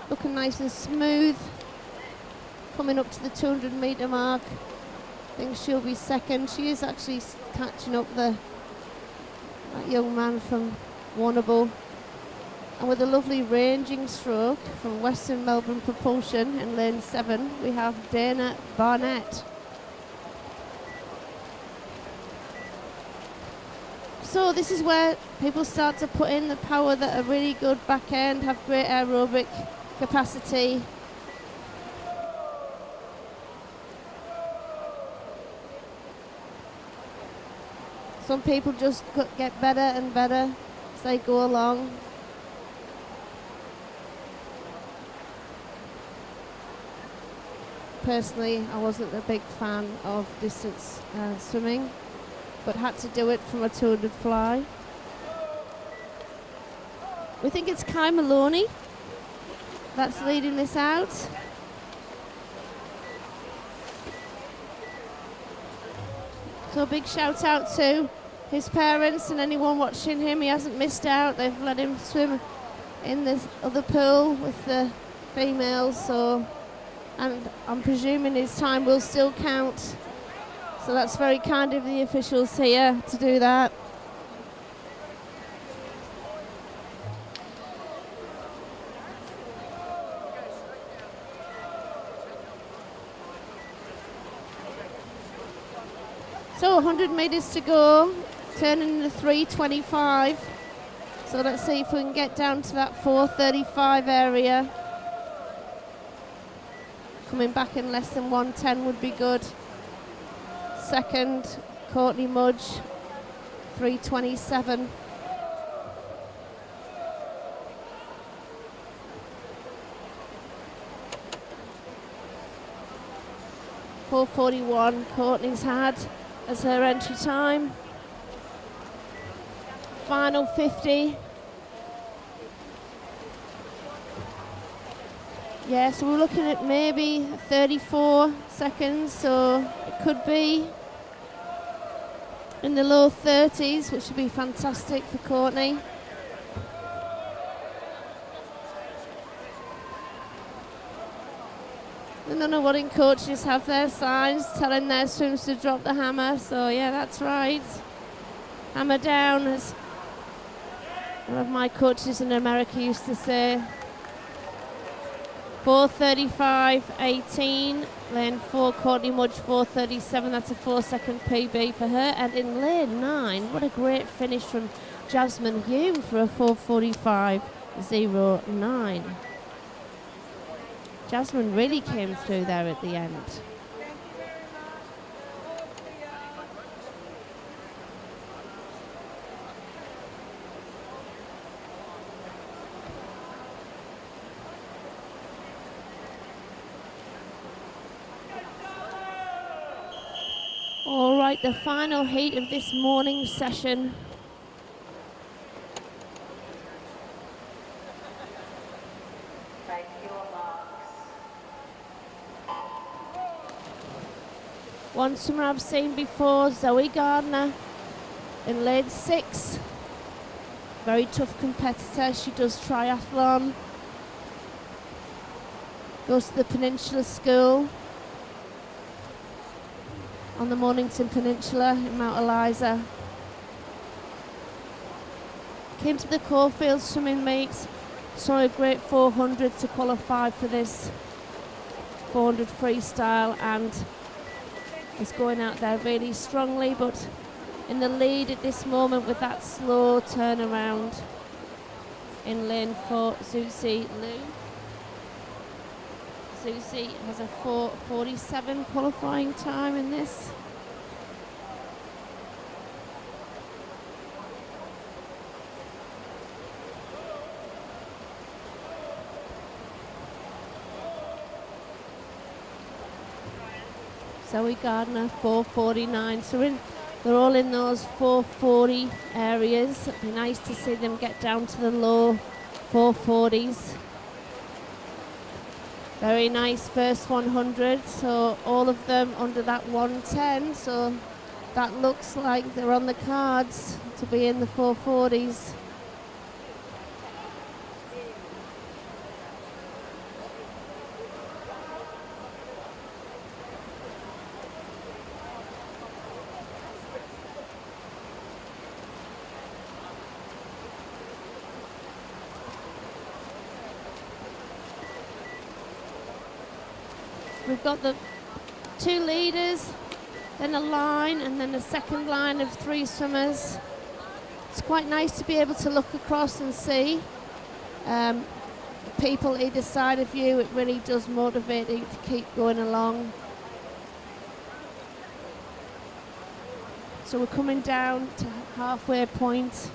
looking nice and smooth, coming up to the 200 metre mark. I think she'll be second. She is actually catching up that young man from Warrnambool. And with a lovely ranging stroke from Western Melbourne Propulsion in lane 7, we have Dana Barnett. So this is where people start to put in the power that are really good back end, have great aerobic capacity. Some people just get better and better as they go along. Personally, I wasn't a big fan of distance swimming, but had to do it from a 200 fly. We think it's Kai Maloney that's leading this out. So a big shout out to his parents and anyone watching him. He hasn't missed out. They've let him swim in this other pool with the females, so, and I'm presuming his time will still count. So that's very kind of the officials here to do that. So 100 metres to go, turning the 3:25. So let's see if we can get down to that 4:35 area. Coming back in less than 1:10 would be good. Second, Courtney Mudge, 3:27. .441 Courtney's had as her entry time. Final 50. Yeah, so we're looking at maybe 34 seconds, so it could be in the low 30s, which would be fantastic for Courtney. The non-awarding coaches have their signs telling their swims to drop the hammer. So yeah, that's right. Hammer down, as one of my coaches in America used to say. 4:35.18. Lane 4, Courtney Mudge 4:37. That's a 4-second PB for her. And in lane 9, what a great finish from Jasmine Hume for a 4:45.09. Jasmine really came through there at the end. All right, the final heat of this morning session. Take your marks. One swimmer I've seen before, Zoe Gardner, in lane 6. Very tough competitor. She does triathlon. Goes to the Peninsula School on the Mornington Peninsula in Mount Eliza. Came to the Caulfield swimming meet. Saw a great 400 to qualify for this 400 freestyle, and is going out there really strongly, but in the lead at this moment with that slow turnaround in lane 4, Zuzi Liu. Zuzi has a 4:47 qualifying time in this. Zoe Gardner 4:49. So they're all in those 4:40 areas. It'd be nice to see them get down to the low 4:40s. Very nice first 100, so all of them under that 110, so that looks like they're on the cards to be in the 4:40s. We've got the 2 leaders, then a line, and then a second line of 3 swimmers. It's quite nice to be able to look across and see people either side of you. It really does motivate you to keep going along. So we're coming down to halfway point.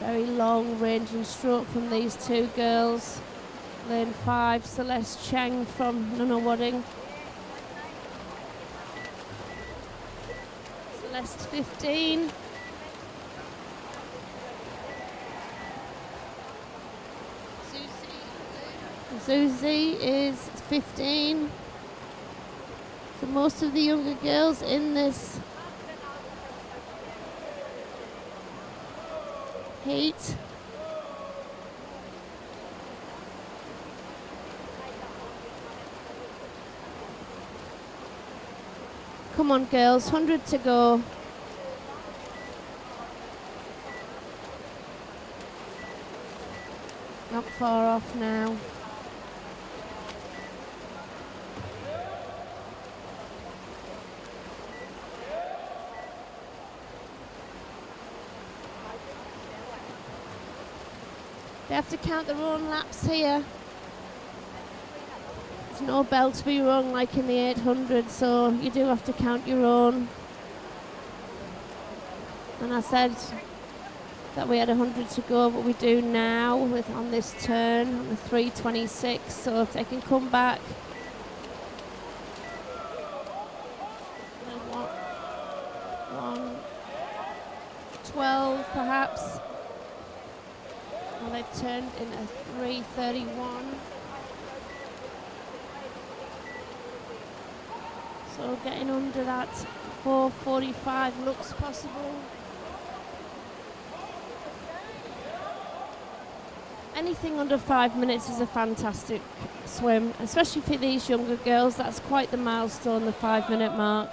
Very long ranging stroke from these 2 girls. Lane 5, Celeste Cheng from Nunawading. Celeste 15. Susie is 15. So most of the younger girls in this heat. Come on girls, 100 to go. Not far off now. They have to count their own laps here. There's no bell to be rung like in the 800, so you do have to count your own. And I said that we had 100 to go, but we do now with on this turn on the 3:26. So if they can come back, 1:12 perhaps. Well, they've turned in a 3:31. So getting under that 4:45 looks possible. Anything under 5 minutes is a fantastic swim, especially for these younger girls. That's quite the milestone, the 5 minute mark.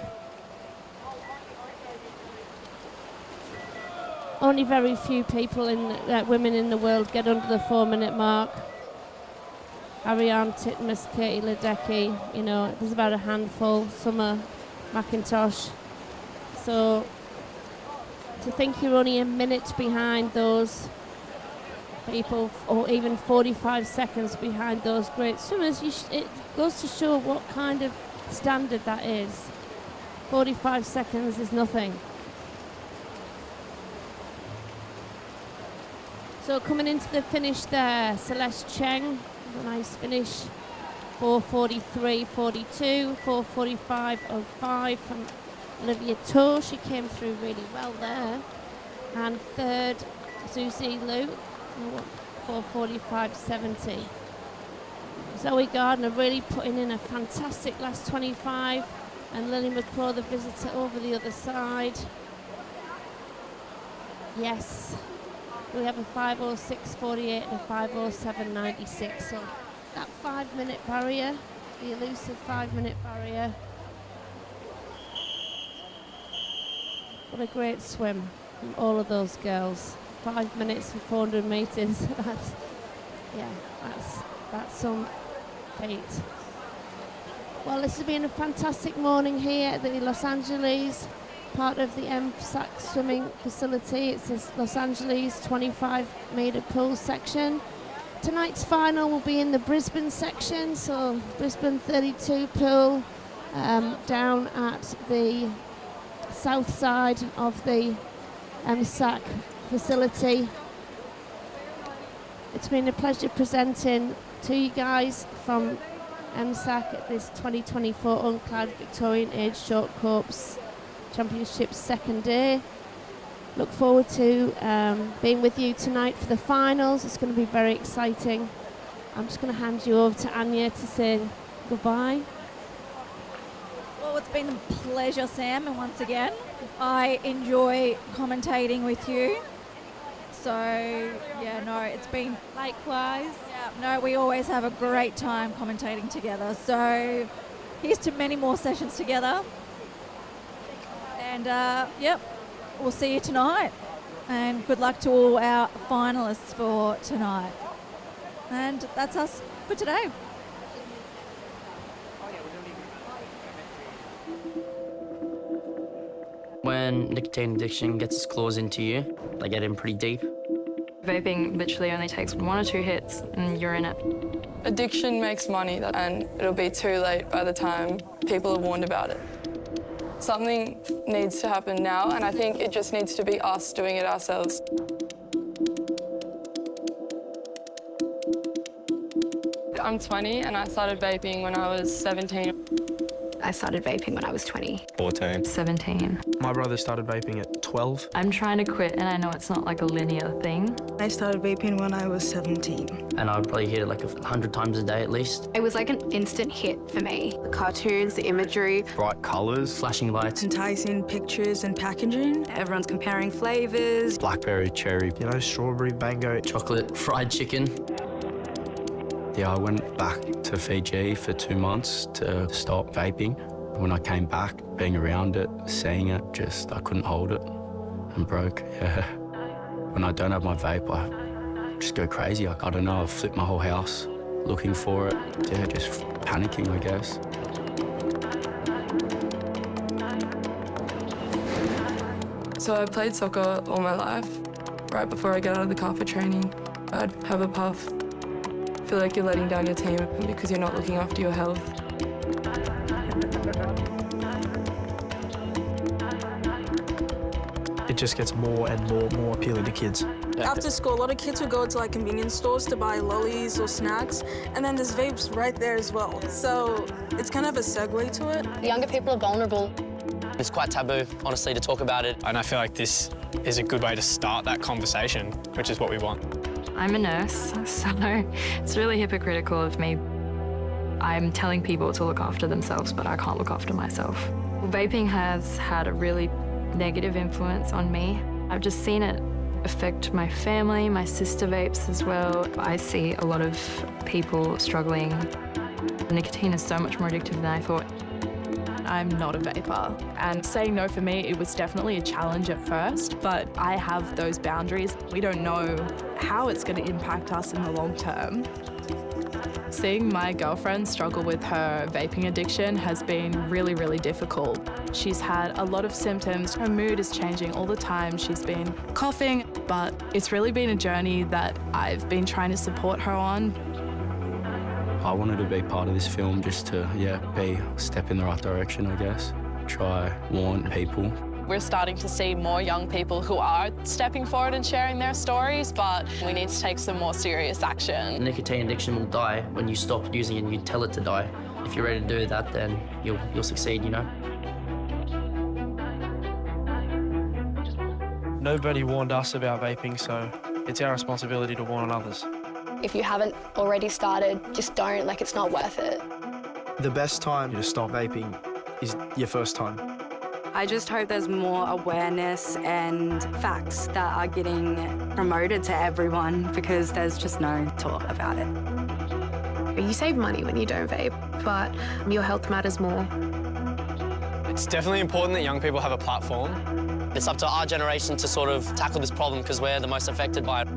Only very few people women in the world get under the 4 minute mark. Ariane Titmus, Katie Ledecky, you know, there's about a handful, Summer McIntosh. So to think you're only a minute behind those people, or even 45 seconds behind those great swimmers, it goes to show what kind of standard that is. 45 seconds is nothing. So coming into the finish there, Celeste Cheng, a nice finish, 4:43.42, 4:45.05 from Olivia To. She came through really well there. And third, Susie Liu, 4:45.70. Zoe Gardner really putting in a fantastic last 25, and Lily McCraw, the visitor, over the other side. Yes, we have a 5:06.48 and a 5:07.96. So that 5 minute barrier, the elusive 5 minute barrier. What a great swim from all of those girls. 5 minutes for 400 metres. That's some fate. Well, this has been a fantastic morning here at the Los Angeles, part of the MSAC swimming facility. It's the Los Angeles 25 metre pool section. Tonight's final will be in the Brisbane section, so Brisbane 32 pool down at the south side of the MSAC facility. It's been a pleasure presenting to you guys from MSAC at this 2024 UNCLOUD Victorian Age Short Course Championships second day. Look forward to being with you tonight for the finals. It's going to be very exciting. I'm just going to hand you over to Anya to say goodbye. Well, it's been a pleasure, Sam, and once again, I enjoy commentating with you. So, yeah, no, it's been... Likewise. Yeah, no, we always have a great time commentating together. So, here's to many more sessions together. And, yep, we'll see you tonight. And good luck to all our finalists for tonight. And that's us for today. When nicotine addiction gets its claws into you, they get in pretty deep. Vaping literally only takes 1 or 2 hits and you're in it. Addiction makes money, and it'll be too late by the time people are warned about it. Something needs to happen now, and I think it just needs to be us doing it ourselves. I'm 20 and I started vaping when I was 17. I started vaping when I was 20. 14. 17. My brother started vaping at 12. I'm trying to quit and I know it's not like a linear thing. I started vaping when I was 17. And I would probably hit it like 100 times a day at least. It was like an instant hit for me. The cartoons, the imagery. Bright colours. Flashing lights. Enticing pictures and packaging. Everyone's comparing flavours. Blackberry, cherry. You know, strawberry, mango. Chocolate, fried chicken. Yeah, I went back to Fiji for 2 months to stop vaping. When I came back, being around it, seeing it, I couldn't hold it and broke, yeah. When I don't have my vape, I just go crazy. I don't know, I flip my whole house looking for it. Yeah, just panicking, I guess. So I played soccer all my life. Right before I get out of the car for training, I'd have a puff. Feel like you're letting down your team because you're not looking after your health. It just gets more and more appealing to kids. After school, a lot of kids would go to like convenience stores to buy lollies or snacks, and then there's vapes right there as well. So it's kind of a segue to it. The younger people are vulnerable. It's quite taboo, honestly, to talk about it. And I feel like this is a good way to start that conversation, which is what we want. I'm a nurse, so it's really hypocritical of me. I'm telling people to look after themselves, but I can't look after myself. Vaping has had a really negative influence on me. I've just seen it affect my family. My sister vapes as well. I see a lot of people struggling. Nicotine is so much more addictive than I thought. I'm not a vapor, and saying no for me, it was definitely a challenge at first, but I have those boundaries. We don't know how it's going to impact us in the long term. Seeing my girlfriend struggle with her vaping addiction has been really, really difficult. She's had a lot of symptoms. Her mood is changing all the time. She's been coughing, but it's really been a journey that I've been trying to support her on. I wanted to be part of this film just to, be a step in the right direction, I guess. Try, warn people. We're starting to see more young people who are stepping forward and sharing their stories, but we need to take some more serious action. Nicotine addiction will die when you stop using it and you tell it to die. If you're ready to do that, then you'll succeed, you know? Nobody warned us about vaping, so it's our responsibility to warn others. If you haven't already started, just don't, like it's not worth it. The best time to stop vaping is your first time. I just hope there's more awareness and facts that are getting promoted to everyone because there's just no talk about it. You save money when you don't vape, but your health matters more. It's definitely important that young people have a platform. It's up to our generation to sort of tackle this problem because we're the most affected by it.